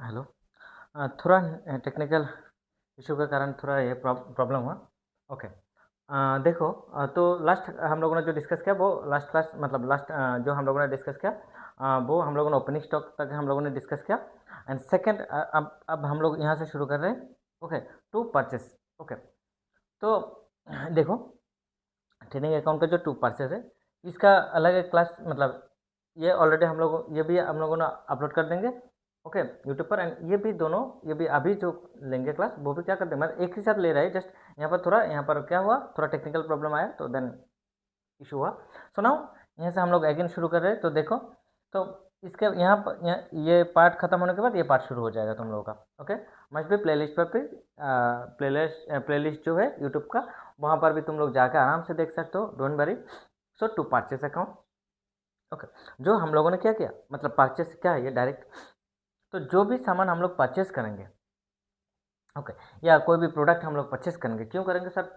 Hello. थोड़ा technical issue के कारण थोड़ा ये प्रॉब्लम हुआ। ओके। देखो, तो लास्ट हम लोगों ने जो डिस्कस किया वो लास्ट क्लास मतलब लास्ट जो हम लोगों ने डिस्कस किया वो हम लोगों ने ओपनिंग स्टॉक तक हम लोगों ने डिस्कस किया। एंड सेकंड अब हम लोग यहाँ से शुरू कर रहे हैं। ओके। To purchase. ओके। तो देखो, ट्रेडिंग अकाउंट का जो टू परचेस है इसका अलग एक क्लास मतलब ये ऑलरेडी हम लोग ये भी हम लोगों ने अपलोड कर देंगे। ओके, यूट्यूब पर। एंड ये भी दोनों ये भी अभी जो लेंगे क्लास वो भी क्या करते हैं मतलब एक ही साथ ले रहा है। जस्ट यहाँ पर थोड़ा यहाँ पर क्या हुआ, थोड़ा टेक्निकल प्रॉब्लम आया तो देन इशू हुआ। सो नाउ यहाँ से हम लोग अगेन शुरू कर रहे हैं। तो देखो, तो इसके यहाँ पर ये पार्ट खत्म होने के बाद ये पार्ट शुरू हो जाएगा तुम लोगों का। ओके। मस्ट भी प्लेलिस्ट पर भी प्लेलिस्ट जो है यूट्यूब का वहाँ पर भी तुम लोग जाकर आराम से देख सकते हो, don't worry. So to purchase account. Okay. जो हम लोगों ने क्या किया मतलब परचेस क्या है ये डायरेक्ट, तो जो भी सामान हम लोग परचेस करेंगे, ओके, या कोई भी प्रोडक्ट हम लोग परचेस करेंगे, क्यों करेंगे सर?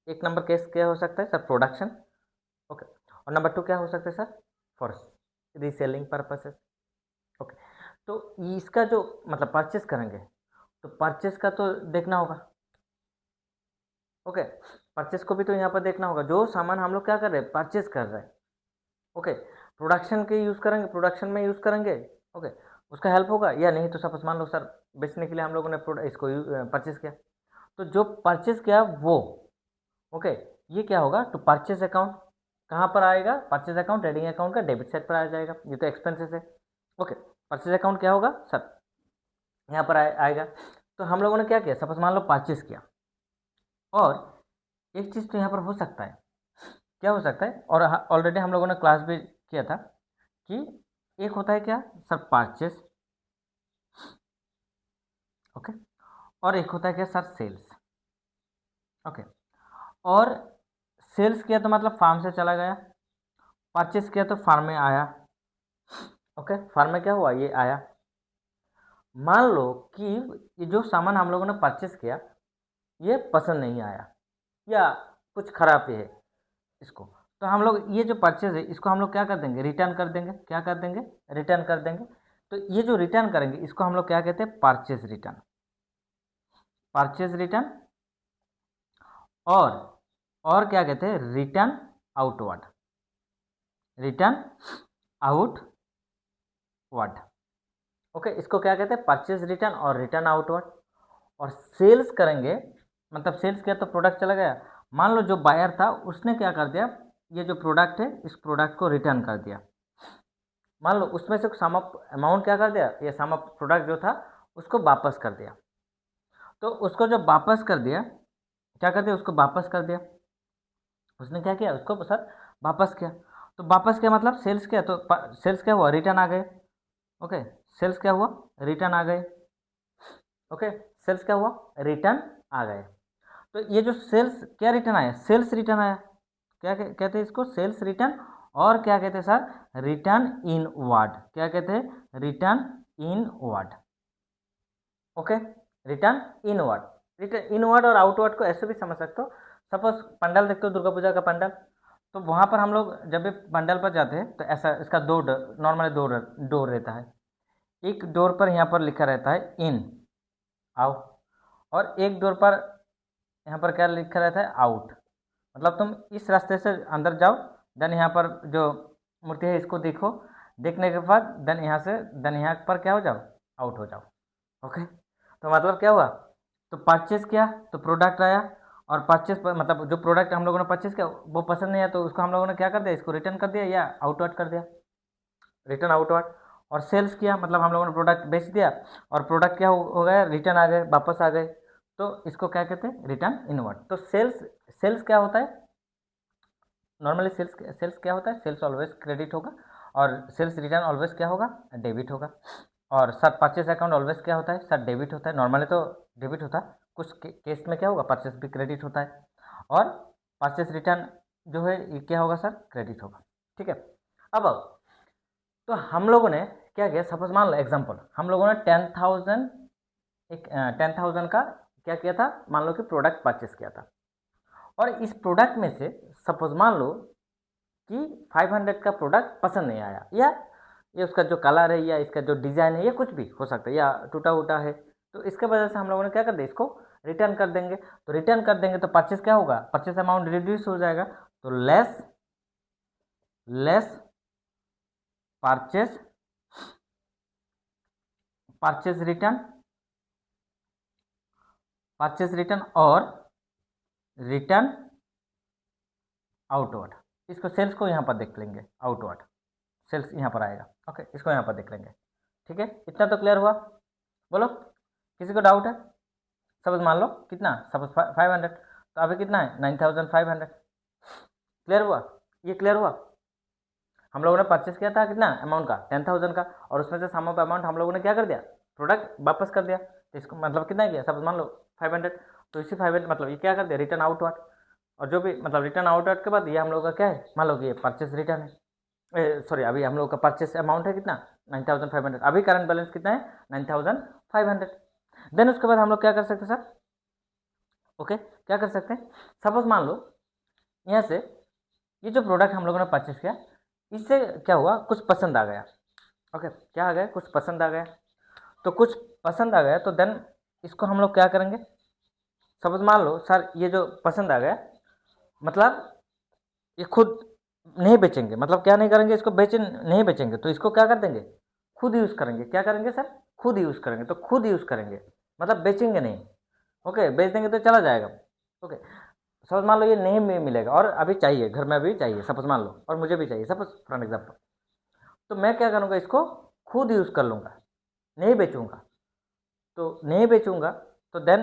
एक नंबर केस क्या हो सकता है सर? प्रोडक्शन। ओके। और नंबर टू क्या हो सकता है sir? For reselling purposes. Okay. तो इसका जो मतलब परचेस करेंगे तो परचेस का तो देखना होगा। ओके। परचेस को भी तो यहाँ पर देखना होगा। जो सामान हम लोग क्या कर रहे हैं परचेस कर रहे हैं। ओके। प्रोडक्शन के यूज़ करेंगे, प्रोडक्शन में यूज़ करेंगे। ओके। उसका हेल्प होगा या नहीं? तो सपोज मान लो सर बेचने के लिए हम लोगों ने इसको परचेस किया, तो जो परचेस किया वो, ओके, ये क्या होगा टू परचेस अकाउंट। कहाँ पर आएगा? परचेस अकाउंट ट्रेडिंग अकाउंट का डेबिट साइड पर आ जाएगा। ये तो एक्सपेंसेस है। ओके। परचेस अकाउंट क्या होगा सर? यहाँ पर आएगा। तो हम लोगों ने क्या किया, सपोज मान लो परचेस किया। और एक चीज़ तो यहाँ पर हो सकता है, क्या हो सकता है, और ऑलरेडी हम लोगों ने क्लास भी किया था कि एक होता है क्या सर परचेस, ओके, और एक होता है क्या सर सेल्स। ओके। और सेल्स किया तो मतलब फार्म से चला गया, परचेस किया तो फार्म में आया। ओके। फार्म में क्या हुआ, ये आया। मान लो कि ये जो सामान हम लोगों ने परचेस किया ये पसंद नहीं आया या कुछ खराब है इसको, तो हम लोग ये जो परचेज है इसको हम लोग क्या कर देंगे, रिटर्न कर देंगे। क्या कर देंगे? रिटर्न कर देंगे। तो ये जो रिटर्न करेंगे इसको हम लोग क्या कहते हैं? Purchase return. Purchase return. और और क्या कहते हैं? Return outward. Return outward. Okay. इसको क्या कहते हैं? परचेज रिटर्न और रिटर्न आउटवर्ड। और सेल्स करेंगे मतलब सेल्स किया तो प्रोडक्ट चला गया। मान लो जो बायर था उसने क्या कर दिया, ये जो प्रोडक्ट है इस प्रोडक्ट को रिटर्न कर दिया। मान लो उसमें से सम अप अमाउंट क्या कर दिया, ये सम अप प्रोडक्ट जो था उसको वापस कर दिया। तो उसको जब वापस कर दिया, क्या कर दिया, उसको वापस कर दिया। उसने क्या किया, उसको सर वापस किया। तो वापस किया मतलब सेल्स किया, तो सेल्स क्या हुआ, रिटर्न आ गए। ओके। सेल्स क्या हुआ, रिटर्न आ गए। ओके। सेल्स क्या हुआ, रिटर्न आ गए। तो ये जो सेल्स क्या रिटर्न आया, सेल्स रिटर्न आया। क्या कहते हैं इसको? Sales return. और क्या कहते हैं सर? रिटर्न इन वर्ड। क्या कहते हैं? रिटर्न इन वर्ड। ओके। रिटर्न इन वर्ड। रिटर्न इन वर्ड और आउटवर्ड को ऐसे भी समझ सकते हो। सपोज पंडाल देखते हो, दुर्गा पूजा का पंडाल, तो वहाँ पर हम लोग जब भी पंडाल पर जाते हैं तो ऐसा इसका दो नॉर्मली दो डोर रहता है। एक डोर पर यहाँ पर लिखा रहता है इन, आओ, और एक डोर पर यहाँ पर क्या लिखा रहता है, आउट। मतलब तुम इस रास्ते से अंदर जाओ, देन यहाँ पर जो मूर्ति है इसको देखो, देखने के बाद देन यहाँ से देन यहाँ पर क्या हो जाओ, आउट हो जाओ। ओके। तो मतलब क्या हुआ, तो परचेस किया तो प्रोडक्ट आया, और परचेस मतलब जो प्रोडक्ट हम लोगों ने परचेस किया वो पसंद नहीं आया तो उसको हम लोगों ने क्या कर दिया, इसको रिटर्न कर दिया या आउटवर्ड कर दिया, रिटर्न आउटवर्ड। और सेल्स किया मतलब हम लोगों ने प्रोडक्ट बेच दिया और प्रोडक्ट क्या हो गया, रिटर्न आ गए, वापस आ गए। तो इसको क्या कहते हैं, रिटर्न इनवर्ड। तो सेल्स सेल्स क्या होता है, नॉर्मली सेल्स सेल्स क्या होता है, सेल्स ऑलवेज क्रेडिट होगा, और सेल्स रिटर्न ऑलवेज क्या होगा, डेबिट होगा। और सर परचेस अकाउंट ऑलवेज क्या होता है सर, डेबिट होता है। नॉर्मली तो डेबिट होता है, कुछ केस में क्या होगा, परचेस भी क्रेडिट होता है। और परचेस रिटर्न जो है ये क्या होगा सर, क्रेडिट होगा। ठीक है। अब तो हम लोगों ने क्या किया, सपोज मान लो एग्जाम्पल, हम लोगों ने 10,000 एक 10,000 का क्या किया था, मान लो कि प्रोडक्ट परचेस किया था। और इस प्रोडक्ट में से सपोज मान लो कि 500 का प्रोडक्ट पसंद नहीं आया, या ये उसका जो कलर है या इसका जो डिज़ाइन है, ये कुछ भी हो सकता है, या टूटा उटा है, तो इसके वजह से हम लोगों ने क्या कर दिया, इसको रिटर्न कर देंगे। तो रिटर्न कर देंगे तो परचेस क्या होगा, परचेस अमाउंट रिड्यूस हो जाएगा, तो लेस परचेस परचेस रिटर्न और रिटर्न आउटवर्ड। इसको सेल्स को यहाँ पर देख लेंगे, आउटवर्ड सेल्स यहाँ पर आएगा। ओके, इसको यहाँ पर देख लेंगे। ठीक है, इतना तो क्लियर हुआ? बोलो, किसी को डाउट है? सपोज मान लो कितना, सपोज 500, तो अभी कितना है 9500। क्लियर हुआ? ये क्लियर हुआ? हम लोगों ने परचेस किया था कितना अमाउंट का, 10,000 का, और उसमें से सम ऑफ अमाउंट हम लोगों ने क्या कर दिया, प्रोडक्ट वापस कर दिया। तो इसको मतलब कितना किया, सपोज मान लो 500, तो इसी 500 मतलब ये क्या कर दिया, रिटर्न आउटवर्ड। और जो भी मतलब रिटर्न आउटवर्ड के बाद ये हम लोग का क्या है, मान लो कि ये परचेस रिटर्न है, सॉरी अभी हम लोग का परचेस अमाउंट है कितना 9500, अभी करंट बैलेंस कितना है 9500। देन उसके बाद हम लोग क्या कर सकते हैं सर, ओके क्या कर सकते हैं, सपोज मान लो यहाँ से ये जो प्रोडक्ट हम लोगों ने परचेस किया, इससे क्या हुआ, कुछ पसंद आ गया। ओके, क्या आ गया, कुछ पसंद आ गया। तो कुछ पसंद आ गया तो देन इसको हम लोग क्या करेंगे, सपोज मान लो सर ये जो पसंद आ गया, मतलब ये खुद नहीं बेचेंगे, मतलब क्या नहीं करेंगे, इसको नहीं बेचेंगे, तो इसको क्या कर देंगे, खुद यूज़ करेंगे। क्या करेंगे सर, खुद यूज़ करेंगे। तो खुद यूज़ करेंगे मतलब बेचेंगे नहीं। ओके, बेच देंगे तो चला जाएगा। ओके, सपोज मान लो ये नहीं मिलेगा और अभी चाहिए, घर में अभी चाहिए, सपोज मान लो, और मुझे भी चाहिए, सपोज फॉर एग्जाम्पल, तो मैं क्या करूँगा, इसको खुद यूज़ कर लूँगा, नहीं बेचूँगा। तो नहीं बेचूँगा तो देन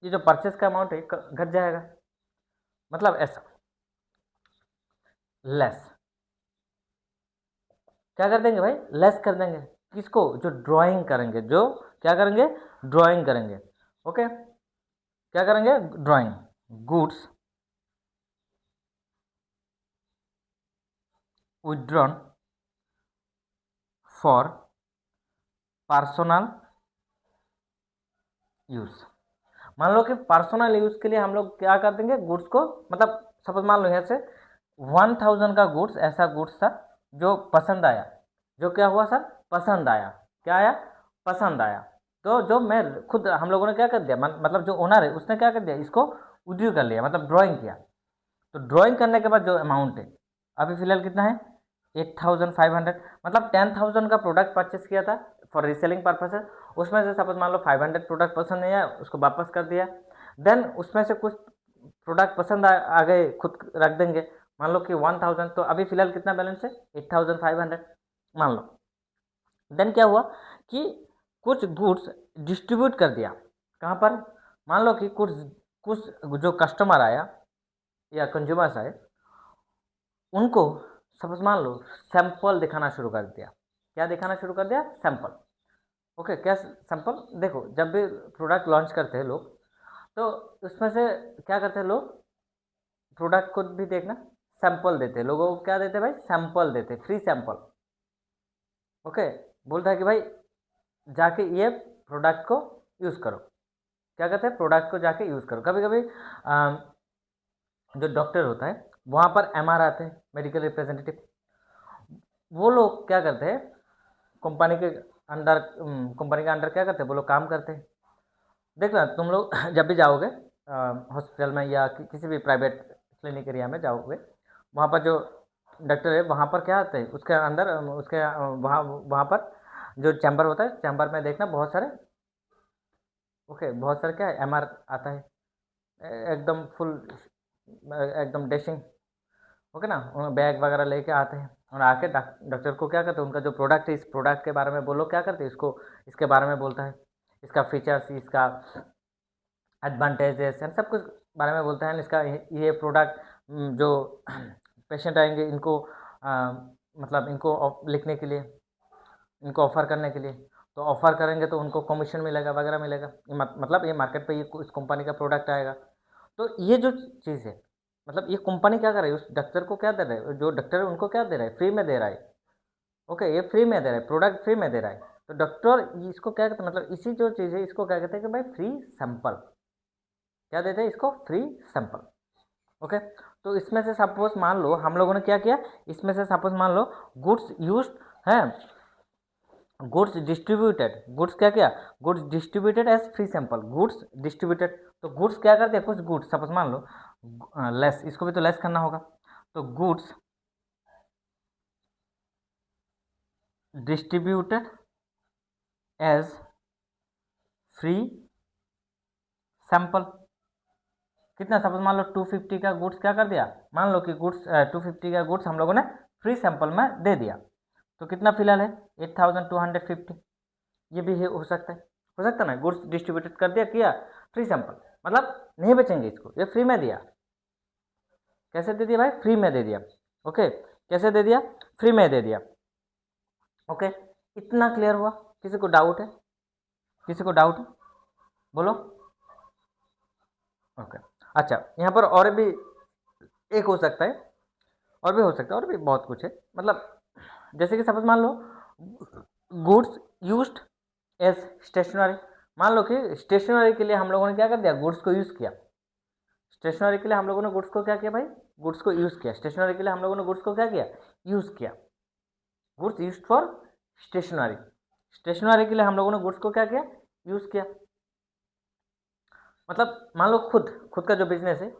ये जो परचेस का अमाउंट है घट जाएगा, मतलब ऐसा लेस क्या कर देंगे भाई, लेस कर देंगे। किसको, जो ड्राइंग करेंगे, जो क्या करेंगे, ड्राइंग करेंगे। ओके, क्या करेंगे, drawing goods withdrawn for personal use. मान लो कि पर्सनल यूज के लिए हम लोग क्या कर देंगे, गुड्स को, मतलब सपोज मान लो यहाँ से 1000 का गुड्स, ऐसा गुड्स था जो पसंद आया, जो क्या हुआ सर, पसंद आया। क्या आया, पसंद आया। तो जो मैं खुद हम लोगों ने क्या कर दिया, मतलब जो ओनर है उसने क्या कर दिया, इसको विड्रू कर लिया, मतलब ड्राइंग किया। तो ड्राइंग करने के बाद जो अमाउंट है अभी फिलहाल कितना है 8500, मतलब 10,000 का प्रोडक्ट परचेस किया था फॉर रीसेलिंग पर्पज। उसमें से सपोज मान लो 500 प्रोडक्ट पसंद नहीं आया, उसको वापस कर दिया। देन उसमें से कुछ प्रोडक्ट पसंद आ गए, खुद रख देंगे। मान लो कि 1000, तो अभी फिलहाल कितना बैलेंस है 8500 मान लो। देन क्या हुआ कि कुछ गुड्स डिस्ट्रीब्यूट कर दिया, कहाँ पर, मान लो कि कुछ कुछ जो कस्टमर आया या कंज्यूमर्स आए, उनको सपोज मान लो सैंपल दिखाना शुरू कर दिया। क्या दिखाना शुरू कर दिया, सैंपल। ओके, क्या सैंपल, देखो जब भी प्रोडक्ट लॉन्च करते हैं लोग, तो उसमें से क्या करते हैं लोग, प्रोडक्ट को भी देखना, सैंपल देते हैं लोगों को। क्या देते हैं भाई, सैंपल देते, फ्री सैंपल। ओके, बोलता है कि भाई जाके ये प्रोडक्ट को यूज़ करो। क्या कहते हैं, प्रोडक्ट को जाके यूज़ करो। कभी कभी जो डॉक्टर होता है वहाँ पर एमआर आते हैं, मेडिकल रिप्रेजेंटेटिव, वो लोग क्या करते हैं, कंपनी के अंडर क्या करते हैं, वो लोग काम करते हैं। देखना तुम लोग जब भी जाओगे हॉस्पिटल में या किसी भी प्राइवेट क्लिनिक एरिया में जाओगे, वहाँ पर जो डॉक्टर है वहाँ पर क्या आते हैं, उसके अंदर उसके वहाँ वहाँ पर जो चैम्बर होता है, चैम्बर में देखना बहुत सारे, ओके बहुत सारे क्या है, एमआर आता है, एकदम फुल, एकदम डैशिंग। ओके ना, बैग वगैरह लेके आते हैं और आके डॉक्टर को क्या करते हैं, उनका जो प्रोडक्ट है इस प्रोडक्ट के बारे में बोलो, क्या करते हैं, इसको इसके बारे में बोलता है, इसका फीचर्स, इसका एडवांटेजेस एंड सब कुछ बारे में बोलते हैं। इसका ये प्रोडक्ट जो पेशेंट आएंगे इनको मतलब इनको लिखने के लिए, इनको ऑफ़र करने के लिए, तो ऑफ़र करेंगे तो उनको कमीशन मिलेगा वगैरह मिलेगा, मतलब ये मार्केट पे ये इस कंपनी का प्रोडक्ट आएगा। तो ये जो चीज़ है, मतलब ये कंपनी क्या कर रही है, उस डॉक्टर को क्या दे रहा है, जो डॉक्टर है उनको क्या दे रहा है, फ्री में दे रहा है। ओके, ये फ्री में दे रहा है, प्रोडक्ट फ्री में दे रहा है। तो डॉक्टर इसको क्या कहते हैं, मतलब इसी जो चीज़ है इसको क्या कहते हैं कि भाई फ्री सैंपल। क्या देते हैं इसको, फ्री सैंपल। ओके, तो इसमें से सपोज मान लो हम लोगों ने क्या किया, इसमें से सपोज मान लो गुड्स यूज्ड है गुड्स डिस्ट्रीब्यूटेड, गुड्स क्या किया, goods distributed as free sample, goods distributed, तो गुड्स क्या करते हैं, कुछ गुड्स सपोज मान लो लेस, इसको भी तो लेस करना होगा, तो goods distributed as free sample, कितना, सपोज मान लो 250 का गुड्स क्या कर दिया, मान लो कि गुड्स 250 का गुड्स हम लोगों ने फ्री सैंपल में दे दिया, तो कितना फिलहाल है 8250, ये भी हो सकता है, हो सकता ना, गुड्स डिस्ट्रीब्यूटेड कर दिया, किया फ्री सैंपल, मतलब नहीं बेचेंगे इसको, ये फ्री में दिया, कैसे दे दिया भाई, फ्री में दे दिया, ओके, कैसे दे दिया, फ्री में दे दिया, ओके, इतना क्लियर हुआ, किसी को डाउट है, किसी को डाउट है, बोलो, ओके, अच्छा यहाँ पर और भी एक हो सकता है, और भी हो सकता है, और भी बहुत कुछ है, मतलब जैसे कि सपोज मान लो गुड्स यूज्ड एज स्टेशनरी, मान लो कि स्टेशनरी के लिए हम लोगों ने क्या कर दिया, गुड्स को यूज़ किया, स्टेशनरी के लिए हम लोगों ने गुड्स को क्या किया भाई, गुड्स को यूज़ किया, स्टेशनरी के लिए हम लोगों ने गुड्स को क्या किया, यूज़ किया, goods used for stationery, stationery के लिए हम लोगों ने गुड्स को क्या किया, यूज़ किया, मतलब मान लो खुद खुद का जो बिजनेस है,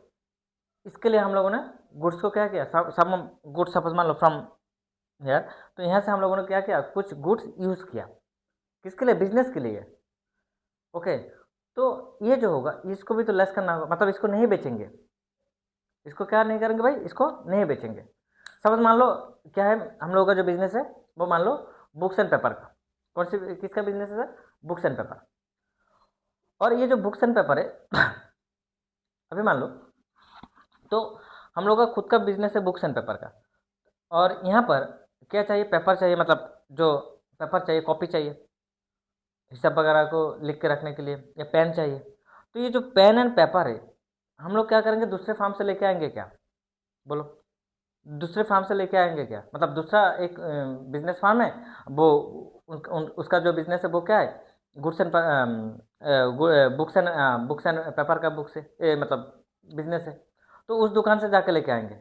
इसके लिए हम लोगों ने गुड्स को क्या किया, सब गुड्स सपोज मान लो फ्रॉम हेयर, तो यहाँ से हम लोगों ने क्या किया, कुछ गुड्स यूज़ किया, किसके लिए, बिजनेस के लिए, ओके, तो ये जो होगा इसको भी तो लेस करना होगा, मतलब इसको नहीं बेचेंगे, इसको क्या नहीं करेंगे भाई, इसको नहीं बेचेंगे, सपोज मान लो क्या है, हम लोगों का जो बिजनेस है वो मान लो बुक्स एंड पेपर का, कौन सी किसका बिजनेस है सर, बुक्स एंड पेपर, और ये जो बुक्स एंड पेपर है अभी मान लो, तो हम लोग का खुद का बिजनेस है बुक्स एंड पेपर का, और यहाँ पर क्या चाहिए, पेपर चाहिए, मतलब जो पेपर चाहिए, कॉपी चाहिए हिसाब वगैरह को लिख के रखने के लिए, या पेन चाहिए, तो ये जो पेन एंड पेपर है हम लोग क्या करेंगे, दूसरे फार्म से लेके आएंगे क्या, बोलो, दूसरे फार्म से लेके आएंगे क्या, मतलब दूसरा एक बिजनेस फार्म है, वो उसका जो बिजनेस है वो क्या है, goods and books and paper का बुक्स है, मतलब बिजनेस है, तो उस दुकान से जाके लेके आएंगे,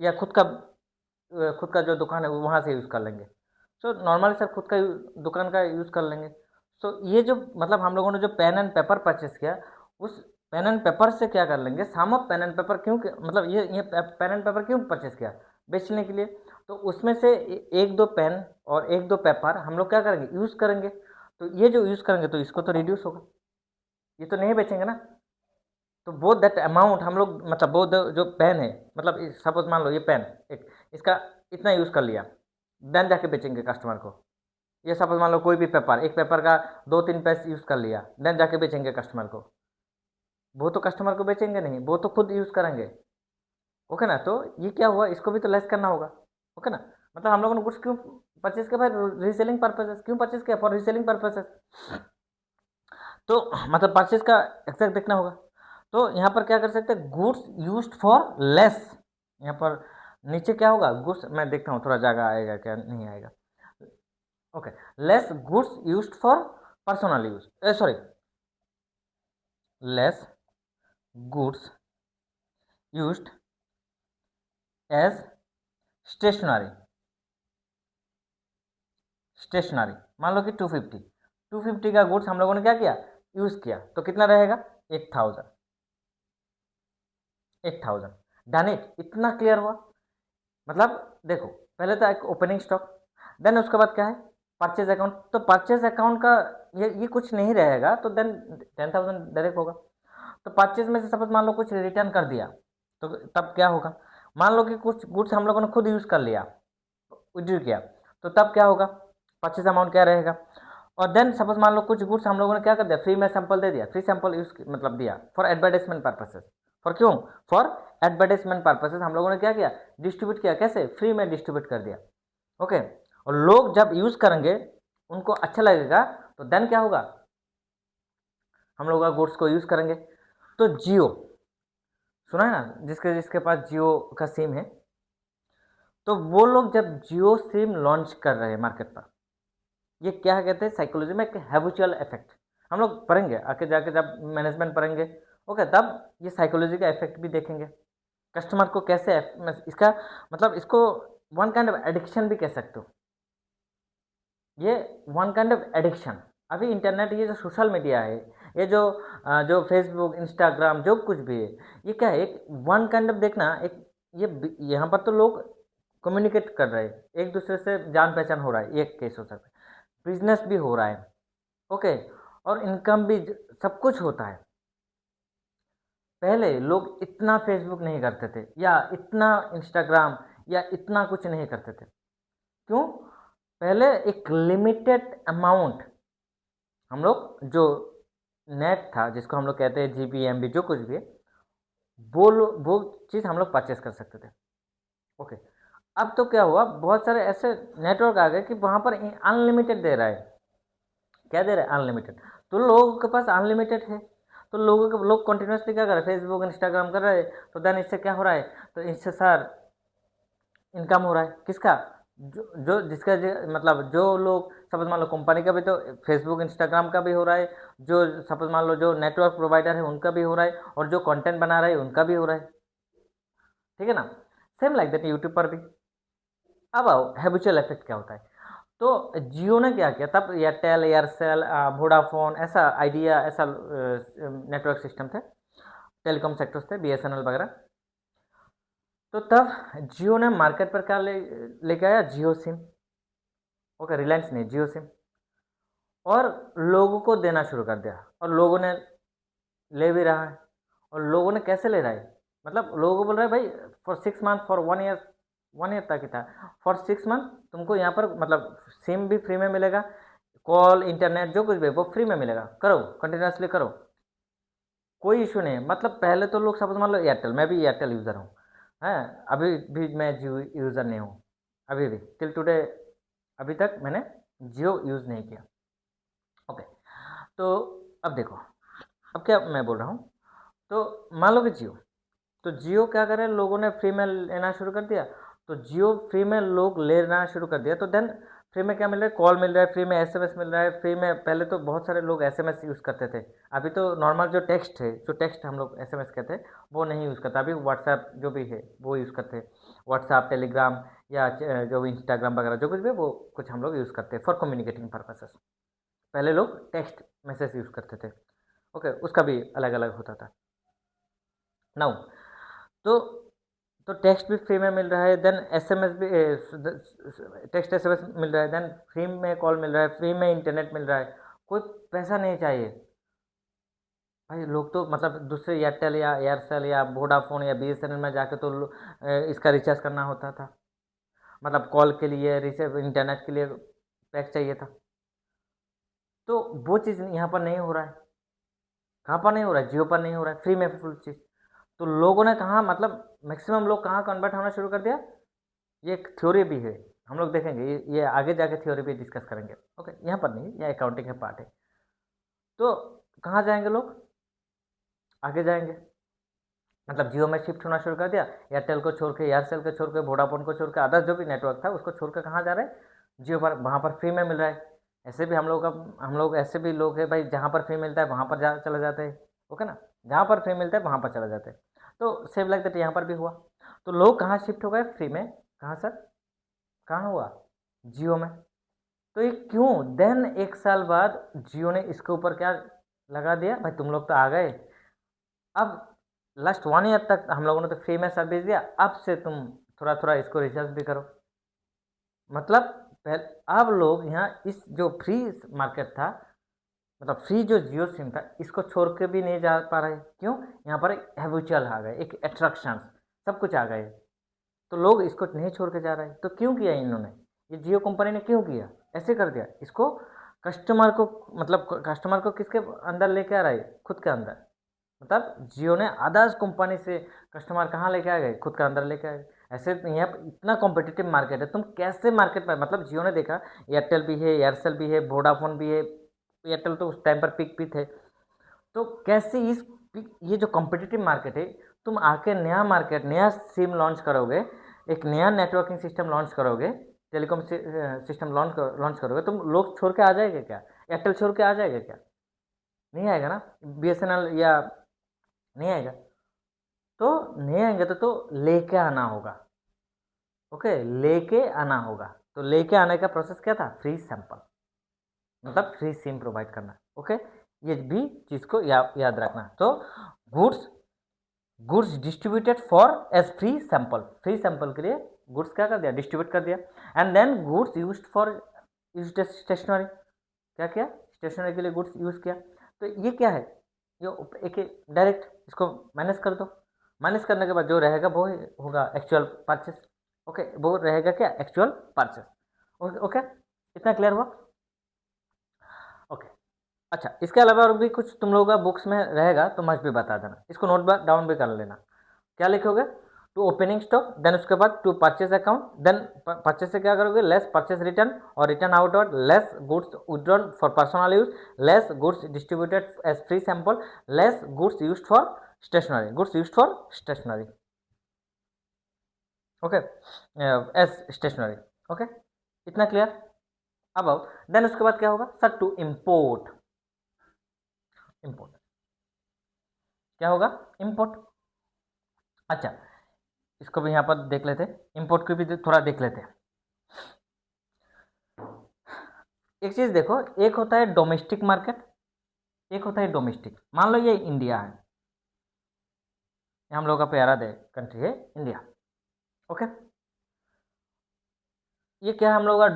या खुद का जो दुकान है वहाँ से यूज़ कर लेंगे, सो नॉर्मली सर खुद का दुकान का यूज़ कर लेंगे, सो ये जो मतलब हम लोगों ने जो पेन एंड पेपर परचेस किया, उस पेन एंड पेपर से क्या कर लेंगे, psalm of pen and paper क्यों, मतलब ये पेन एंड पेपर क्यों परचेस किया, बेचने के लिए, तो उसमें से एक दो पेन और एक दो पेपर हम लोग क्या करेंगे, यूज़ करेंगे, तो ये जो यूज़ करेंगे तो इसको तो रिड्यूस होगा, ये तो नहीं बेचेंगे ना, तो वो दैट अमाउंट हम लोग, मतलब वो जो पेन है, मतलब सपोज मान लो ये पेन एक, इसका इतना यूज़ कर लिया, देन जाके बेचेंगे कस्टमर को, ये सपोज मान लो कोई भी पेपर, एक पेपर का 2-3 पीस यूज़ कर लिया, देन जाके बेचेंगे कस्टमर को, वो तो कस्टमर को बेचेंगे नहीं, वो तो खुद यूज़ करेंगे, ओके ना, तो ये क्या हुआ, इसको भी तो लेस करना होगा, ओके ना, मतलब हम लोगों ने गुड्स क्यों परचेज किया भाई, रीसेलिंग पर्पसेस, क्यों परचेज किया, फॉर रीसेलिंग पर्पसेस, तो मतलब परचेज का एग्जैक्ट देखना होगा, तो यहाँ पर क्या कर सकते हैं, गुड्स यूज्ड फॉर लेस, यहाँ पर नीचे क्या होगा, गुड्स, मैं देखता हूँ थोड़ा जगह आएगा क्या नहीं आएगा, okay, less goods used for personal use, sorry, less goods used as stationery, stationery मान लो कि 250 का गुड्स हम लोगों ने क्या किया, यूज़ किया, तो कितना रहेगा, 8000, 8000, डन इट, इतना क्लियर हुआ, मतलब देखो पहले तो एक ओपनिंग स्टॉक, देन उसके बाद क्या है, परचेज अकाउंट, तो परचेज अकाउंट का ये कुछ नहीं रहेगा, तो देन 10,000 डायरेक्ट होगा, तो परचेज में से सपोज मान लो कुछ रिटर्न कर दिया, तो तब क्या होगा, मान लो कि कुछ गुड्स हम लोगों ने खुद यूज़ कर लिया, विड्रॉ किया, तो तब क्या होगा, परचेज अमाउंट क्या रहेगा, और देन सपोज मान लो कुछ गुड्स हम लोगों ने क्या कर दिया, फ्री में सैंपल दे दिया, फ्री सैंपल यूज मतलब दिया फॉर एडवर्टाइजमेंट पर्पसेस, फॉर क्यों, फॉर एडवर्टाइजमेंट पर्पसेस हम लोगों ने क्या किया, डिस्ट्रीब्यूट किया, कैसे, फ्री में डिस्ट्रीब्यूट कर दिया, ओके, और लोग जब यूज़ करेंगे उनको अच्छा लगेगा, तो देन क्या होगा, हम लोग गुड्स को यूज़ करेंगे, तो जियो सुना है ना, जिसके जिसके पास जियो का सिम है, तो वो लोग जब जियो सिम लॉन्च कर रहे हैं मार्केट पर, ये क्या कहते हैं, साइकोलॉजी में एक हैबिचुअल इफेक्ट, हम लोग पढ़ेंगे आके जाके जब मैनेजमेंट पढ़ेंगे, ओके, तब ये साइकोलॉजी का इफेक्ट भी देखेंगे, कस्टमर को कैसे इसका मतलब इसको वन काइंड ऑफ एडिक्शन भी कह सकते हो, ये वन काइंड ऑफ एडिक्शन। अभी इंटरनेट, ये जो सोशल मीडिया है, ये जो जो फेसबुक, इंस्टाग्राम, जो कुछ भी है, ये क्या है, एक वन काइंड ऑफ, देखना एक, ये यहाँ पर तो लोग कम्युनिकेट कर रहे हैं, एक दूसरे से जान पहचान हो रहा है, ये केस हो सकता है, बिजनेस भी हो रहा है, ओके, और इनकम भी, सब कुछ होता है। पहले लोग इतना फेसबुक नहीं करते थे, या इतना इंस्टाग्राम, या इतना कुछ नहीं करते थे। क्यों? पहले एक लिमिटेड अमाउंट, हम लोग जो नेट था, जिसको हम लोग कहते हैं जीबी, एमबी, जो कुछ भी है, वो चीज़ हम लोग परचेस कर सकते थे, ओके। अब तो क्या हुआ, बहुत सारे ऐसे नेटवर्क आ गए कि वहाँ पर अनलिमिटेड दे रहा है। क्या दे रहा है? अनलिमिटेड। तो लोगों के पास अनलिमिटेड है, तो लोग कंटिन्यूसली क्या कर रहे हैं, फेसबुक, इंस्टाग्राम कर रहे हैं, तो देन इससे क्या हो रहा है, तो इससे सर इनकम हो रहा है, किसका? जो जिसका मतलब जो लोग, सपोज मान लो कंपनी का भी, तो फेसबुक, इंस्टाग्राम का भी हो रहा है, जो सपोज मान लो जो नेटवर्क प्रोवाइडर है उनका भी हो रहा है, और जो कंटेंट बना रहे हैं उनका भी हो रहा है, ठीक है ना। सेम लाइक दैट यूट्यूब पर भी। अब आओ हैबिचुअल इफेक्ट क्या होता है। तो जियो ने क्या किया तब, एयरटेल, एयरसेल, वोडाफोन, ऐसा आइडिया, ऐसा नेटवर्क सिस्टम थे, टेलीकॉम सेक्टर्स थे, बीएसएनएल वगैरह। तो तब जियो ने मार्केट पर क्या लेके आया, जियो सिम, ओके, रिलायंस ने जियो सिम, और लोगों को देना शुरू कर दिया, और लोगों ने ले भी रहा है। और लोगों ने कैसे ले रहा है, मतलब लोगों को बोल रहा है भाई, for 6 month, for 1 year, 1 year तक ही था, फॉर 6 मंथ तुमको यहाँ पर मतलब सिम भी फ्री में मिलेगा, कॉल, इंटरनेट, जो कुछ भी है, वो फ्री में मिलेगा, करो, कंटिन्यूसली करो, कोई इशू नहीं है। मतलब पहले तो लोग, सपोज मान लो एयरटेल, मैं भी एयरटेल यूज़र हूँ, हैं, अभी भी मैं जियो यूज़र नहीं हूँ, अभी भी टिल टुडे, अभी तक मैंने जियो यूज़ नहीं किया, ओके। तो अब देखो, अब क्या मैं बोल रहा हूँ, तो मान लो कि जियो, तो जियो क्या करे, लोगों ने फ्री में लेना शुरू कर दिया, तो जियो फ्री में लोग लेना शुरू कर दिया, तो देन फ्री में क्या मिल रहा है, कॉल मिल रहा है, फ्री में एसएमएस मिल रहा है, फ्री में, पहले तो बहुत सारे लोग एसएमएस यूज़ करते थे, अभी तो नॉर्मल जो टेक्स्ट है, जो टेक्स्ट हम लोग एसएमएस कहते हैं, वो नहीं यूज़ करता, अभी व्हाट्सएप जो भी है वो यूज़ करते हैं, व्हाट्सएप, टेलीग्राम, या जो इंस्टाग्राम वगैरह, जो कुछ भी है, वो कुछ हम लोग यूज़ करते हैं फॉर कम्युनिकेटिंग पर्पसेस। पहले लोग टेक्स्ट मैसेज यूज़ करते थे, ओके, उसका भी अलग अलग होता था। नाउ, तो टेक्स्ट भी फ्री में मिल रहा है, देन एसएमएस भी, टेक्स्ट एसएमएस मिल रहा है, देन फ्री में कॉल मिल रहा है, फ्री में इंटरनेट मिल रहा है, कोई पैसा नहीं चाहिए भाई। लोग तो मतलब दूसरे एयरटेल या एयरसेल या वोडाफोन या बीएसएनएल में जाके तो इसका रिचार्ज करना होता था, मतलब कॉल के लिए, रिचार्ज, इंटरनेट के लिए पैक चाहिए था। तो वो चीज़ यहाँ पर नहीं हो रहा है। कहाँ पर नहीं हो रहा है? जियो पर नहीं हो रहा है, फ्री में फुल चीज़। तो लोगों ने कहाँ, मतलब मैक्सिमम लोग कहाँ कन्वर्ट होना शुरू कर दिया। ये एक थ्योरी भी है, हम लोग देखेंगे, ये आगे जाके थ्योरी भी डिस्कस करेंगे, ओके, यहाँ पर नहीं, यह अकाउंटिंग का पार्ट है। तो कहाँ जाएंगे लोग, आगे जाएंगे, मतलब जियो में शिफ्ट होना शुरू कर दिया, एयरटेल को छोड़ के, एयरसेल को छोड़ के, वोडाफोन को छोड़ के, अदर्स जो भी नेटवर्क था उसको छोड़ के कहाँ जा रहे हैं, जियो पर, वहाँ पर फ्री में मिल रहा है। ऐसे भी हम लोग ऐसे भी लोग हैं भाई, जहाँ पर फ्री मिलता है वहाँ पर चले जाते हैं, ओके ना, जहाँ पर फ्री मिलता है वहाँ पर चले जाते हैं। तो सेम लाइक दैट यहाँ पर भी हुआ, तो लोग कहाँ शिफ्ट हो गए, फ्री में, कहाँ सर, कहाँ हुआ, जियो में। तो ये क्यों, देन 1 साल बाद जियो ने इसके ऊपर क्या लगा दिया, भाई तुम लोग तो आ गए, अब लास्ट 1 ईयर तक हम लोगों ने तो फ्री में सर्विस दिया, अब से तुम थोड़ा थोड़ा इसको रिचार्ज भी करो। मतलब पहले, अब लोग यहाँ इस जो फ्री मार्केट था, मतलब फ्री जो जियो सिम था, इसको छोड़ के भी नहीं जा पा रहे। क्यों? यहाँ पर एक हैबिचुअल आ गए, एक अट्रैक्शन, सब कुछ आ गए, तो लोग इसको नहीं छोड़ के जा रहे। तो क्यों किया इन्होंने, ये जियो कंपनी ने क्यों किया, ऐसे कर दिया इसको, कस्टमर को, मतलब कस्टमर को किसके अंदर लेके आ रहा है, खुद के अंदर। मतलब जियो ने अदर्स कंपनी से कस्टमर कहाँ लेके आ गए, खुद के अंदर लेके आ गए। ऐसे यहाँ पर इतना कॉम्पिटिटिव मार्केट है, तुम कैसे मार्केट पर, मतलब जियो ने देखा एयरटेल भी है, एयरसेल भी है, वोडाफोन भी है, एयरटेल तो उस टाइम पर पिक भी थे, तो कैसे ये जो कॉम्पिटिटिव मार्केट है, तुम आके नया मार्केट, नया सिम लॉन्च करोगे, एक नया नेटवर्किंग सिस्टम लॉन्च करोगे, टेलीकॉम सिस्टम लॉन्च करोगे, तुम लोग छोड़ के आ जाएंगे क्या, एयरटेल छोड़ के आ जाएगा क्या, नहीं आएगा ना, बीएसएनएल या, नहीं आएगा। तो नहीं आएंगे तो लेके आना होगा, ओके, लेके आना होगा। तो लेके आने का प्रोसेस क्या था, फ्री सैंपल, मतलब फ्री सिम प्रोवाइड करना। ओके, ये भी चीज़ को याद रखना। तो goods distributed for as free sample के लिए गुड्स क्या कर दिया, डिस्ट्रीब्यूट कर दिया। And then goods used for used stationery, क्या किया, स्टेशनरी के लिए गुड्स यूज़ किया। तो ये क्या है, ये एक डायरेक्ट इसको माइनस कर दो। माइनस करने के बाद जो रहेगा वो होगा एक्चुअल परचेस। ओके, वो रहेगा क्या, एक्चुअल परचेस। ओके, इतना क्लियर हुआ। ओके, अच्छा, इसके अलावा और भी कुछ तुम लोगों का बुक्स में रहेगा तो मस्ट भी बता देना, इसको नोट डाउन भी कर लेना। क्या लिखोगे, टू ओपनिंग स्टॉक, देन उसके बाद to purchase account, then purchase से क्या करोगे, लेस परचेज रिटर्न और return outward, less goods withdrawn for personal use, less goods distributed as free sample, less goods used for stationery, okay, as stationery. Okay, इतना clear. अब then उसके बाद क्या होगा सर, टू इम्पोर्ट क्या होगा, import. अच्छा, इसको भी यहाँ पर देख लेते, इम्पोर्ट को भी थोड़ा देख लेते। एक चीज़ देखो, एक होता है डोमेस्टिक मार्केट, एक होता है डोमेस्टिक। मान लो ये इंडिया है, हम लोग का प्यारा दे कंट्री है इंडिया। ओके, ये क्या है हम लोग का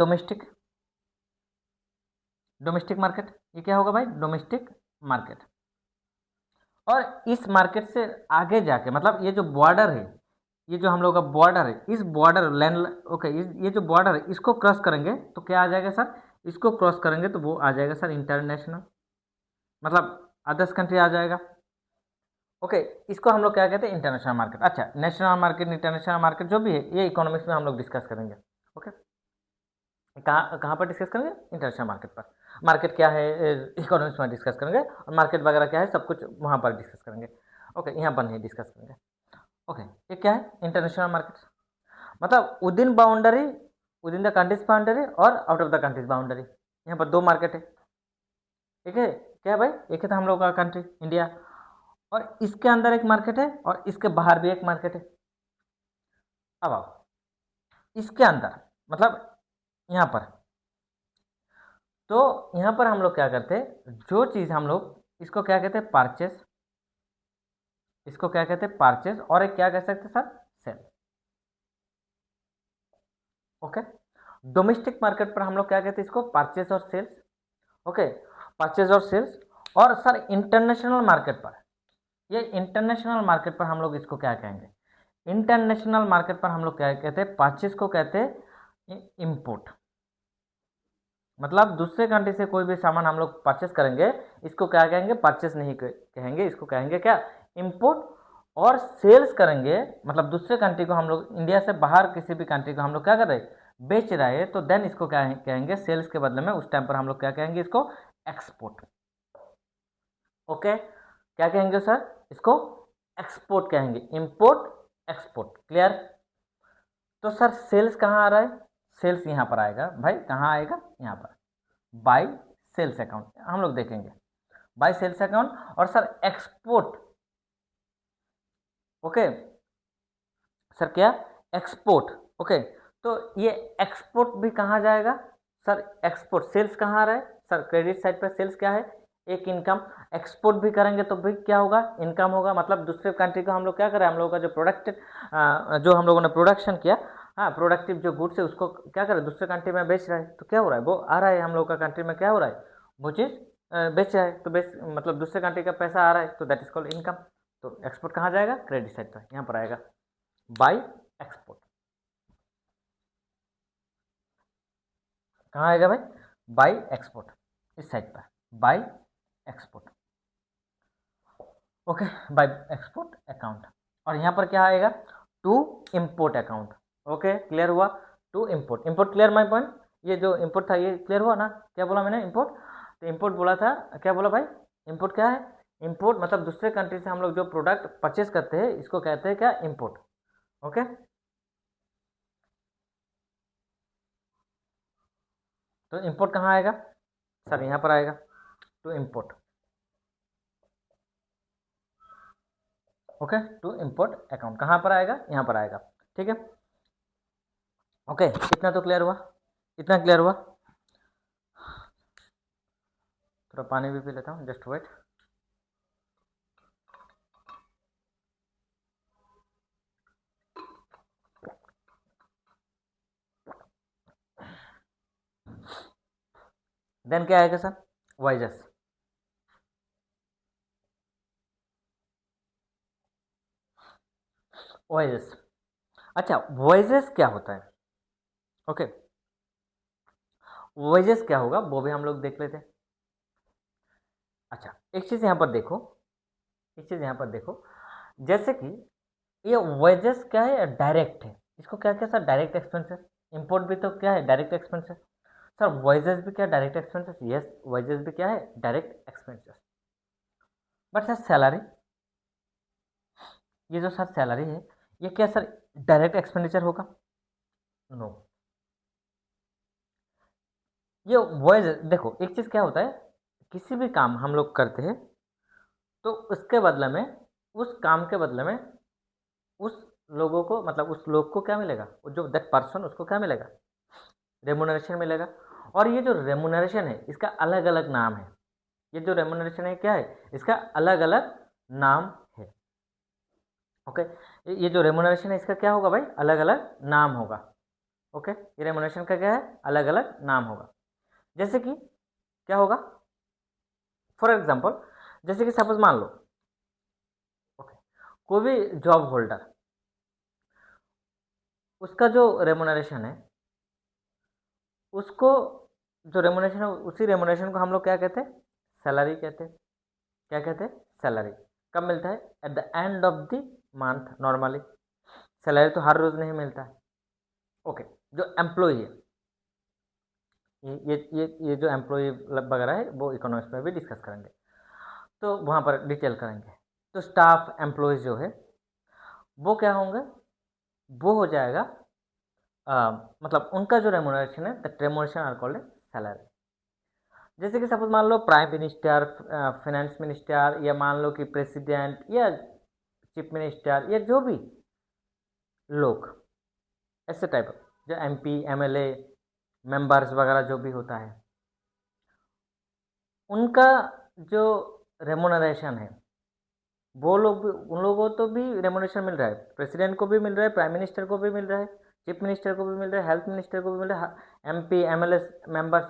डोमेस्टिक मार्केट। ये क्या होगा भाई, डोमेस्टिक मार्केट। और इस मार्केट से आगे जाके, मतलब ये जो बॉर्डर है, ये जो हम लोग का बॉर्डर है, इस बॉर्डर लैंड, ओके, ये जो बॉर्डर है इसको क्रॉस करेंगे तो क्या आ जाएगा सर, इसको क्रॉस करेंगे तो वो आ जाएगा सर इंटरनेशनल, मतलब अदर्स कंट्री आ जाएगा। ओके, इसको हम लोग क्या कहते हैं, इंटरनेशनल मार्केट। अच्छा, नेशनल मार्केट इंटरनेशनल मार्केट जो भी है ये इकोनॉमिक्स में हम लोग डिस्कस करेंगे। ओके, कहाँ कहाँ पर डिस्कस करेंगे, इंटरनेशनल मार्केट पर। मार्केट क्या है इकोनॉमिक्स में डिस्कस करेंगे, और मार्केट वगैरह क्या है सब कुछ वहाँ पर डिस्कस करेंगे। ओके, यहाँ पर नहीं डिस्कस करेंगे। ओके, ये क्या है, इंटरनेशनल मार्केट, मतलब within the country's boundary और out of the country's boundary. यहाँ पर दो मार्केट है, ठीक है, क्या है भाई, एक है तो हम लोग का कंट्री इंडिया, और इसके अंदर एक मार्केट है और इसके बाहर भी एक मार्केट है। अब आओ इसके अंदर, मतलब यहाँ पर, तो यहाँ पर हम लोग क्या करते हैं, जो चीज़ हम लोग इसको क्या कहते हैं, परचेस, इसको क्या कहते हैं, परचेस, और एक क्या कह सकते हैं sir, sale. Okay, domestic market पर हम लोग क्या कहते हैं, इसको परचेस और सेल्स। ओके, परचेज और सेल्स। और सर इंटरनेशनल मार्केट पर, ये इंटरनेशनल मार्केट पर हम लोग इसको क्या कहेंगे, इंटरनेशनल मार्केट पर हम लोग क्या कहते हैं, परचेज को कहते हैं इंपोर्ट। मतलब दूसरे कंट्री से कोई भी सामान हम लोग परचेस करेंगे, इसको क्या कहेंगे, परचेस नहीं कहेंगे, इसको कहेंगे क्या, इंपोर्ट। और सेल्स करेंगे, मतलब दूसरे कंट्री को हम लोग, इंडिया से बाहर किसी भी कंट्री को हम लोग क्या कर रहे हैं, बेच रहे हैं, तो देन इसको क्या कहेंगे, सेल्स के बदले में उस टाइम पर हम लोग क्या कहेंगे, इसको एक्सपोर्ट। ओके, क्या कहेंगे सर, इसको एक्सपोर्ट कहेंगे, इंपोर्ट एक्सपोर्ट। क्लियर। तो सर सेल्स कहाँ आ रहा है, सेल्स यहाँ पर आएगा भाई, कहाँ आएगा, यहाँ पर बाय सेल्स अकाउंट हम लोग देखेंगे, बाय सेल्स अकाउंट। और सर एक्सपोर्ट, ओके सर, क्या, एक्सपोर्ट। ओके, तो ये एक्सपोर्ट भी कहाँ जाएगा सर, एक्सपोर्ट, सेल्स कहाँ आ रहा है सर, क्रेडिट साइड पर सेल्स क्या है, एक इनकम। एक्सपोर्ट भी करेंगे तो भी क्या होगा, इनकम होगा। मतलब दूसरे कंट्री को हम लोग क्या करें, हम लोगों का जो प्रोडक्ट, जो हम लोगों ने प्रोडक्शन किया, हाँ, प्रोडक्टिव जो गुड्स है उसको क्या करें, दूसरे कंट्री में बेच रहा है, तो क्या हो रहा है, वो आ रहा है हम लोग का कंट्री में, क्या हो रहा है, वो चीज़ बेच रहा है, तो बेच, मतलब दूसरे कंट्री का पैसा आ रहा है, तो दैट इज कॉल्ड इनकम। तो एक्सपोर्ट कहाँ जाएगा, क्रेडिट साइड पर, यहाँ पर आएगा बाय एक्सपोर्ट। कहाँ आएगा भाई, बाय एक्सपोर्ट, इस साइड पर by export. Okay, by export account. और यहाँ पर क्या आएगा, to import account. Okay, clear हुआ, to import, import clear my point. ये जो इम्पोर्ट था ये क्लियर हुआ ना, क्या बोला मैंने, इम्पोर्ट, तो इम्पोर्ट बोला था, क्या बोला भाई, इम्पोर्ट क्या है, इम्पोर्ट मतलब दूसरे कंट्री से हम लोग जो प्रोडक्ट परचेस करते हैं इसको कहते हैं क्या, इम्पोर्ट। ओके, तो इम्पोर्ट कहाँ आएगा सर, यहाँ पर आएगा, to import. Okay, to import account कहाँ पर आएगा, यहाँ पर आएगा। ठीक है, ओके, इतना तो क्लियर हुआ, इतना क्लियर हुआ। थोड़ा पानी भी पी लेता हूँ, जस्ट वेट। देन क्या आएगा सर? वाइजेस। वाइजेस, अच्छा वॉइजेस क्या होता है? ओके, वॉइजेस क्या होगा वो भी हम लोग देख लेते हैं। अच्छा, एक चीज़ यहाँ पर देखो, एक चीज़ यहाँ पर देखो, जैसे कि ये वॉइजेस क्या है? डायरेक्ट है। इसको क्या क्या सर? Direct expenses. इंपोर्ट भी तो क्या है? Direct expenses. सर वॉइजेस भी क्या डायरेक्ट एक्सपेंसेस? यस, वॉइजेस भी क्या है? Direct expenses. But sir salary, ये जो सर सैलरी है, ये क्या सर डायरेक्ट एक्सपेंडिचर होगा? नो। ये वॉइस, देखो एक चीज़ क्या होता है, किसी भी काम हम लोग करते हैं तो उसके बदले में, उस काम के बदले में उस लोगों को, मतलब उस लोग को क्या मिलेगा? वो जो दैट पर्सन, उसको क्या मिलेगा? रेमुनरेशन मिलेगा। और ये जो रेमुनरेशन है इसका अलग अलग नाम है। ये जो रेमुनरेशन है क्या है? इसका अलग अलग नाम है। ओके, ये जो रेमुनरेशन है इसका क्या होगा भाई? अलग अलग नाम होगा। ओके, ये रेमुनरेशन का क्या है? अलग अलग नाम होगा। जैसे कि क्या होगा? फॉर एग्जाम्पल, जैसे कि सपोज मान लो, ओके, कोई भी जॉब होल्डर, उसका जो रेमुनरेशन है, उसको जो रेमुनरेशन है, उसी रेमुनरेशन को हम लोग क्या कहते हैं? सैलरी कहते हैं। क्या कहते हैं? सैलरी। कब मिलता है? At the end of the month normally. Salary तो हर रोज़ नहीं मिलता है। ओके, जो एम्प्लॉई है, ये जो एम्प्लॉय वगैरह है वो इकोनॉमिक्स में भी डिस्कस करेंगे, तो वहाँ पर डिटेल करेंगे। तो स्टाफ एम्प्लॉयज़ जो है वो क्या होंगे? वो हो जाएगा मतलब उनका जो रेमुनरेशन है, that remuneration are called salary. जैसे कि सपोज मान लो प्राइम मिनिस्टर, फाइनेंस मिनिस्टर, या मान लो कि प्रेसिडेंट या चीफ मिनिस्टर, या जो भी लोग ऐसे टाइप, जो एमपी एमएलए मेंबर्स वगैरह जो भी होता है, उनका जो रेमुनरेशन है, वो लोग भी, उन लोगों को तो भी रेमुनरेशन मिल रहा है। प्रेसिडेंट को भी मिल रहा है, प्राइम मिनिस्टर को भी मिल रहा है, चीफ मिनिस्टर को भी मिल रहा है, हेल्थ मिनिस्टर को भी मिल रहा है, एमपी एमएलए मेंबर्स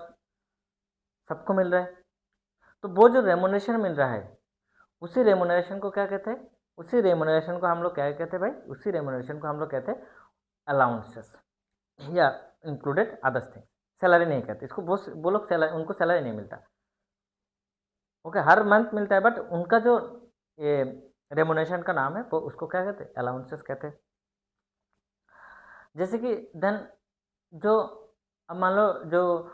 सबको मिल रहा है। तो वो जो रेमुनरेशन मिल रहा है, उसी रेमुनरेशन को क्या कहते हैं? उसी रेमुनरेशन को हम लोग क्या कहते हैं भाई? उसी रेमुनरेशन को हम लोग कहते हैं अलाउंसेस, या इंक्लूडेड अदर्स थिंग। सैलरी नहीं कहते इसको, वो लोग सैलरी, उनको सैलरी नहीं मिलता। ओके, हर मंथ मिलता है, बट उनका जो ये रेमुनेशन का नाम है वो उसको क्या कहते हैं? अलाउंसेस कहते हैं। जैसे कि देन जो, अब मान लो जो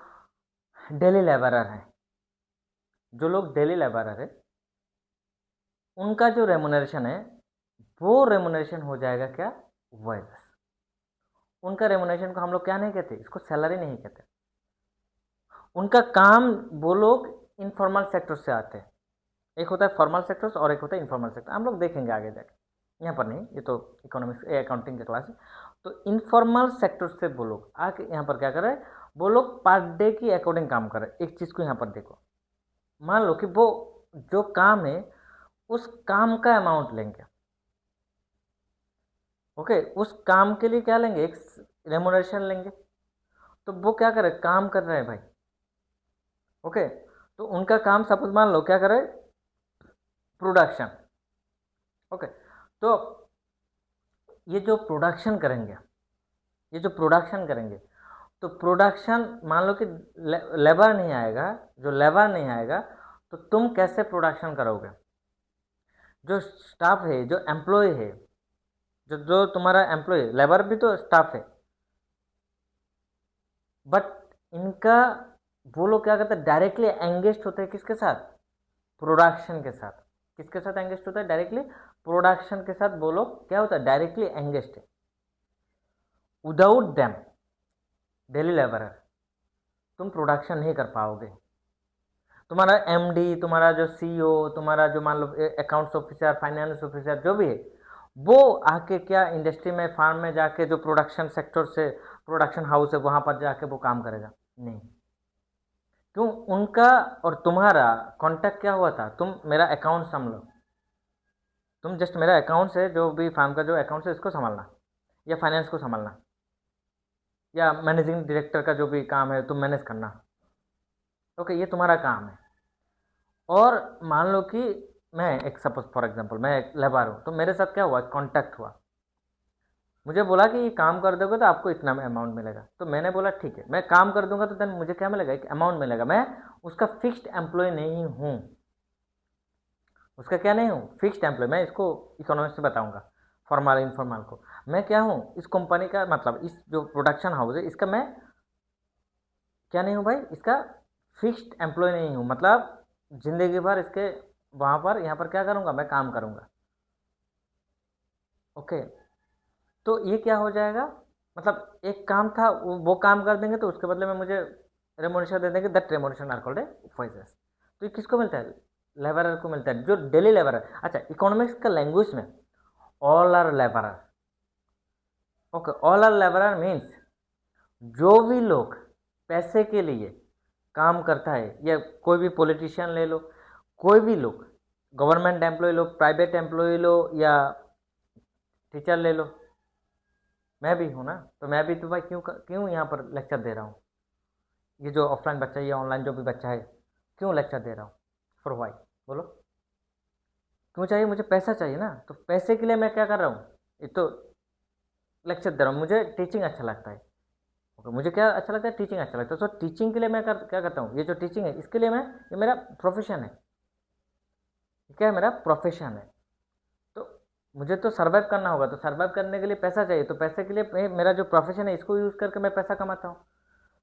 डेली लेबरर है, जो लोग डेली लेबरर है, उनका जो रेमुनरेशन है, वो रेमुनरेशन हो जाएगा क्या? वाइजेस। उनका रेमुनरेशन को हम लोग क्या नहीं कहते? इसको सैलरी नहीं कहते। उनका काम, वो लोग इनफॉर्मल सेक्टर से आते हैं। एक होता है फॉर्मल सेक्टर्स और एक होता है इनफॉर्मल सेक्टर, हम लोग देखेंगे आगे जाके, यहाँ पर नहीं, ये तो इकोनॉमिक्स अकाउंटिंग की क्लास है। तो इनफॉर्मल सेक्टर से वो लोग आके यहाँ पर क्या कर रहे हैं? वो लोग पर डे की अकॉर्डिंग काम कर रहे हैं। एक चीज़ को यहाँ पर देखो, मान लो कि वो जो काम है, उस काम का अमाउंट लेंगे। ओके, उस काम के लिए क्या लेंगे? एक रेमुनरेशन लेंगे। तो वो क्या कर रहे? काम कर रहे हैं भाई। ओके, तो उनका काम सपोज मान लो क्या कर रहे? प्रोडक्शन। ओके, तो ये जो प्रोडक्शन करेंगे, ये जो प्रोडक्शन करेंगे, तो प्रोडक्शन, मान लो कि लेबर नहीं आएगा, जो लेबर नहीं आएगा तो तुम कैसे प्रोडक्शन करोगे? जो स्टाफ है, जो एम्प्लॉय है, जो जो तुम्हारा एम्प्लॉय, लेबर भी तो स्टाफ है, बट इनका, वो लोग क्या करते हैं? डायरेक्टली एंगेज होते हैं किसके साथ? प्रोडक्शन के साथ। किसके साथ एंगेज होता है? डायरेक्टली प्रोडक्शन के साथ। वो लोग क्या होता है? डायरेक्टली एंगेज है। विदाउट देम, डेली लेबरर, तुम प्रोडक्शन नहीं कर पाओगे। तुम्हारा एमडी, तुम्हारा जो सीईओ, तुम्हारा जो मान लो अकाउंट्स ऑफिसर, फाइनेंस ऑफिसर, जो भी है, वो आके क्या इंडस्ट्री में, फार्म में जाके जो प्रोडक्शन सेक्टर से, प्रोडक्शन हाउस है, वहाँ पर जाके वो काम करेगा? नहीं। क्यों? उनका और तुम्हारा कांटेक्ट क्या हुआ था? तुम मेरा अकाउंट संभालो, तुम जस्ट मेरा अकाउंट से, जो भी फार्म का जो अकाउंट है इसको संभालना, या फाइनेंस को संभालना, या मैनेजिंग डायरेक्टर का जो भी काम है तुम मैनेज करना। ओके, ये तुम्हारा काम है। और मान लो कि मैं एक, सपोज फॉर एग्जांपल मैं एक लेबर हूँ, तो मेरे साथ क्या हुआ, कांटेक्ट हुआ, मुझे बोला कि ये काम कर दोगे तो आपको इतना अमाउंट मिलेगा। तो मैंने बोला ठीक है, मैं काम कर दूंगा तो देन मुझे क्या मिलेगा, एक अमाउंट मिलेगा। मैं उसका फिक्स्ड एम्प्लॉय नहीं हूँ, उसका क्या नहीं हूँ, फिक्स्ड एम्प्लॉय। मैं इसको इकोनॉमिक्स से बताऊंगा, फॉर्मल इनफॉर्मल को। मैं क्या हूँ, इस कंपनी का, मतलब इस जो प्रोडक्शन हाउस है इसका मैं क्या नहीं हूँ भाई, इसका फिक्स्ड एम्प्लॉय नहीं हूँ। मतलब ज़िंदगी भर इसके वहाँ पर यहाँ पर क्या करूँगा, मैं काम करूँगा। ओके, तो ये क्या हो जाएगा, मतलब एक काम था, वो काम कर देंगे तो उसके बदले में मुझे रेमोनेशन दे देंगे, that remuneration are called a wages. तो ये किसको मिलता है, लेबरर को मिलता है, जो डेली लेबरर। अच्छा, इकोनॉमिक्स का लैंग्वेज में all are labourer. Okay, all are labourer means जो भी लोग पैसे के लिए काम करता है, या कोई भी पॉलिटिशियन ले लो, कोई भी लोग, गवर्नमेंट एम्प्लॉय लो, प्राइवेट एम्प्लॉय लो, या टीचर ले लो, मैं भी हूँ ना, तो मैं भी तो भाई क्यों क्यों यहाँ पर लेक्चर दे रहा हूँ। ये जो ऑफलाइन बच्चा है या ऑनलाइन जो भी बच्चा है, क्यों लेक्चर दे रहा हूँ, फॉर वाई, बोलो क्यों चाहिए, मुझे पैसा चाहिए ना। तो पैसे के लिए मैं क्या कर रहा हूँ, ये तो लेक्चर दे रहा हूँ, मुझे टीचिंग अच्छा लगता है। ओके, मुझे क्या अच्छा लगता है, टीचिंग अच्छा लगता है। तो टीचिंग के लिए मैं क्या करता हूँ, ये जो टीचिंग है इसके लिए मैं, ये मेरा प्रोफेशन है, ये क्या है, मेरा प्रोफेशन है। तो मुझे तो सर्वाइव करना होगा, तो सर्वाइव करने के लिए पैसा चाहिए, तो पैसे के लिए मेरा जो प्रोफेशन है इसको यूज़ करके मैं पैसा कमाता हूँ।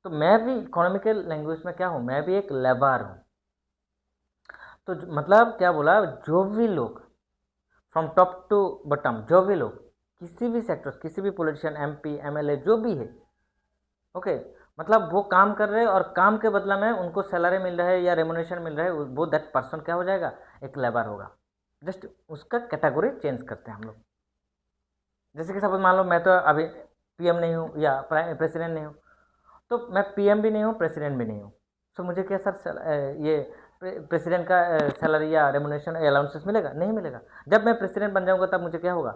तो मैं भी इकोनॉमिकल लैंग्वेज में क्या हूँ, मैं भी एक लेबर हूँ। तो मतलब क्या बोला, जो भी लोग फ्रॉम टॉप टू बॉटम, जो भी लोग किसी भी सेक्टर, किसी भी पॉलिटिशियन, एमपी, एमएलए, जो भी है, ओके, मतलब वो काम कर रहे हैं और काम के बदला में उनको सैलरी मिल रहा है या रेमुनेशन मिल रहा है, वो दैट पर्सन क्या हो जाएगा, एक लेबर होगा। जस्ट उसका कैटेगरी चेंज करते हैं हम लोग। जैसे कि सपोज मान लो मैं तो अभी पीएम नहीं हूँ या प्रेसिडेंट नहीं हूँ, तो मैं पीएम भी नहीं हूँ, प्रेसिडेंट भी नहीं हूँ। तो मुझे क्या सर ये प्रेसिडेंट का सैलरी या रेमुनेशन अलाउंसेस मिलेगा? नहीं मिलेगा। जब मैं प्रेसिडेंट बन जाऊँगा तब मुझे क्या होगा,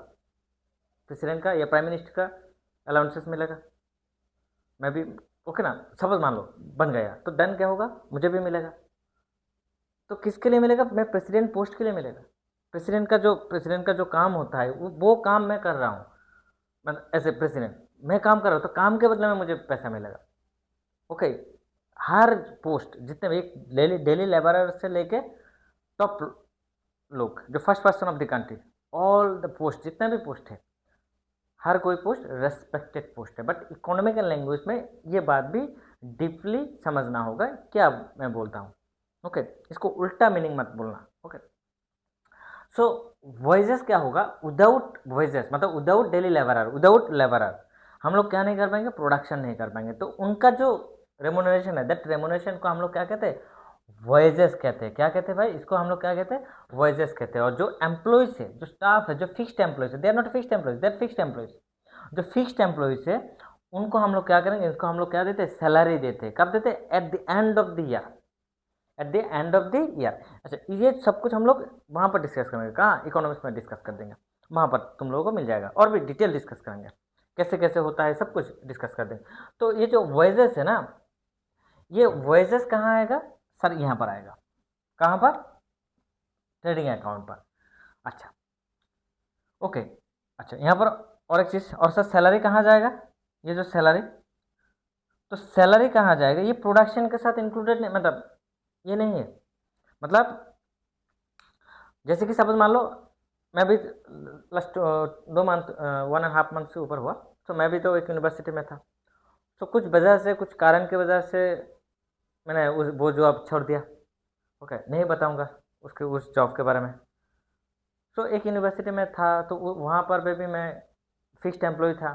प्रेसिडेंट का या प्राइम मिनिस्टर का अलाउंसेस मिलेगा। मैं भी, ओके ना, सपोज मान लो बन गया, तो देन क्या होगा, मुझे भी मिलेगा। तो किसके लिए मिलेगा, मैं प्रेसिडेंट पोस्ट के लिए मिलेगा। प्रेसिडेंट का जो काम होता है वो काम मैं कर रहा हूँ, मतलब एज ए प्रेसिडेंट मैं काम कर रहा हूँ, तो काम के बदले में मुझे पैसा मिलेगा। ओके, हर पोस्ट, जितने भी, एक डेली डेली लेबरर से लेके टॉप लोग, जो first person of the country, all the post, जितने भी पोस्ट है, हर कोई पोस्ट रेस्पेक्टेड पोस्ट है। बट इकोनॉमिकल लैंग्वेज में ये बात भी डीपली समझना होगा क्या मैं बोलता हूँ। ओके, इसको उल्टा मीनिंग मत बोलना। ओके, सो वॉइजेस क्या होगा, विदाउट वॉइजेस मतलब without daily labourer, without labourer हम लोग क्या नहीं कर पाएंगे, प्रोडक्शन नहीं कर पाएंगे। तो उनका जो रेमुनरेशन है, दैट रेमुनरेशन को हम लोग क्या कहते हैं, वॉइजेस कहते हैं। क्या कहते हैं भाई, इसको हम लोग क्या कहते हैं, वॉइजेस कहते हैं। और जो एम्प्लॉयज है, जो स्टाफ है, जो फिक्स्ड एम्प्लॉयज है, they are not fixed employees, they are fixed employees. जो फिक्स्ड एम्प्लॉयज है उनको हम लोग क्या करेंगे, इसको हम लोग क्या देते हैं, सैलरी देते हैं। कब देते हैं, at the end of the year, at the end of the year. अच्छा, ये सब कुछ हम लोग वहाँ पर डिस्कस करेंगे, कहाँ, इकोनॉमिक्स में डिस्कस कर देंगे, वहाँ पर तुम लोगों को मिल जाएगा। और भी डिटेल डिस्कस करेंगे, कैसे कैसे होता है, सब कुछ डिस्कस कर देंगे। तो ये जो वॉइजेस है ना, ये वॉइजेस कहाँ आएगा सर, यहाँ पर आएगा। कहाँ पर, ट्रेडिंग अकाउंट पर। अच्छा, ओके, अच्छा यहाँ पर और एक चीज़, और सर सैलरी कहाँ जाएगा, ये जो सैलरी, तो सैलरी कहाँ जाएगा, ये प्रोडक्शन के साथ इंक्लूडेड नहीं, मतलब ये नहीं है। मतलब जैसे कि सपोज मान लो मैं भी लास्ट 2 मंथ, 1.5 मंथ से ऊपर हुआ, तो मैं भी तो एक यूनिवर्सिटी में था। तो कुछ वजह से, कुछ कारण की वजह से मैंने वो जॉब छोड़ दिया। ओके, नहीं बताऊंगा उसके उस जॉब के बारे में। तो एक यूनिवर्सिटी में था, तो वहाँ पर भी मैं फिक्स्ड एम्प्लॉय था।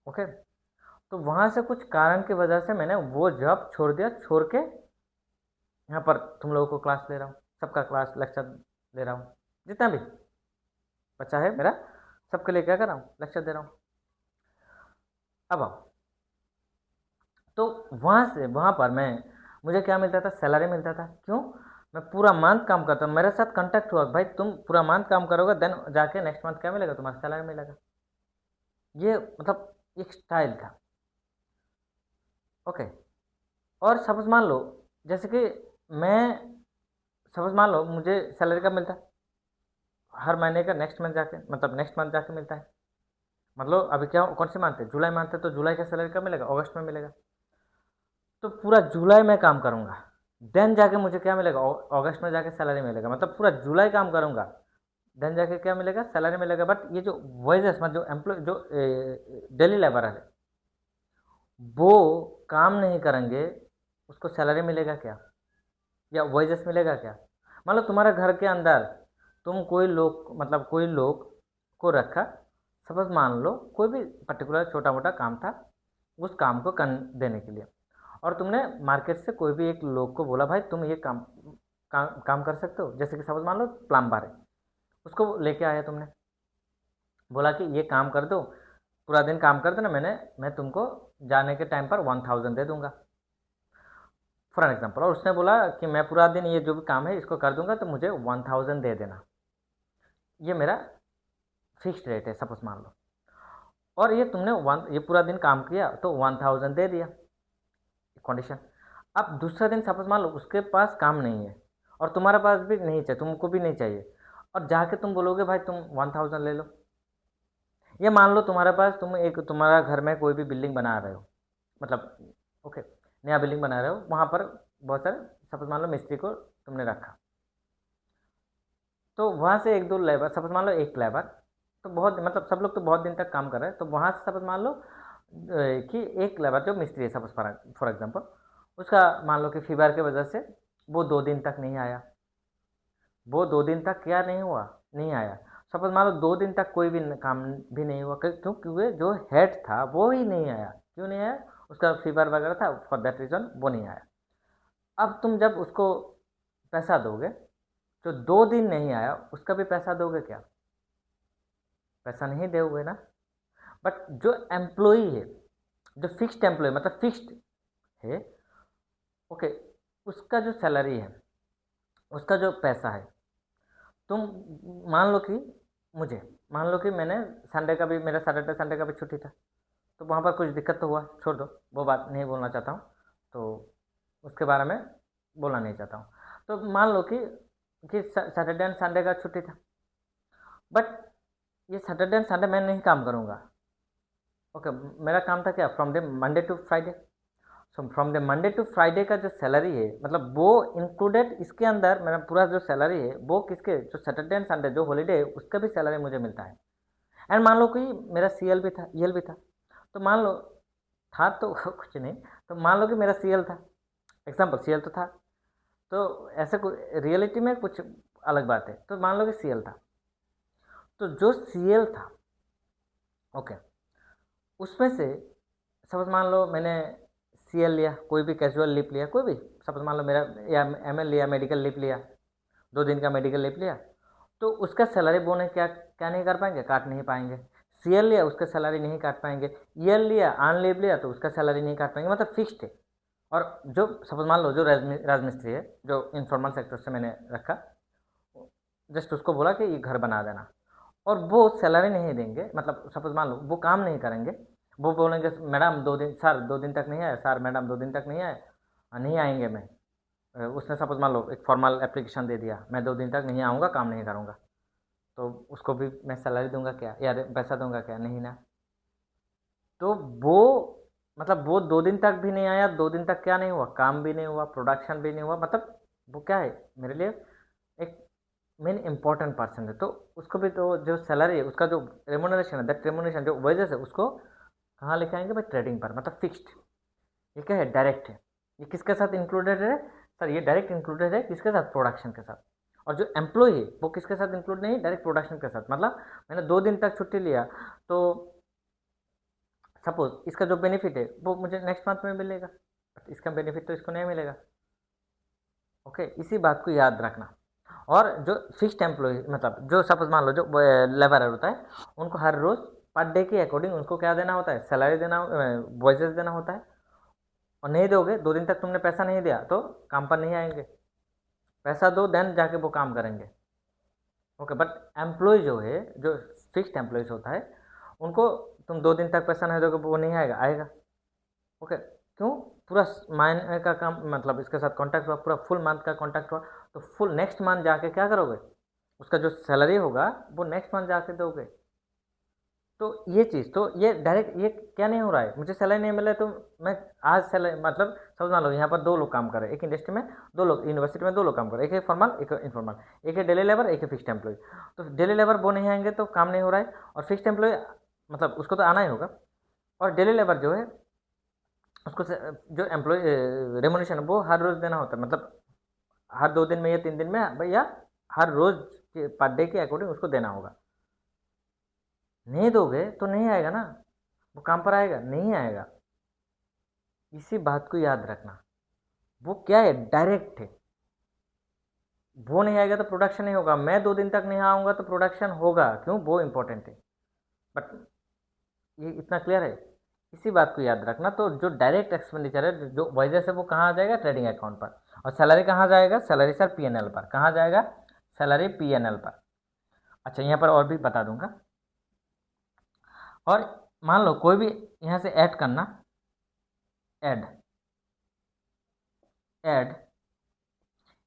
ओके, तो वहाँ से कुछ कारण की वजह से मैंने वो जॉब छोड़ दिया, छोड़ के यहाँ पर तुम लोगों को क्लास ले रहा हूँ, सबका क्लास लेक्चर ले रहा हूँ, जितना भी बच्चा है मेरा, सबके लिए क्या कर रहा हूँ, लेक्चर दे रहा हूँ। अब आओ, तो वहाँ से वहाँ पर मैं मुझे क्या मिलता था, सैलरी मिलता था। क्यों? मैं पूरा मंथ काम करता हूँ, मेरे साथ कांटेक्ट हुआ भाई तुम पूरा मंथ काम करोगे देन जाके नेक्स्ट मंथ क्या मिलेगा, तुम्हारा सैलरी मिलेगा। ये मतलब एक स्टाइल था। ओके। और सपोज मान लो जैसे कि मैं सपोज मान लो मुझे सैलरी कब मिलता है, हर महीने का नेक्स्ट मंथ जाके, मतलब नेक्स्ट मंथ जाके मिलता है। मतलब अभी क्या कौन से मंथ है, जुलाई मंथ है, तो जुलाई का सैलरी कब मिलेगा, अगस्त में मिलेगा। तो पूरा जुलाई में काम करूँगा देन जाके मुझे क्या मिलेगा, अगस्त में जाके सैलरी मिलेगा। मतलब पूरा जुलाई काम करूँगा देन जाके क्या मिलेगा, सैलरी मिलेगा। बट ये जो वेजेस मतलब जो एम्प्लॉय जो डेली लेबर है वो काम नहीं करेंगे, उसको सैलरी मिलेगा क्या या वेजेस मिलेगा क्या? मान लो तुम्हारे घर के अंदर तुम कोई लोग मतलब कोई लोग को रखा, सपोज मान लो कोई भी पर्टिकुलर छोटा मोटा काम था उस काम को कर देने के लिए, और तुमने मार्केट से कोई भी एक लोग को बोला भाई तुम ये काम कर सकते हो। जैसे कि सपोज मान लो प्लम्बर है, उसको लेके आया तुमने, बोला कि ये काम कर दो, पूरा दिन काम कर देना, मैं तुमको जाने के टाइम पर 1000 दे दूंगा फॉर एन एग्जाम्पल। और उसने बोला कि मैं पूरा दिन ये जो भी काम है इसको कर दूंगा तो मुझे 1000 दे देना, ये मेरा फिक्स्ड रेट है सपोज मान लो। और ये तुमने ये पूरा दिन काम किया तो 1000 दे दिया कंडीशन। अब दूसरा दिन सपोज मान लो उसके पास काम नहीं है और तुम्हारे पास भी नहीं चाहिए, तुमको भी नहीं चाहिए, और जाके तुम बोलोगे भाई तुम 1000 ले लो। ये मान लो तुम्हारे पास तुम एक तुम्हारा घर में कोई भी बिल्डिंग बना रहे हो, मतलब ओके नया बिल्डिंग बना रहे हो, वहाँ पर बहुत सारे सपोज मान लो मिस्त्री को तुमने रखा, तो वहाँ से एक दो लेबर, सपोज मान लो एक लेबर, तो बहुत मतलब सब लोग तो बहुत दिन तक काम कर रहे हैं, तो वहाँ से सपोज मान लो कि एक लेबर जो मिस्त्री है सपोज फॉर एग्जांपल, उसका मान लो कि फीवर की वजह से वो 2 दिन तक नहीं आया। वो 2 दिन तक क्या नहीं हुआ, नहीं आया। सपोज मान लो 2 दिन तक कोई भी काम भी नहीं हुआ, क्योंकि जो हेड था वो ही नहीं आया। क्यों नहीं आया? उसका फीवर वगैरह था, फॉर दैट रीज़न वो नहीं आया। अब तुम जब उसको पैसा दोगे, जो 2 दिन नहीं आया उसका भी पैसा दोगे क्या? पैसा नहीं दोगे ना। बट जो एम्प्लॉई है, जो फिक्स्ड एम्प्लॉय मतलब फिक्स्ड है, ओके, उसका जो सैलरी है, उसका जो पैसा है, तुम मान लो कि मुझे मान लो कि मैंने संडे का भी, मेरा सैटरडे संडे का भी छुट्टी था, तो वहाँ पर कुछ दिक्कत तो हुआ, छोड़ दो, वो बात नहीं बोलना चाहता हूँ, तो उसके बारे में बोलना नहीं चाहता हूँ। तो मान लो कि सैटरडे एंड संडे का छुट्टी था, बट ये सैटरडे एंड संडे मैं नहीं काम करूँगा। ओके, मेरा काम था क्या, from the Monday to Friday. So from the Monday to Friday का जो सैलरी है, मतलब वो इंक्लूडेड इसके अंदर मेरा पूरा जो सैलरी है वो किसके, जो सैटरडे एंड संडे जो हॉलीडे है उसका भी सैलरी मुझे मिलता है। एंड मान लो कि मेरा सीएल भी था, ईएल भी था, तो मान लो था तो कुछ नहीं, तो मान लो कि मेरा सीएल था, एग्जाम्पल सीएल तो था, तो ऐसे कोई रियलिटी में कुछ अलग बात है, तो मान लो कि सीएल था, तो जो सीएल था ओके, उसमें से सपोज मान लो मैंने सीएल लिया, कोई भी कैजुअल लीव लिया, कोई भी सपोज मान लो मेरा, या एमएल लिया, मेडिकल लीव लिया, 2 दिन का मेडिकल लीव लिया, तो उसका सैलरी बोने क्या क्या नहीं कर पाएंगे, काट नहीं पाएंगे। सीएल लिया उसका सैलरी नहीं काट पाएंगे, ईएल लिया ऑन लीव लिया तो उसका सैलरी नहीं काट पाएंगे, मतलब फिक्स्ड है। और जो सपोज मान लो जो राजमिस्त्री है, जो इनफॉर्मल सेक्टर से मैंने रखा, जस्ट उसको बोला कि ये घर बना देना, और वो सैलरी नहीं देंगे, मतलब सपोज मान लो वो काम नहीं करेंगे, वो बोलेंगे मैडम 2 दिन, सर 2 दिन तक नहीं आए, सर मैडम 2 दिन तक नहीं आए, नहीं आएंगे मैं, उसने सपोज मान लो एक फॉर्मल एप्लीकेशन दे दिया, मैं 2 दिन तक नहीं आऊँगा, काम नहीं करूँगा, तो उसको भी मैं सैलरी दूंगा क्या या पैसा दूंगा क्या, नहीं ना। तो वो मतलब वो 2 दिन तक भी नहीं आया, 2 दिन तक क्या नहीं हुआ, काम भी नहीं हुआ, प्रोडक्शन भी नहीं हुआ, मतलब वो क्या है मेरे लिए एक मेन इंपॉर्टेंट पर्सन है, तो उसको भी तो जो सैलरी है उसका जो रेमुनरेशन है, दैट रेमुनरेशन जो वेजेस है उसको कहाँ लेके आएंगे भाई, ट्रेडिंग पर, मतलब फिक्स्ड। ये क्या है, डायरेक्ट है। ये किसके साथ इंक्लूडेड है सर, ये डायरेक्ट इंक्लूडेड है किसके साथ, प्रोडक्शन के साथ। और जो एम्प्लॉय है वो किसके साथ इंक्लूड नहीं, डायरेक्ट प्रोडक्शन के साथ। मतलब मैंने 2 दिन तक छुट्टी लिया, तो सपोज इसका जो बेनिफिट है वो मुझे नेक्स्ट मंथ में मिलेगा, बट इसका बेनिफिट तो इसको नहीं मिलेगा। ओके, इसी बात को याद रखना। और जो फिक्स्ड एम्प्लॉय मतलब जो सपोज मान लो जो लेबरर होता है, उनको हर रोज़ पर डे के अकॉर्डिंग उनको क्या देना होता है, सैलरी देना, वॉइसेस देना होता है। और नहीं दोगे, 2 दिन तक तुमने पैसा नहीं दिया तो काम पर नहीं आएंगे। पैसा दो देन जाके वो काम करेंगे। ओके, बट एम्प्लॉय जो है, जो फिक्स्ड एम्प्लॉयज होता है, उनको तुम 2 दिन तक पैसा नहीं दोगे वो नहीं आएगा, आएगा। ओके, क्यों? पूरा महीने का काम, मतलब इसके साथ कॉन्टैक्ट हुआ, पूरा फुल मंथ का कॉन्टैक्ट हुआ, तो फुल नेक्स्ट मंथ जाके क्या करोगे, उसका जो सैलरी होगा वो नेक्स्ट मंथ जाके दोगे। तो ये चीज़, तो ये डायरेक्ट ये क्या नहीं हो रहा है, मुझे सैलरी नहीं मिला तो मैं आज सैलरी, मतलब समझ मान लो यहाँ पर 2 लोग काम कर रहे हैं, एक इंडस्ट्री में 2 लोग, यूनिवर्सिटी में 2 लोग काम कर रहे हैं, एक है फॉर्मल, एक है इनफॉर्मल, एक है डेली लेबर, एक है फिक्स्ड एम्प्लॉय। तो डेली लेबर वो नहीं आएंगे तो काम नहीं हो रहा है, और फिक्स्ड एम्प्लॉय मतलब उसको तो आना ही होगा। और डेली लेबर जो है उसको जो एम्प्लॉय रेमुनेशन वो हर रोज़ देना होता है, मतलब हर 2 दिन में या 3 दिन में भैया, हर रोज़ के पर डे के अकॉर्डिंग उसको देना होगा। नहीं दोगे तो नहीं आएगा ना, वो काम पर आएगा नहीं आएगा। इसी बात को याद रखना। वो क्या है, डायरेक्ट है। वो नहीं आएगा तो प्रोडक्शन नहीं होगा, मैं 2 दिन तक नहीं आऊँगा तो प्रोडक्शन होगा, क्यों? वो इम्पोर्टेंट है। बट ये इतना क्लियर है, इसी बात को याद रखना। तो जो डायरेक्ट एक्सपेंडिचर है, जो वजह से, वो कहाँ आ जाएगा, ट्रेडिंग अकाउंट पर। और सैलरी कहाँ जाएगा, सैलरी सर पीएनएल पर। कहाँ जाएगा, सैलरी पीएनएल पर। अच्छा, यहाँ पर और भी बता दूंगा। और मान लो कोई भी यहाँ से ऐड करना, ऐड ऐड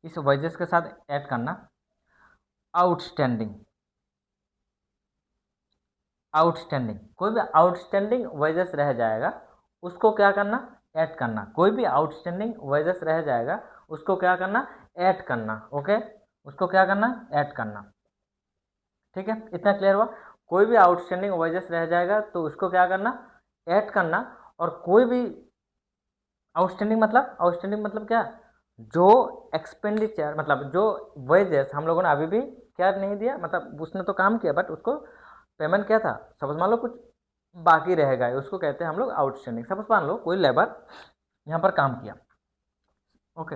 इस वेजेस के साथ ऐड करना, आउटस्टैंडिंग आउटस्टैंडिंग कोई भी आउटस्टैंडिंग वेजेस रह जाएगा, उसको क्या करना, ऐड करना। कोई भी आउटस्टैंडिंग वेजेस रह जाएगा, उसको क्या करना, ऐड करना। ओके, उसको क्या करना, ऐड करना। ठीक है, इतना क्लियर हुआ। कोई भी आउटस्टैंडिंग वेजेस रह जाएगा तो उसको क्या करना, ऐड करना। और कोई भी आउटस्टैंडिंग मतलब क्या, जो एक्सपेंडिचर, मतलब जो वेजेस हम लोगों ने अभी भी क्या नहीं दिया, मतलब उसने तो काम किया बट उसको पेमेंट क्या था, सपोज मान लो कुछ बाकी रह गए, उसको कहते हैं हम लोग आउटस्टैंडिंग। सपोज मान लो कोई लेबर यहाँ पर काम किया, ओके,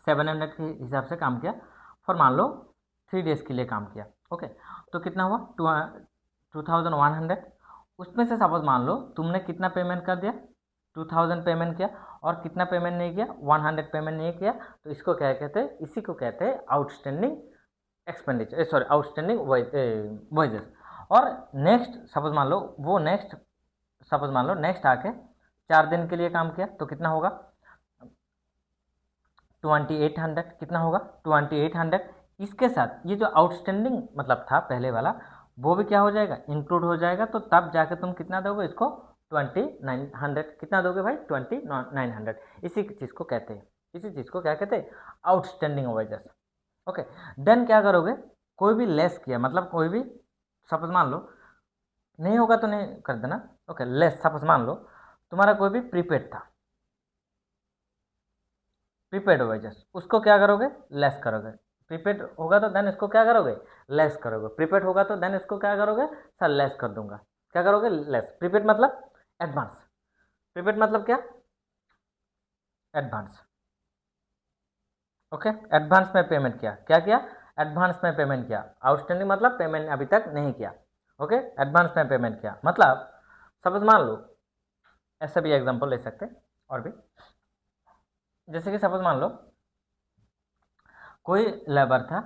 700 के हिसाब से काम किया, फॉर मान लो 3 डेज़ के लिए काम किया। ओके, तो कितना हुआ, 2100। उसमें से सपोज मान लो तुमने कितना पेमेंट कर दिया, 2000 पेमेंट किया, और कितना पेमेंट नहीं किया, 100 पेमेंट नहीं किया। तो इसको क्या कहते हैं, इसी को कहते हैं outstanding expenditure, sorry outstanding wages. और नेक्स्ट सपोज मान लो वो नेक्स्ट आके 4 दिन के लिए काम किया, तो कितना होगा, 2800। कितना होगा, 2800। इसके साथ ये जो आउटस्टैंडिंग मतलब था पहले वाला, वो भी क्या हो जाएगा, इंक्लूड हो जाएगा। तो तब जाके तुम कितना दोगे इसको, 2900। कितना दोगे भाई, 2900। इसी चीज़ को कहते हैं, इसी चीज़ को क्या कहते हैं, आउटस्टैंडिंग वेजेस। ओके, देन क्या करोगे, कोई भी लेस किया, मतलब कोई भी सपोज मान लो, नहीं होगा तो नहीं कर देना। ओके, लेस सपोज मान लो तुम्हारा कोई भी प्रीपेड था, प्रीपेड वेजेस, उसको क्या करोगे, लेस करोगे। प्रीपेड होगा तो देन इसको क्या करोगे, लेस करोगे। प्रीपेड होगा तो देन इसको क्या करोगे, सर लेस कर दूंगा। क्या करोगे, लेस। प्रीपेड मतलब एडवांस। प्रीपेड मतलब क्या, एडवांस। ओके, एडवांस में पेमेंट किया, क्या किया, एडवांस में पेमेंट किया। आउटस्टैंडिंग मतलब पेमेंट अभी तक नहीं किया। ओके, एडवांस में पेमेंट किया, मतलब सपोज मान लो, ऐसा भी एग्जांपल ले सकते हैं और भी, जैसे कि सपोज मान लो कोई लेबर था,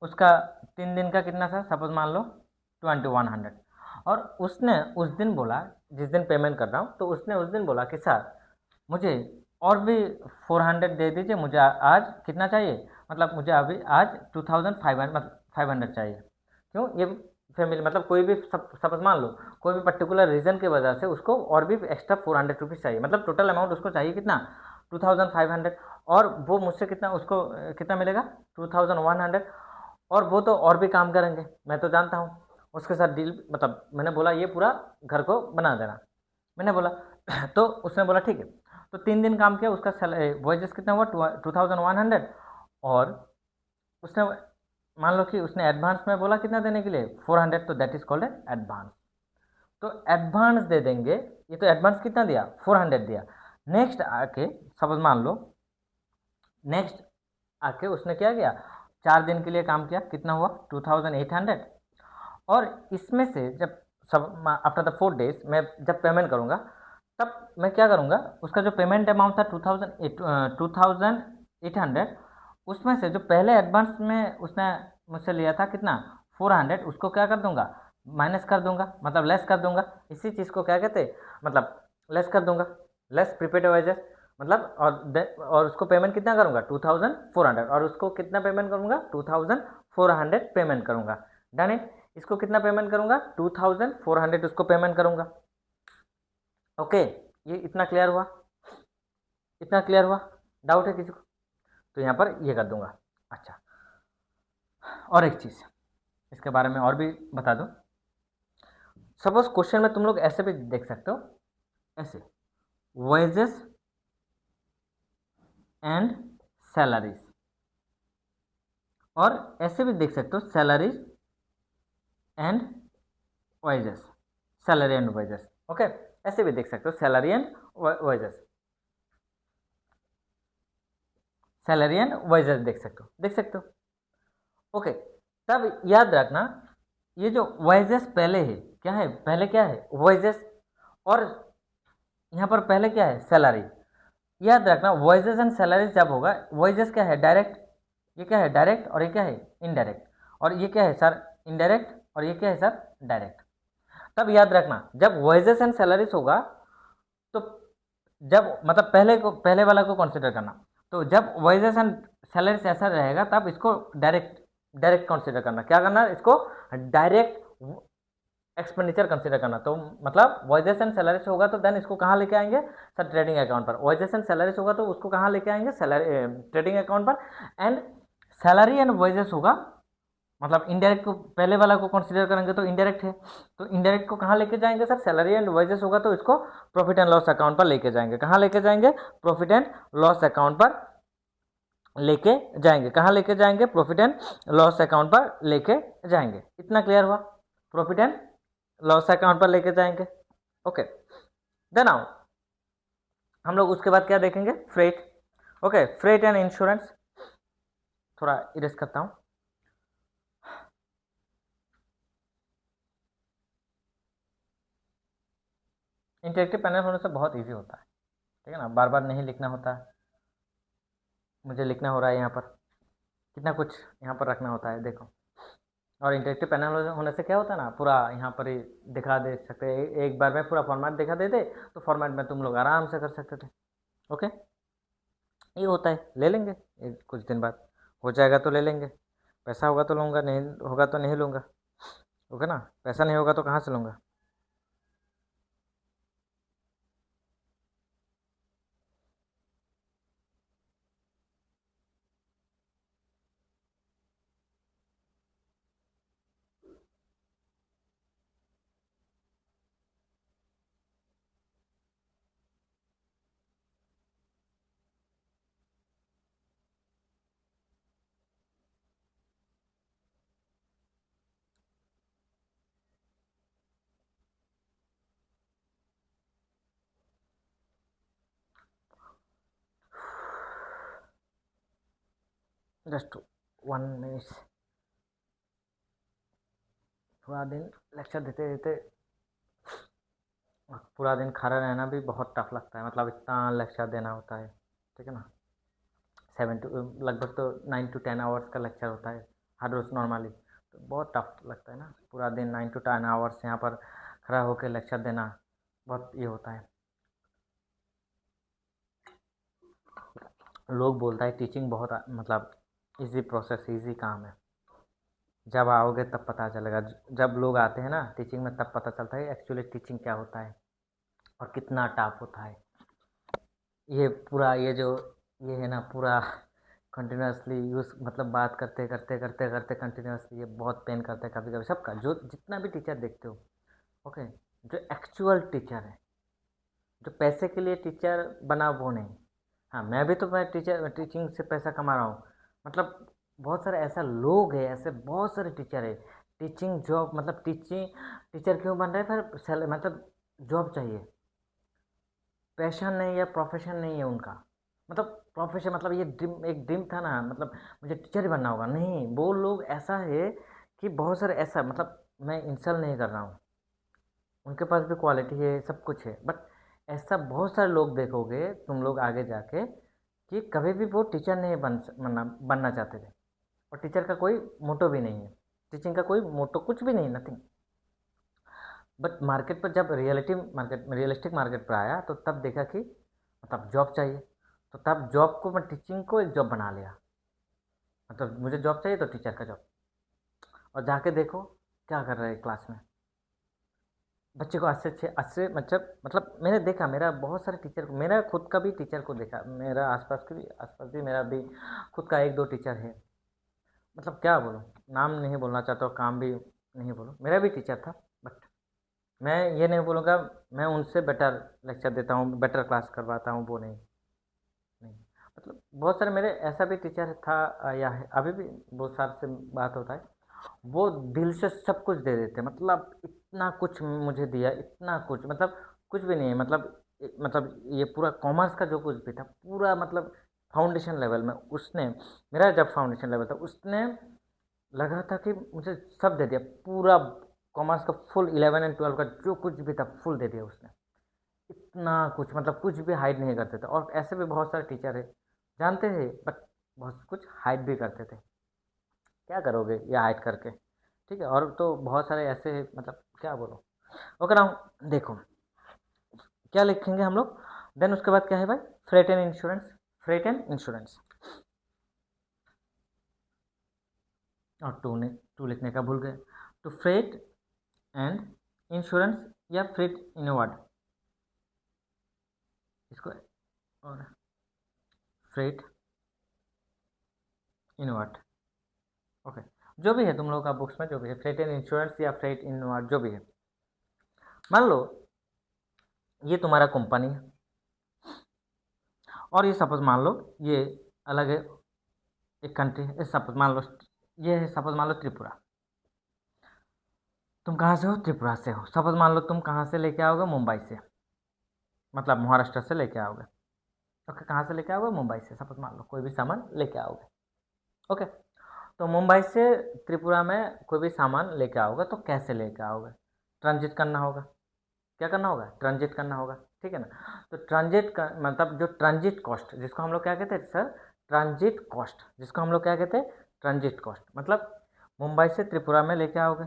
उसका 3 दिन का कितना था, सपोज मान लो 2100। और उसने उस दिन बोला, जिस दिन पेमेंट कर रहा हूँ, तो उसने उस दिन बोला कि सर मुझे और भी 400 दे दीजिए, मुझे आज कितना चाहिए, मतलब मुझे अभी आज 2500 मतलब 500 चाहिए। क्यों, ये फैमिली मतलब कोई भी सपोज मान लो कोई भी पर्टिकुलर रीज़न की वजह से उसको और भी एक्स्ट्रा 400 रुपीज़ चाहिए, मतलब टोटल अमाउंट उसको चाहिए कितना, 2500। और वो मुझसे कितना, उसको कितना मिलेगा, 2100। और वो तो और भी काम करेंगे, मैं तो जानता हूँ। उसके साथ डील, मतलब मैंने बोला ये पूरा घर को बना देना, मैंने बोला तो उसने बोला ठीक है। तो 3 दिन काम किया, उसका वेजेस कितना हुआ, 2100। और उसने मान लो कि उसने एडवांस में बोला कितना देने के लिए, 400। तो दैट इज कॉल्ड एडवांस। तो एडवांस दे देंगे, ये तो एडवांस कितना दिया, 400 दिया। नेक्स्ट आके सपोज मान लो नेक्स्ट आके उसने क्या किया, 4 दिन के लिए काम किया, कितना हुआ, 2800। और इसमें से जब सब आफ्टर द 4 डेज मैं जब पेमेंट करूँगा, तब मैं क्या करूँगा, उसका जो पेमेंट अमाउंट था 2800, उसमें से जो पहले एडवांस में उसने मुझसे लिया था कितना 400, उसको क्या कर दूंगा, माइनस कर दूंगा, मतलब लेस कर दूंगा। इसी चीज़ को क्या कहते, मतलब लेस कर दूंगा, लेस प्रीपेड वाइजेस, मतलब और उसको पेमेंट कितना करूँगा 2400, और उसको कितना पेमेंट करूँगा 2400 पेमेंट करूँगा। Done it. इसको कितना पेमेंट करूँगा 2400 उसको पेमेंट करूँगा। ओके, ये इतना क्लियर हुआ, इतना क्लियर हुआ, डाउट है किसी को? तो यहाँ पर ये कर दूंगा। अच्छा, और एक चीज़ इसके बारे में और भी बता दूं। सपोज क्वेश्चन में तुम लोग ऐसे भी देख सकते हो, ऐसे वेजेस एंड सैलरीज, और ऐसे भी देख सकते हो salaries and wages, salary and wages. Okay, ऐसे भी देख सकते हो salary and wages, salary and wages देख सकते हो, देख सकते हो। ओके, तब याद रखना ये जो वेजेस पहले है, क्या है पहले, क्या है वेजेस, और यहाँ पर पहले क्या है सैलरी। याद रखना वेजेस एंड सैलरीज जब होगा, वेजेस क्या है डायरेक्ट, ये क्या है डायरेक्ट, और ये क्या है इनडायरेक्ट, और ये क्या है सर इनडायरेक्ट, और ये क्या है सर डायरेक्ट। तब याद रखना जब वेजेस एंड सैलरीज होगा, तो जब मतलब पहले वाला को कंसिडर करना, तो जब वेजेस एंड सैलरीज ऐसा रहेगा तब इसको डायरेक्ट डायरेक्ट कंसिडर करना, क्या करना इसको डायरेक्ट एक्सपेंडिचर कंसिडर करना। तो मतलब वेजेस एंड सैलरीज होगा तो देन इसको कहाँ लेके आएंगे सर ट्रेडिंग अकाउंट पर। वेजेस एंड सैलरीज होगा तो उसको कहाँ लेके आएंगे सैलरी ट्रेडिंग अकाउंट पर। एंड सैलरी एंड वेजेस होगा, मतलब इनडायरेक्ट को पहले वाला को कंसीडर करेंगे तो इनडायरेक्ट है, तो इनडायरेक्ट को कहाँ लेके जाएंगे सर सैलरी एंड वेजेस होगा तो इसको प्रॉफिट एंड लॉस अकाउंट पर लेके जाएंगे। कहाँ लेके जाएंगे प्रॉफिट एंड लॉस अकाउंट पर लेके जाएंगे। कहाँ लेके जाएंगे प्रॉफिट एंड लॉस अकाउंट पर लेके जाएंगे। इतना क्लियर हुआ, प्रॉफिट एंड लॉस अकाउंट पर लेके जाएंगे। ओके, देन आओ हम लोग उसके बाद क्या देखेंगे freight. Okay, freight and insurance थोड़ा इरेज करता हूँ। इंटरेक्टिव पैनल होने से बहुत इजी होता है, ठीक है ना, बार बार नहीं लिखना होता है, मुझे लिखना हो रहा है यहाँ पर, कितना कुछ यहाँ पर रखना होता है देखो। और इंटरेक्टिव पैनल होने से क्या होता है ना, पूरा यहाँ पर ही दिखा दे सकते हैं, एक बार में पूरा फॉर्मेट दिखा देते तो फॉर्मेट में तुम लोग आराम से कर सकते थे। ओके, ये होता है, ले लेंगे कुछ दिन बाद, हो जाएगा तो ले लेंगे, पैसा होगा तो लूँगा, नहीं होगा तो नहीं लूँगा। ओके ना, पैसा नहीं होगा तो कहाँ से लूँगा। जस्ट 1 मिनट, पूरा दिन लेक्चर देते देते पूरा दिन खड़ा रहना भी बहुत टफ लगता है, मतलब इतना लेक्चर देना होता है, ठीक है ना। 7 टू लगभग तो 9 to 10 आवर्स का लेक्चर होता है हर रोज़ नॉर्मली, तो बहुत टफ लगता है ना, पूरा दिन 9 to 10 आवर्स यहाँ पर खड़ा होकर लेक्चर देना बहुत ये होता है। लोग बोलता है टीचिंग बहुत मतलब इजी प्रोसेस, इजी काम है, जब आओगे तब पता चलेगा, जब लोग आते हैं ना टीचिंग में तब पता चलता है एक्चुअली टीचिंग क्या होता है और कितना टफ होता है। ये पूरा ये जो ये है ना पूरा कंटिन्यूसली यूज़, मतलब बात करते करते करते करते कंटिन्यूसली ये बहुत पेन करता है कभी कभी सबका, जो जितना भी टीचर देखते हो। ओके, जो एक्चुअल टीचर है, जो पैसे के लिए टीचर बना वो नहीं। हाँ, मैं भी तो मैं टीचिंग से पैसा कमा रहा हूँ, मतलब बहुत सारे ऐसा लोग हैं, ऐसे बहुत सारे टीचर है, टीचिंग जॉब मतलब टीचर क्यों बन रहे हैं फिर मतलब जॉब चाहिए, पैशन नहीं है, प्रोफेशन नहीं है उनका, मतलब प्रोफेशन मतलब ये ड्रीम, एक ड्रीम था ना, मतलब मुझे टीचर ही बनना होगा, नहीं वो लोग ऐसा है कि बहुत सारे ऐसा, मतलब मैं इंसल्ट नहीं कर रहा हूँ, उनके पास भी क्वालिटी है सब कुछ है, बट ऐसा बहुत सारे लोग देखोगे तुम लोग आगे जाके कि कभी भी वो टीचर नहीं बनना चाहते थे, और टीचर का कोई मोटो भी नहीं है, टीचिंग का कोई मोटो कुछ भी नहीं, नथिंग। बट मार्केट पर जब रियलिस्टिक मार्केट पर आया तो तब देखा कि मतलब जॉब चाहिए, तो तब जॉब को मैं टीचिंग को एक जॉब बना लिया, मतलब मुझे जॉब चाहिए तो टीचर का जॉब। और जाके देखो क्या कर रहे हैं क्लास में, बच्चे को अच्छे मतलब मैंने देखा, मेरा बहुत सारे टीचर को, मेरा खुद का भी टीचर को देखा, मेरा आसपास भी मेरा भी खुद का एक दो टीचर है। मतलब क्या बोलूँ, नाम नहीं बोलना चाहता हूँ, काम भी नहीं बोलूँ, मेरा भी टीचर था। बट मैं ये नहीं बोलूँगा मैं उनसे बेटर लेक्चर देता हूँ, बेटर क्लास करवाता हूँ, वो नहीं। नहीं, मतलब बहुत सारे मेरे ऐसा भी टीचर था, या है अभी भी, बहुत साल से बात होता है, वो दिल से सब कुछ दे देते, मतलब इतना कुछ मुझे दिया, इतना कुछ, मतलब कुछ भी नहीं है, मतलब ये पूरा कॉमर्स का जो कुछ भी था पूरा, मतलब फाउंडेशन लेवल में उसने, मेरा जब फाउंडेशन लेवल था उसने लगा था कि मुझे सब दे दिया, पूरा कॉमर्स का फुल 11 और 12 का जो कुछ भी था फुल दे दिया उसने, इतना कुछ, मतलब कुछ भी हाइड नहीं करते थे। और ऐसे भी बहुत सारे टीचर है जानते थे, बट बहुत कुछ हाइड भी करते थे, क्या करोगे ये हाइड करके, ठीक है। और तो बहुत सारे ऐसे हैं, मतलब क्या बोलो। ओके नाउ देखो क्या लिखेंगे हम लोग, देन उसके बाद क्या है भाई, freight and insurance, freight and insurance. और टू लिखने का भूल गए, तो फ्रेट एंड इंश्योरेंस या फ्रेट इनवर्ड, इसको, और फ्रेट इनवर्ड, ओके। जो भी है तुम लोगों का बुक्स में जो भी है, फ्रेट एंड इंश्योरेंस या फ्रेट इनवर्ड जो भी है, मान लो ये तुम्हारा कंपनी है, और ये सपोज मान लो ये अलग है, एक कंट्री है, सपोज मान लो ये है, सपोज मान लो त्रिपुरा, तुम कहाँ से हो, त्रिपुरा से हो। सपोज मान लो तुम कहाँ से लेके आओगे, मुंबई से, मतलब महाराष्ट्र से लेके आओगे। ओके, कहाँ से लेके आओगे, मुंबई से, सपोज मान लो कोई भी सामान लेके आओगे। ओके, तो मुंबई से त्रिपुरा में कोई भी सामान लेके आओगे तो कैसे लेके आओगे, ट्रांजिट करना होगा, क्या करना होगा, ट्रांजिट करना होगा, ठीक है ना। तो ट्रांजिट का मतलब जो ट्रांजिट कॉस्ट, जिसको हम लोग क्या कहते हैं सर, ट्रांजिट कॉस्ट, जिसको हम लोग क्या कहते हैं, ट्रांजिट कॉस्ट, मतलब मुंबई से त्रिपुरा में लेके आओगे,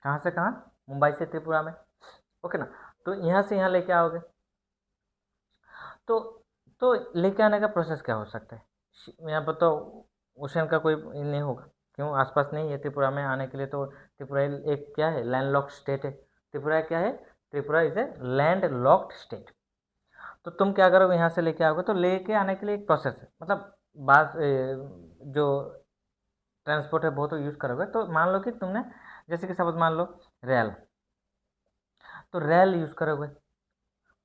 कहाँ से कहाँ, मुंबई से त्रिपुरा में, ओके ना। तो यहाँ से यहाँ लेके आओगे, तो तो लेके आने का प्रोसेस क्या हो सकता है, यहाँ पर तो ओशन का कोई नहीं होगा, क्यों, आसपास नहीं है त्रिपुरा में आने के लिए। तो त्रिपुरा एक क्या है, लैंड लॉक्ड स्टेट है, त्रिपुरा क्या है, Tripura is a land locked state. तो तुम क्या करोगे, यहाँ से लेके आओगे, तो लेके आने के लिए एक प्रोसेस है, मतलब जो ट्रांसपोर्ट है वो तो यूज़ करोगे। तो मान लो कि तुमने, जैसे कि सपोज मान लो रेल, तो रेल यूज़ करोगे,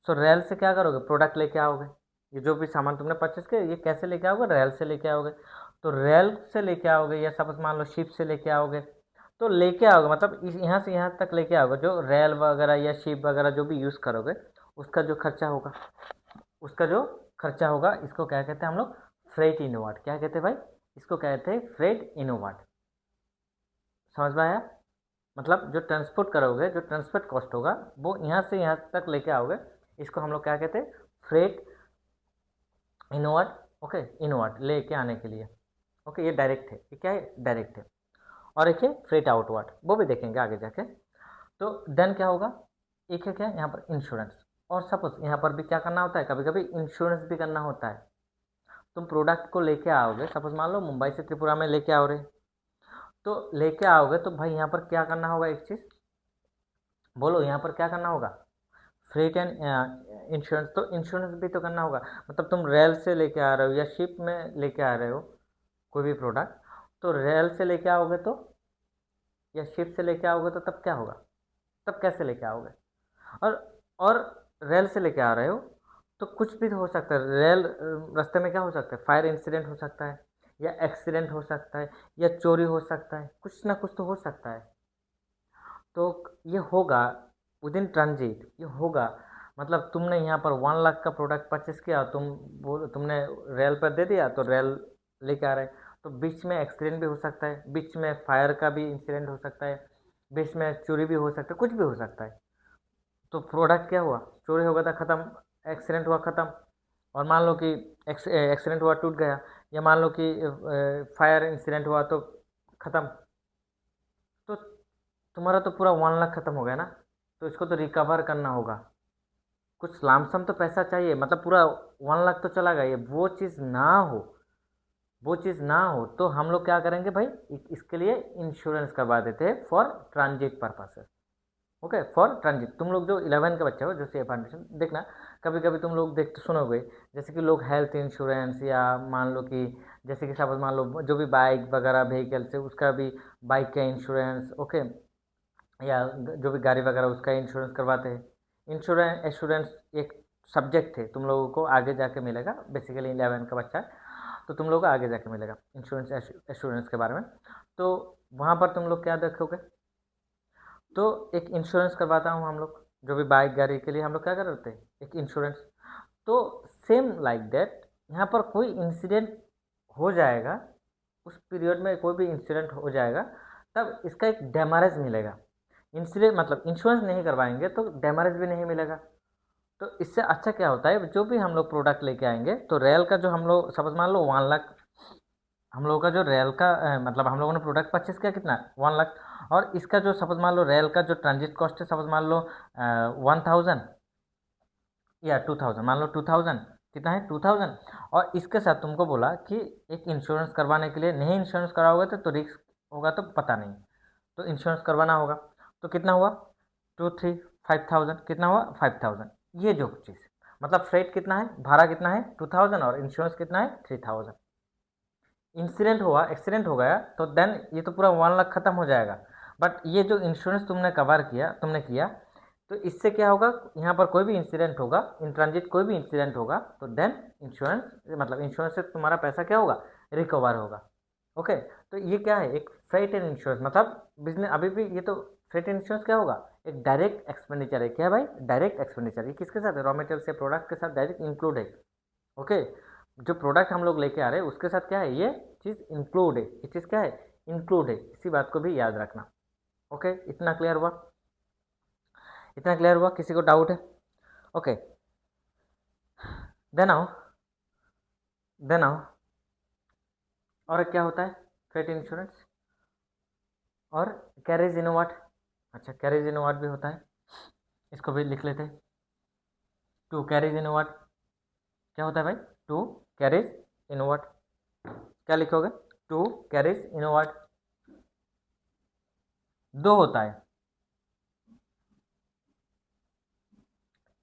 सो रेल से क्या करोगे, प्रोडक्ट लेके आओगे, ये जो भी सामान तुमने परचेस किया ये कैसे लेके आओगे, रेल से लेके आओगे। तो रेल से लेके आओगे, या सपोज मान लो शिप से लेके आओगे, तो लेके आओगे मतलब इस यहाँ से यहाँ तक लेके आओगे, जो रेल वगैरह या शिप वगैरह जो भी यूज़ करोगे उसका जो खर्चा होगा, इसको क्या कहते हैं हम लोग, फ्रेट इनवर्ड, क्या कहते हैं भाई, इसको कहते हैं फ्रेट इनवर्ड। समझ में आया, मतलब जो ट्रांसपोर्ट करोगे, जो ट्रांसपोर्ट कॉस्ट होगा वो यहाँ से यहाँ तक लेके आओगे, इसको हम लोग क्या कहते हैं, फ्रेट इनवर्ड। ओके, इनवर्ड लेके आने के लिए, ओके, ये डायरेक्ट है, ये क्या है, डायरेक्ट है। और एक है फ्रेट आउटवर्ड, वो भी देखेंगे आगे जाके। तो देन क्या होगा, एक है क्या यहाँ पर इंश्योरेंस, और सपोज यहाँ पर भी क्या करना होता है, कभी कभी इंश्योरेंस भी करना होता है। तुम प्रोडक्ट को लेके आओगे, सपोज मान लो मुंबई से त्रिपुरा में लेके आओ रहे, तो लेके आओगे तो भाई यहाँ पर क्या करना होगा, एक चीज़ बोलो, यहाँ पर क्या करना होगा, फ्रेट एंड इंश्योरेंस, तो इंश्योरेंस भी तो करना होगा। मतलब तुम रेल से लेके आ रहे हो या शिप में लेके आ रहे हो कोई भी प्रोडक्ट, तो रेल से लेके आओगे तो, या शिप से लेके आओगे तो तब क्या होगा, तब कैसे लेके आओगे। और और रेल से लेके आ रहे हो तो कुछ भी हो सकता है, रेल रास्ते में क्या हो सकता है, फायर इंसिडेंट हो सकता है, या एक्सीडेंट हो सकता है, या चोरी हो सकता है, कुछ ना कुछ तो हो सकता है। तो ये होगा विद इन ट्रांजिट, ये होगा, मतलब तुमने यहाँ पर 1 लाख का प्रोडक्ट परचेस किया, तुमने रेल पर दे दिया, तो रेल लेके आ रहे, तो बीच में एक्सीडेंट भी हो सकता है, बीच में फायर का भी इंसिडेंट हो सकता है, बीच में चोरी भी हो सकता है, कुछ भी हो सकता है। तो प्रोडक्ट क्या हुआ, चोरी हो गया था, ख़त्म, एक्सीडेंट हुआ, ख़त्म। और मान लो कि एक्सीडेंट हुआ, टूट गया, या मान लो कि फायर इंसिडेंट हुआ तो ख़त्म। तो तुम्हारा तो पूरा 1 लाख ख़त्म हो गया ना। तो इसको तो रिकवर करना होगा, कुछ लामसम तो पैसा चाहिए, मतलब पूरा 1 लाख तो चला गया, ये वो चीज़ ना हो, वो चीज़ ना हो तो हम लोग क्या करेंगे भाई, इसके लिए इंश्योरेंस करवा देते हैं for transit purposes. Okay, for transit. तुम लोग जो 11 के बच्चे हो, जो सी फाउंडेशन, देखना कभी कभी तुम लोग देख सुनोगे, जैसे कि लोग हेल्थ इंश्योरेंस, या मान लो कि जैसे कि सपोज मान लो जो भी बाइक वगैरह व्हीकल्स है उसका भी बाइक का इंश्योरेंस, ओके, या जो भी गाड़ी वगैरह उसका इंश्योरेंस करवाते हैं। इंश्योरेंस एश्योरेंस एक सब्जेक्ट है, तुम लोगों को आगे जाके मिलेगा, बेसिकली 11 का बच्चा है तो तुम लोगों को आगे जाके मिलेगा इंश्योरेंस एश्योरेंस के बारे में। तो वहाँ पर तुम लोग क्या देखोगे, तो एक इंश्योरेंस करवाता हूँ हम लोग, जो भी बाइक गाड़ी के लिए हम लोग क्या करते हैं, एक इंश्योरेंस। तो सेम लाइक दैट यहाँ पर कोई इंसिडेंट हो जाएगा, उस पीरियड में कोई भी इंसिडेंट हो जाएगा, तब इसका एक डैमरेज मिलेगा। इंसिडेंट मतलब इंश्योरेंस नहीं करवाएंगे तो डैमरेज भी नहीं मिलेगा। तो इससे अच्छा क्या होता है, जो भी हम लोग प्रोडक्ट लेके आएंगे, तो रेल का जो हम लोग सपोज मान लो 1 लाख, हम लोगों का जो रेल का मतलब हम लोगों ने प्रोडक्ट परचेस किया कितना, 1 लाख। और इसका जो सपोज मान लो रेल का जो ट्रांजिट कॉस्ट है, सपोज मान लो 1,000 या 2,000, मान लो 2,000, कितना है 2,000। और इसके साथ तुमको बोला कि एक इंश्योरेंस करवाने के लिए, नहीं इंश्योरेंस कराओगे तो रिस्क होगा, तो पता नहीं, तो इंश्योरेंस करवाना होगा। तो कितना हुआ, 2, 3, 5,000, कितना हुआ 5,000। ये जो चीज़ मतलब फ्रेट कितना है, भाड़ा कितना है 2,000, और इंश्योरेंस कितना है 3,000। इंसिडेंट हुआ, एक्सीडेंट हो गया, तो देन ये तो पूरा 1 लाख खत्म हो जाएगा। बट ये जो इंश्योरेंस तुमने कवर किया, तुमने किया, तो इससे क्या होगा, यहाँ पर कोई भी इंसिडेंट होगा, इन ट्रांजिट कोई भी इंसिडेंट होगा, तो देन इंश्योरेंस मतलब इंश्योरेंस से तुम्हारा पैसा क्या होगा, रिकवर होगा। ओके, तो ये क्या है, एक फ्रेट एंड इंश्योरेंस, मतलब बिजनेस अभी भी ये तो फ्रेट एंड इंश्योरेंस क्या होगा, एक डायरेक्ट एक्सपेंडिचर है। क्या भाई, डायरेक्ट एक्सपेंडिचर, ये किसके साथ है, रॉ मटेरियल से प्रोडक्ट के साथ डायरेक्ट इंक्लूड है। ओके, जो प्रोडक्ट हम लोग लेके आ रहे हैं उसके साथ क्या है, ये चीज़ इंक्लूड है, ये चीज़ क्या है, इंक्लूड है, इसी बात को भी याद रखना। ओके, इतना क्लियर हुआ, इतना क्लियर हुआ, किसी को डाउट है? ओके, देन आओ, देन आओ, और क्या होता है फ्रेट इंश्योरेंस, और कैरेज इन व्हाट, अच्छा कैरेज इन व्हाट भी होता है, इसको भी लिख लेते हैं। टू कैरेज इन व्हाट, क्या होता है भाई, टू कैरेज इन व्हाट, क्या लिखोगे, टू कैरेज इन व्हाट, दो होता है,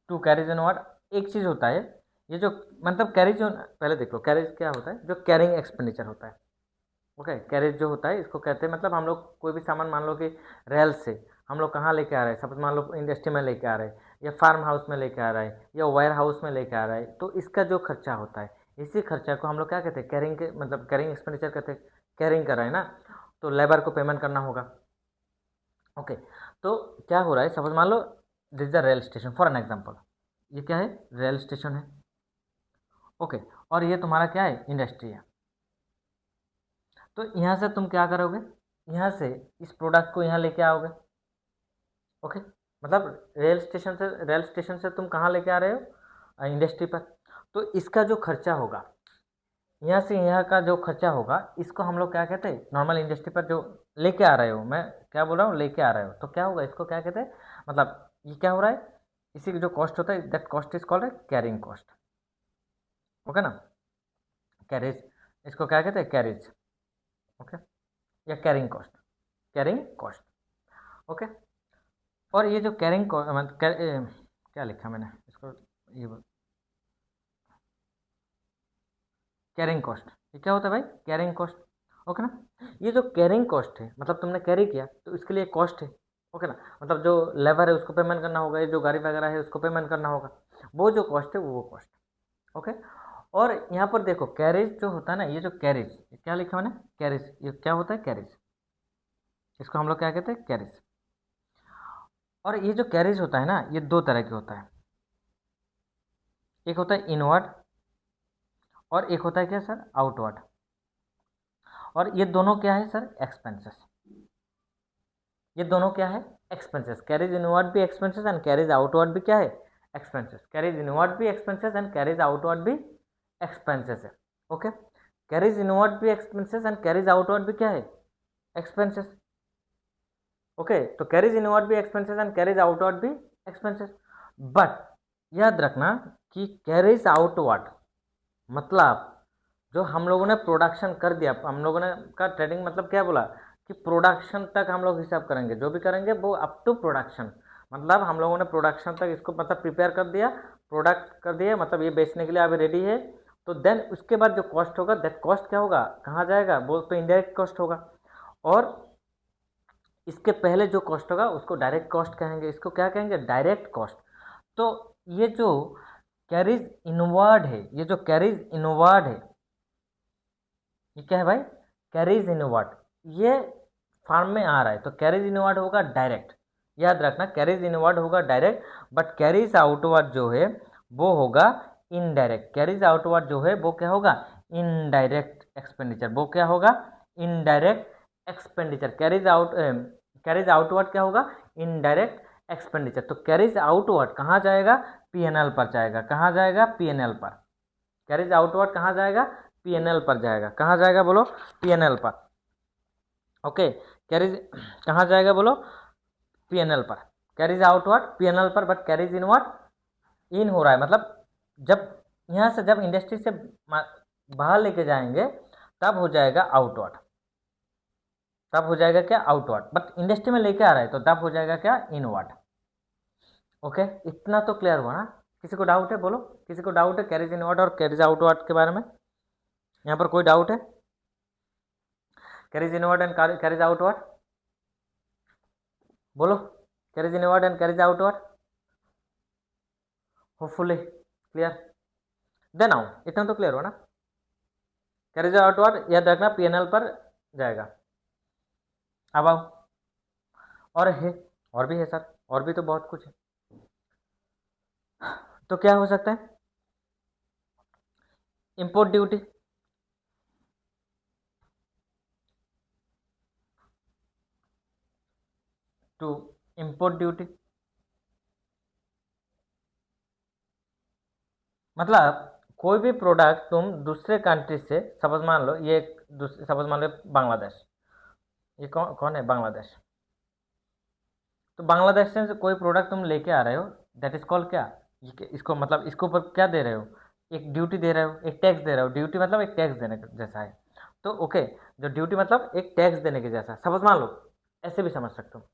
टू कैरेज इन व्हाट, एक चीज़ होता है, ये जो मतलब कैरेज जो, पहले देख लो कैरेज क्या होता है, जो कैरिंग एक्सपेंडिचर होता है। ओके, कैरेज जो होता है इसको कहते हैं, मतलब हम लोग कोई भी सामान मान लो कि रेल से हम लोग कहाँ लेके आ रहे हैं, सपोज मान लो इंडस्ट्री में लेके आ रहे हैं, या फार्म हाउस में लेके आ रहा है, या वेयर हाउस में लेके आ रहा है, तो इसका जो खर्चा होता है, इसी खर्चा को हम लोग क्या कहते हैं, कैरिंग के मतलब कैरिंग एक्सपेंडिचर कहते हैं। कैरिंग कर रहे हैं ना, तो लेबर को पेमेंट करना होगा। ओके, तो क्या हो रहा है, सपोज मान लो this the rail station for an example, ये क्या है, रेल स्टेशन है। ओके, और ये तुम्हारा क्या है, इंडस्ट्री है। तो यहाँ से तुम क्या करोगे, यहाँ से इस प्रोडक्ट को यहाँ लेके आओगे। ओके, मतलब रेल स्टेशन से तुम कहाँ लेके आ रहे हो, इंडस्ट्री पर। तो इसका जो खर्चा होगा, यहाँ से यहाँ का जो खर्चा होगा, इसको हम लोग क्या कहते हैं, नॉर्मल इंडस्ट्री पर जो लेके आ रहे हो, मैं क्या बोल रहा हूँ, लेके आ रहे हो, तो क्या होगा, इसको क्या कहते हैं, मतलब ये क्या हो रहा है, इसी का जो कॉस्ट होता है, that cost is called carrying cost. Okay ना, कैरेज, इसको क्या कहते हैं, कैरेज। ओके, या carrying cost, carrying cost. Okay, और ये जो कैरिंग मतलब क्या लिखा मैंने इसको, ये कैरिंग कॉस्ट, ये क्या होता है भाई, कैरिंग कॉस्ट। ओके ना, ये जो कैरिंग कॉस्ट है, मतलब तुमने कैरी किया तो इसके लिए कॉस्ट है। ओके ना, मतलब जो लेबर है उसको पेमेंट करना होगा, ये जो गाड़ी वगैरह है उसको पेमेंट करना होगा, वो जो कॉस्ट है वो कॉस्ट। ओके, और यहाँ पर देखो कैरेज जो होता है ना, ये जो कैरेज, क्या लिखा मैंने, कैरेज, ये क्या होता है, कैरेज, इसको हम लोग क्या कहते हैं, कैरेज। और ये जो कैरेज होता है ना, ये दो तरह के होता है, एक होता है इनवर्ड, और एक होता है क्या सर, आउटवर्ड। और ये दोनों क्या है सर, एक्सपेंसेस, ये दोनों क्या है, एक्सपेंसेस, कैरीज इनवर्ड भी एक्सपेंसेस एंड कैरीज आउटवर्ड भी क्या है, एक्सपेंसेस, कैरीज इनवर्ड भी एक्सपेंसेस एंड कैरीज आउटवर्ड भी एक्सपेंसेस है। ओके, कैरीज इनवर्ड भी एक्सपेंसेस एंड कैरीज आउटवर्ड भी क्या है, एक्सपेंसेस। ओके, तो कैरीज इनवर्ड भी एक्सपेंसेस एंड कैरीज आउटवर्ड भी एक्सपेंसेस, बट याद रखना कि कैरीज आउटवर्ड मतलब जो हम लोगों ने प्रोडक्शन कर दिया, हम लोगों ने का ट्रेडिंग मतलब क्या बोला कि प्रोडक्शन तक हम लोग हिसाब करेंगे, जो भी करेंगे वो अप टू प्रोडक्शन, मतलब हम लोगों ने प्रोडक्शन तक इसको मतलब प्रिपेयर कर दिया, प्रोडक्ट कर दिया, मतलब ये बेचने के लिए अभी रेडी है, तो देन उसके बाद जो कॉस्ट होगा दैट कॉस्ट क्या होगा, कहाँ जाएगा, वो तो इनडायरेक्ट कॉस्ट होगा, और इसके पहले जो कॉस्ट होगा उसको डायरेक्ट कॉस्ट कहेंगे, इसको क्या कहेंगे, डायरेक्ट कॉस्ट। तो ये जो कैरीज इनवर्ड है, ये जो कैरीज इनवर्ड है ये क्या है भाई, कैरीज इनवर्ड, ये फॉर्म में आ रहा है, तो कैरीज इनवर्ड होगा डायरेक्ट, याद रखना कैरीज इनवर्ड होगा डायरेक्ट, बट कैरीज आउटवर्ड जो है वो होगा इनडायरेक्ट, कैरीज आउटवर्ड जो है वो क्या होगा, इनडायरेक्ट एक्सपेंडिचर, वो क्या होगा, इनडायरेक्ट एक्सपेंडिचर, कैरीज आउटवर्ड क्या होगा, इनडायरेक्ट एक्सपेंडिचर। तो कैरीज आउटवर्ड कहाँ जाएगा, पीएनएल पर जाएगा, कहाँ जाएगा, पीएनएल पर, कैरीज आउटवर्ड कहाँ जाएगा, पीएनएल पर जाएगा, कहाँ जाएगा बोलो, पीएनएल पर। ओके, कैरीज कहाँ जाएगा बोलो, पीएनएल पर, कैरीज आउटवर्ड पीएनएल पर, बट कैरीज इनवर्ड इन हो रहा है, मतलब जब यहाँ से जब इंडस्ट्री से बाहर लेके जाएंगे तब हो जाएगा आउटवर्ड, तब हो जाएगा क्या, आउटवर्ड, बट इंडस्ट्री में लेके आ रहा है तो तब हो जाएगा क्या, इनवर्ड। ओके, इतना तो क्लियर हुआ ना, किसी को डाउट है बोलो, किसी को डाउट है कैरीज इनवर्ड और कैरीज आउटवर्ड के बारे में, यहाँ पर कोई डाउट है, carriage inward and carriage outward, बोलो, carriage inward and carriage outward, hopefully clear, then आओ, इतना तो क्लियर हो ना, कैरीज आउटवर्ड याद रखना पीएनएल पर जाएगा। अब आओ, और है, और भी है सर, और भी तो बहुत कुछ है, तो क्या हो सकता है, import duty, to import duty, मतलब कोई भी प्रोडक्ट तुम दूसरे कंट्री से, सपोज मान लो ये सपोज मान लो बांग्लादेश, ये कौन कौन है, बांग्लादेश, तो बांग्लादेश से कोई प्रोडक्ट तुम लेके आ रहे हो, दैट इज कॉल्ड क्या, इसको मतलब इसके ऊपर क्या दे रहे हो, एक ड्यूटी दे रहे हो, एक टैक्स दे रहे हो, ड्यूटी मतलब एक टैक्स देने के जैसा है, तो ओके, जो ड्यूटी मतलब एक टैक्स देने के जैसा, सपोज मान लो ऐसे भी समझ सकते हो,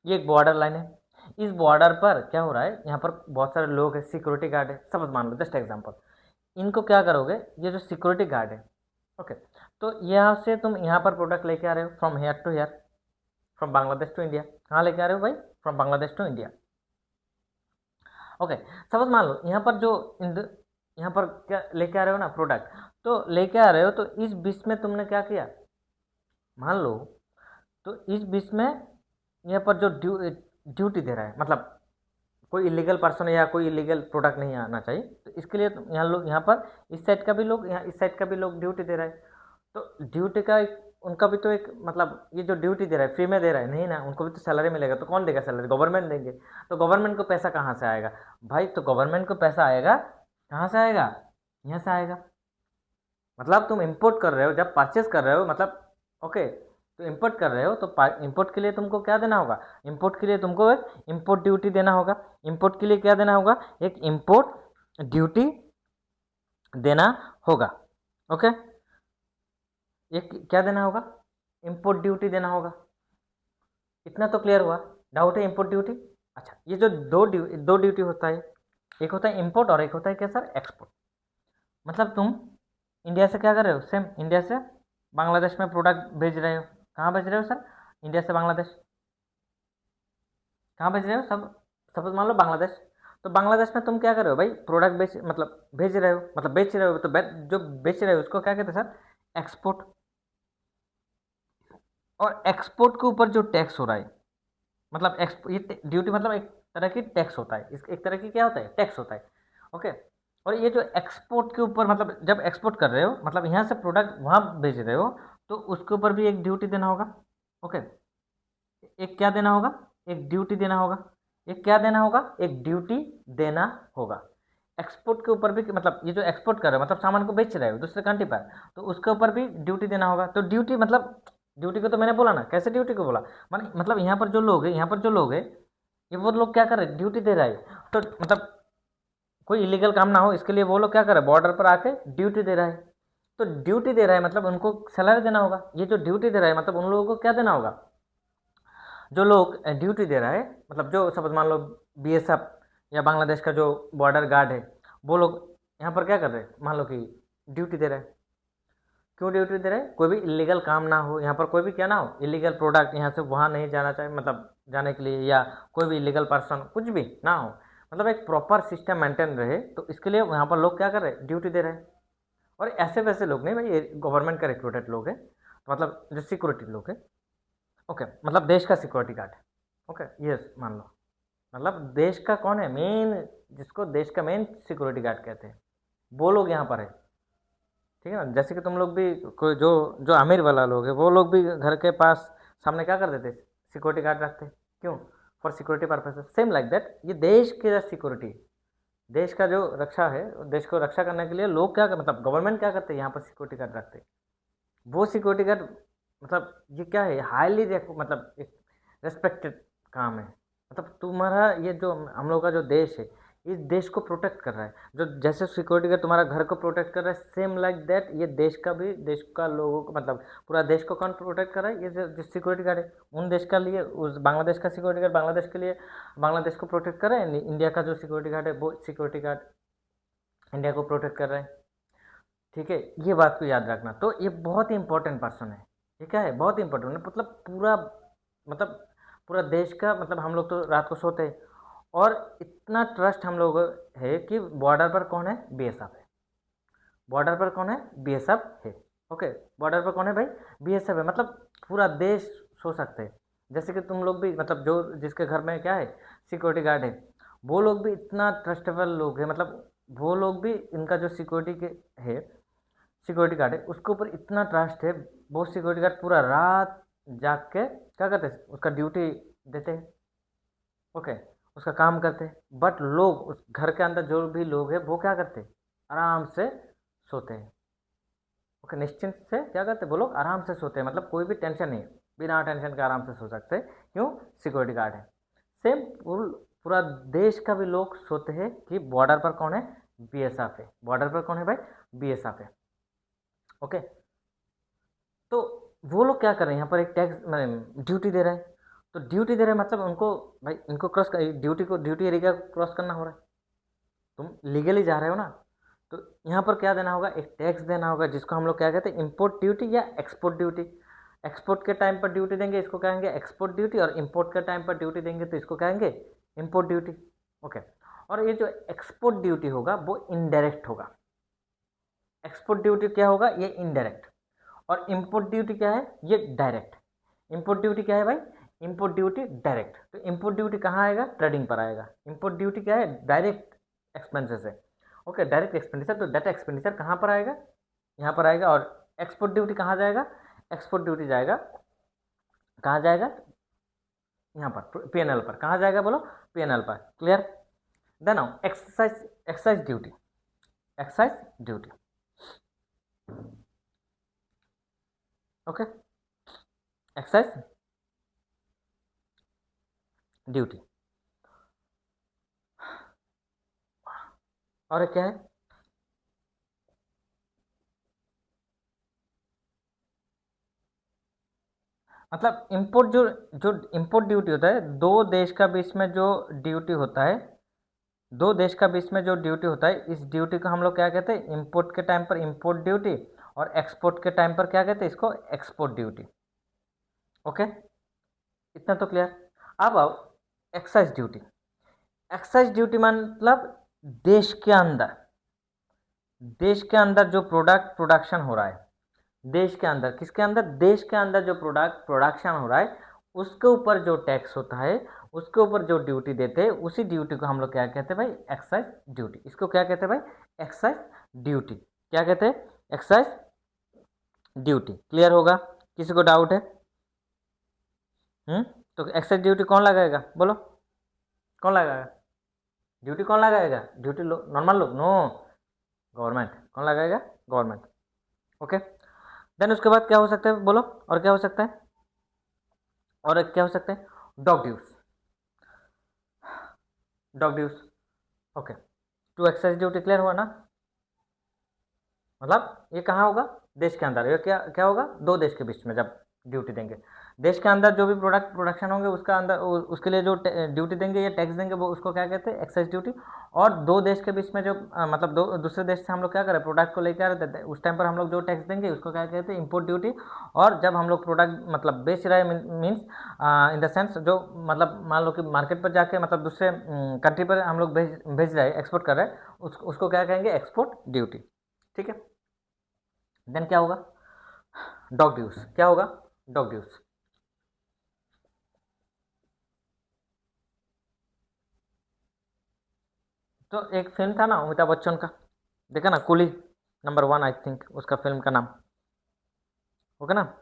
ये एक बॉर्डर लाइन है, इस बॉर्डर पर क्या हो रहा है, यहाँ पर बहुत सारे लोग हैं, सिक्योरिटी गार्ड है, सपोज मान लो जस्ट एग्जांपल, इनको क्या करोगे, ये जो सिक्योरिटी गार्ड है, ओके, तो यहाँ से तुम यहाँ पर प्रोडक्ट लेके आ रहे हो from here to here, from Bangladesh to India, कहाँ लेके आ रहे हो भाई, from Bangladesh to India. Okay, suppose मान लो यहाँ पर जो यहाँ पर क्या लेके आ रहे हो ना प्रोडक्ट, तो लेके आ रहे हो, तो इस बीच में तुमने क्या किया, मान लो, तो इस बीच में यहाँ पर जो ड्यूटी दे रहा है, मतलब कोई इलीगल पर्सन या कोई इलीगल प्रोडक्ट नहीं आना चाहिए, तो इसके लिए यहाँ लोग, यहाँ पर इस साइड का भी लोग, यहाँ इस साइड का भी लोग ड्यूटी दे रहा है, तो ड्यूटी का उनका भी तो एक मतलब, ये जो ड्यूटी दे रहा है फ्री में दे रहा है नहीं ना, उनको भी तो सैलरी मिलेगा, तो कौन देगा सैलरी, गवर्नमेंट देंगे, तो गवर्नमेंट को पैसा कहाँ से आएगा भाई, तो गवर्नमेंट को पैसा आएगा, कहाँ से आएगा, यहाँ से आएगा, मतलब तुम इंपोर्ट कर रहे हो, जब परचेस कर रहे हो मतलब, ओके, तो इंपोर्ट कर रहे हो, तो इंपोर्ट के लिए तुमको क्या देना होगा, इंपोर्ट के लिए तुमको एक इंपोर्ट ड्यूटी देना होगा, इंपोर्ट के लिए क्या देना होगा, एक इंपोर्ट ड्यूटी देना होगा, ओके, एक क्या देना होगा, इंपोर्ट ड्यूटी देना होगा, इतना तो क्लियर हुआ, डाउट है इंपोर्ट ड्यूटी। अच्छा, ये जो दो ड्यूटी होता है, एक होता है इंपोर्ट और एक होता है क्या सर, एक्सपोर्ट, मतलब तुम इंडिया से क्या कर रहे हो, सेम इंडिया से बांग्लादेश में प्रोडक्ट भेज रहे हो, कहाँ भेज रहे हो सर, इंडिया से बांग्लादेश, कहाँ भेज रहे हो, सब सपोज मान लो बांग्लादेश, तो बांग्लादेश में तुम क्या कर रहे हो भाई, प्रोडक्ट बेच मतलब भेज रहे हो, मतलब बेच रहे हो, तो जो बेच रहे हो उसको क्या कहते हैं सर, एक्सपोर्ट, और एक्सपोर्ट के ऊपर जो टैक्स हो रहा है, मतलब ये ड्यूटी मतलब एक तरह की टैक्स होता है, इस एक तरह की क्या होता है, टैक्स होता है, ओके, और ये जो एक्सपोर्ट के ऊपर मतलब जब एक्सपोर्ट कर रहे हो, मतलब यहाँ से प्रोडक्ट वहाँ भेज रहे हो, तो उसके ऊपर भी एक ड्यूटी देना होगा, ओके, एक क्या देना होगा, एक ड्यूटी देना होगा। एक क्या देना होगा? एक ड्यूटी देना होगा। एक्सपोर्ट के ऊपर भी, मतलब ये जो एक्सपोर्ट कर रहे हो मतलब सामान को बेच रहे हो दूसरे कंट्री पर, तो उसके ऊपर भी ड्यूटी देना होगा। तो ड्यूटी मतलब, ड्यूटी को तो मैंने बोला ना, कैसे ड्यूटी को बोला, मतलब यहाँ पर जो लोग हैं, यहाँ पर जो लोग हैं, ये वो लोग क्या कर रहे हैं? ड्यूटी दे रहा है। तो मतलब कोई इलीगल काम ना हो इसके लिए वो लोग क्या कर रहे हैं? बॉर्डर पर आके ड्यूटी दे रहा है। तो ड्यूटी दे रहा है मतलब उनको सैलरी देना होगा। ये जो ड्यूटी दे रहा है मतलब उन लोगों को क्या देना होगा? जो लोग ड्यूटी दे रहा है, मतलब जो सपोज मान लो बीएसएफ या बांग्लादेश का जो बॉर्डर गार्ड है, वो लोग यहाँ पर क्या कर रहे हैं? मान लो कि ड्यूटी दे रहे हैं। क्यों ड्यूटी दे रहे हैं? कोई भी इलीगल काम ना हो यहाँ पर, कोई भी क्या ना हो, इलीगल प्रोडक्ट यहाँ से वहाँ नहीं जाना चाहिए, मतलब जाने के लिए, या कोई भी इलीगल पर्सन कुछ भी ना हो, मतलब एक प्रॉपर सिस्टम मेंटेन रहे। तो इसके लिए यहाँ पर लोग क्या कर रहे हैं? ड्यूटी दे रहे हैं। और ऐसे वैसे लोग नहीं भाई, ये गवर्नमेंट का रिक्रूटेड लोग हैं, तो मतलब जो सिक्योरिटी लोग हैं। ओके, मतलब देश का सिक्योरिटी गार्ड है। ओके, यस मान लो, मतलब देश का कौन है मेन, जिसको देश का मेन सिक्योरिटी गार्ड कहते हैं, वो लोग यहाँ पर है। ठीक है ना? जैसे कि तुम लोग भी, कोई जो जो अमीर वाला लोग है, वो लोग भी घर के पास सामने क्या कर देते? सिक्योरिटी गार्ड रखते। क्यों? For security purpose. Same like that, ये देश की सिक्योरिटी, देश का जो रक्षा है, देश को रक्षा करने के लिए लोग क्या मतलब गवर्नमेंट क्या करते हैं? यहाँ पर सिक्योरिटी गार्ड रखते हैं। वो सिक्योरिटी गार्ड मतलब ये क्या है? हाईली मतलब एक रेस्पेक्टेड काम है। मतलब तुम्हारा ये जो हम लोग का जो देश है, इस देश को प्रोटेक्ट कर रहा है। जो जैसे सिक्योरिटी गार्ड तुम्हारा घर को प्रोटेक्ट कर रहा है, सेम लाइक दैट ये देश का भी, देश का लोगों को, मतलब पूरा देश को कौन प्रोटेक्ट कर रहा है? ये जो सिक्योरिटी गार्ड है, उन देश का लिए, उस बांग्लादेश का सिक्योरिटी गार्ड बांग्लादेश के लिए बांग्लादेश को प्रोटेक्ट कर रहा है। इंडिया का जो सिक्योरिटी गार्ड है, वो सिक्योरिटी गार्ड इंडिया को प्रोटेक्ट कर रहा है। ठीक है, ये बात को याद रखना। तो ये बहुत ही इंपॉर्टेंट पर्सन है। ये क्या है? बहुत ही इंपॉर्टेंट है। मतलब पूरा, मतलब पूरा देश का, मतलब हम लोग तो रात को सोते हैं, और इतना ट्रस्ट हम लोग है कि बॉर्डर पर कौन है? बीएसएफ है। बॉर्डर पर कौन है? बीएसएफ है। ओके, बॉर्डर पर कौन है भाई? बीएसएफ है। मतलब पूरा देश सो सकते हैं। जैसे कि तुम लोग भी, मतलब जो जिसके घर में क्या है? सिक्योरिटी गार्ड है, वो लोग भी इतना ट्रस्टेबल लोग हैं, मतलब वो लोग भी, इनका जो सिक्योरिटी के है, सिक्योरिटी गार्ड है, उसके ऊपर इतना ट्रस्ट है, वो सिक्योरिटी गार्ड पूरा रात जाग के क्या करते हैं? उसका ड्यूटी देते हैं। ओके, उसका काम करते हैं। बट लोग, उस घर के अंदर जो भी लोग हैं, वो क्या करते हैं? आराम से सोते हैं। ओके, निश्चिंत से क्या करते हैं? वो लोग आराम से सोते हैं, मतलब कोई भी टेंशन नहीं, बिना टेंशन के आराम से सो सकते हैं। क्यों? सिक्योरिटी गार्ड है। सेम पूरा देश का भी लोग सोते हैं कि बॉर्डर पर कौन है? बीएसएफ है। बॉर्डर पर कौन है भाई? बीएसएफ है। ओके, तो वो लोग क्या कर रहे हैं? यहाँ पर एक टैक्स मैंने ड्यूटी दे रहा है। तो ड्यूटी दे रहे हैं मतलब उनको, भाई इनको क्रॉस कर, ड्यूटी को, ड्यूटी एरिया को क्रॉस करना हो रहा है। तुम लीगली जा रहे हो ना, तो यहाँ पर क्या देना होगा? एक टैक्स देना होगा, जिसको हम लोग क्या कहते हैं? इम्पोर्ट ड्यूटी या एक्सपोर्ट ड्यूटी। एक्सपोर्ट के टाइम पर ड्यूटी देंगे, इसको कहेंगे एक्सपोर्ट ड्यूटी, और इम्पोर्ट के टाइम पर ड्यूटी देंगे तो इसको कहेंगे इम्पोर्ट ड्यूटी। ओके, और ये जो एक्सपोर्ट ड्यूटी होगा वो इनडायरेक्ट होगा। एक्सपोर्ट ड्यूटी क्या होगा? ये इनडायरेक्ट। और इम्पोर्ट ड्यूटी क्या है? ये डायरेक्ट। इम्पोर्ट ड्यूटी क्या है भाई? Import duty direct. तो इम्पोर्ट ड्यूटी कहाँ आएगा? ट्रेडिंग पर आएगा। इम्पोर्ट ड्यूटी क्या है? डायरेक्ट एक्सपेंसेस है। ओके, डायरेक्ट एक्सपेंडिचर, तो डायरेक्ट एक्सपेंडिचर कहाँ पर आएगा? यहाँ पर आएगा। और एक्सपोर्ट ड्यूटी कहाँ जाएगा? एक्सपोर्ट ड्यूटी जाएगा, कहाँ जाएगा? यहाँ पर पीएनएल पर। कहाँ जाएगा बोलो? पीएनएल पर। Clear? Then now exercise, excise duty, excise duty. Okay, excise duty. और एक क्या है? मतलब इंपोर्ट, जो जो इंपोर्ट ड्यूटी होता है, दो देश का बीच में जो ड्यूटी होता है, दो देश का बीच में जो ड्यूटी होता है, इस ड्यूटी को हम लोग क्या कहते हैं? इंपोर्ट के टाइम पर इंपोर्ट ड्यूटी, और एक्सपोर्ट के टाइम पर क्या कहते हैं? इसको एक्सपोर्ट ड्यूटी। ओके, इतना तो क्लियर। अब आओ एक्साइज ड्यूटी। एक्साइज ड्यूटी मतलब देश के अंदर, देश के अंदर जो प्रोडक्ट प्रोडक्शन हो रहा है, देश के अंदर, किसके अंदर? देश के अंदर जो प्रोडक्ट प्रोडक्शन हो रहा है, उसके ऊपर जो टैक्स होता है, उसके ऊपर जो ड्यूटी देते हैं, उसी ड्यूटी को हम लोग क्या कहते हैं भाई? Excise duty. इसको क्या कहते हैं भाई? Excise duty. क्या कहते हैं? Excise duty. क्लियर होगा? किसी को डाउट है? तो एक्साइज ड्यूटी कौन लगाएगा, बोलो कौन लगाएगा? ड्यूटी कौन लगाएगा? ड्यूटी लोग, नॉर्मल लोग? No, government. कौन लगाएगा? गवर्नमेंट। ओके, देन उसके बाद क्या हो सकता है, बोलो और क्या हो सकता है? और क्या हो सकता है? Dock dues. Dock dues. Okay, to excise duty clear हुआ ना? मतलब ये कहाँ होगा? देश के अंदर। ये क्या क्या होगा? दो देश के बीच में जब ड्यूटी देंगे, देश के अंदर जो भी प्रोडक्शन होंगे उसका अंदर उसके लिए जो ड्यूटी देंगे या टैक्स देंगे वो उसको क्या कहते हैं? Excise duty. और दो देश के बीच में जो मतलब दो दूसरे देश से हम लोग क्या करें, प्रोडक्ट को लेकर आ रहे थे, उस टाइम पर हम लोग जो टैक्स देंगे उसको क्या कहते हैं? Import duty. और जब हम लोग प्रोडक्ट मतलब बेच रहे हैं, मीन्स इन द सेंस जो मतलब मान लो कि मार्केट पर जाके मतलब दूसरे कंट्री पर हम लोग भेज रहे हैं, एक्सपोर्ट कर रहे हैं, उसको क्या कहेंगे? Export duty. ठीक है, देन क्या होगा? Dock dues. क्या होगा? Dock dues. तो एक फिल्म था ना अमिताभ बच्चन का, देखा ना, कुली नंबर 1 आई थिंक उसका फिल्म का नाम, ओके ना?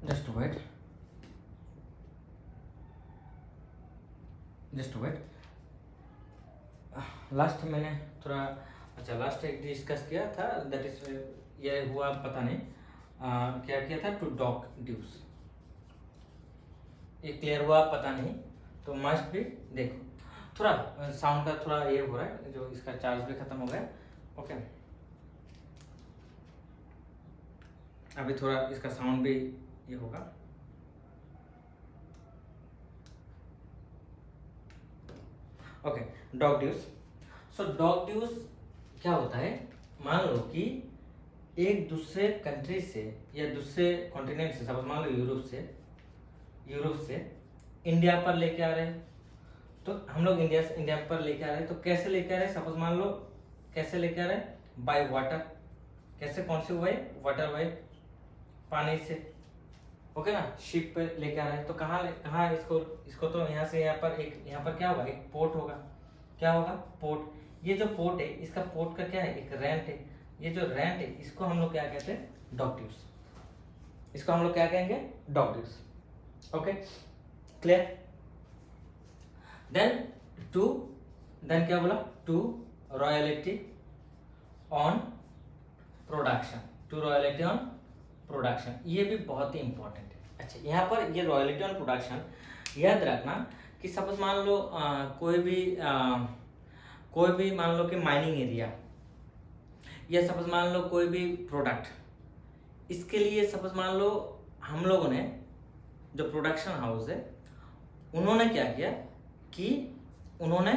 Just wait, just wait. Last मैंने थोड़ा, अच्छा लास्ट एक डिस्कस किया था, दैट इज ये हुआ पता नहीं क्या किया था, टू डॉग ड्यूज। ये क्लियर हुआ पता नहीं, तो मस्ट भी देखो। थोड़ा साउंड का थोड़ा ये हो रहा है, जो इसका चार्ज भी खत्म हो गया। ओके, अभी थोड़ा इसका साउंड भी ये होगा। Okay, dock dues. So dock dues क्या होता है? मान लो कि एक दूसरे कंट्री से या दूसरे कॉन्टिनेंट से, सपोज मान लो यूरोप से इंडिया पर लेके आ रहे हैं, तो हम लोग इंडिया पर लेके आ रहे हैं, तो कैसे लेके आ रहे हैं? सपोज मान लो कैसे लेके आ रहे हैं? By water. कैसे? कौन से वे? वाटर वे, पानी से। ओके ना, शिप पे लेके आ रहे हैं, तो कहाँ इसको तो यहाँ से यहाँ पर एक, यहाँ पर क्या होगा? एक पोर्ट होगा। क्या होगा? पोर्ट। ये जो पोर्ट है, इसका पोर्ट का क्या है? एक रेंट है। ये जो रेंट है इसको हम लोग क्या कहते हैं? Dock dues. इसको हम लोग क्या कहेंगे? Dock dues. Okay, clear? Then to, then क्या बोला? To royalty on production. To royalty on production, ये भी बहुत ही इंपॉर्टेंट है। अच्छा, यहाँ पर ये रॉयल्टी ऑन प्रोडक्शन याद रखना कि सपोज मान लो कोई भी मान लो कि माइनिंग एरिया, या सपोज मान लो कोई भी प्रोडक्ट, इसके लिए सपोज मान लो हम लोगों ने जो प्रोडक्शन हाउस है उन्होंने क्या किया कि उन्होंने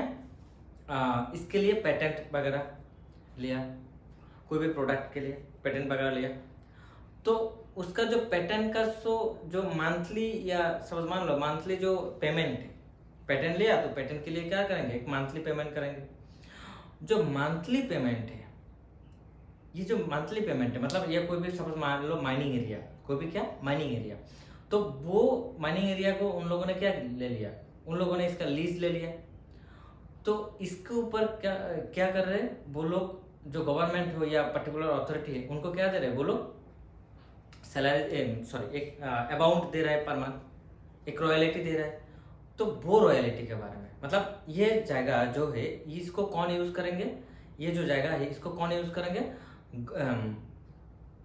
इसके लिए पेटेंट वगैरह लिया, कोई भी प्रोडक्ट के लिए पेटेंट वगैरह लिया। तो उसका जो पेटेंट का जो मंथली या समझ मान लो मंथली जो पेमेंट है, पेटेंट लिया तो पेटेंट के लिए क्या करेंगे, एक मंथली पेमेंट करेंगे। जो मंथली पेमेंट है, ये जो मंथली पेमेंट है मतलब ये कोई भी सपोज मान लो माइनिंग एरिया, कोई भी क्या माइनिंग एरिया, तो वो माइनिंग एरिया को उन लोगों ने क्या ले लिया, उन लोगों ने इसका लीज ले लिया। तो इसके ऊपर क्या क्या कर रहे हैं वो लोग, जो गवर्नमेंट हो या पर्टिकुलर अथॉरिटी है उनको क्या दे रहे हैं वो लोग, सैलरी सॉरी एक अमाउंट दे रहा है पर मंथ, एक रॉयल्टी दे रहा है। तो वो रॉयल्टी के बारे में मतलब ये जगह जो है इसको कौन यूज करेंगे, ये जो जगह है इसको कौन यूज करेंगे,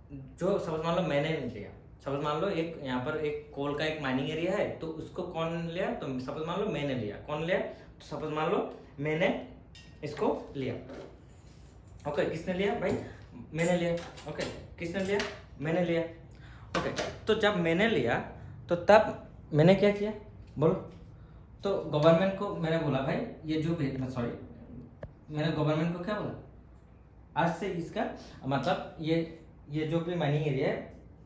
जो सपोज मान लो मैंने लिया, सपोज मान लो एक यहाँ पर एक कोल का एक माइनिंग एरिया है, तो उसको कौन लिया, तो सपोज मान लो मैंने लिया, कौन लिया, तो सपोज मान लो मैंने इसको लिया। ओके, किसने लिया भाई, मैंने लिया। ओके, किसने लिया, मैंने लिया। ओके, तो जब मैंने लिया तो तब मैंने क्या किया बोलो, तो गवर्नमेंट को मैंने बोला भाई ये जो भी सॉरी मैंने गवर्नमेंट को क्या बोला, आज से इसका मतलब ये जो भी माइनिंग एरिया है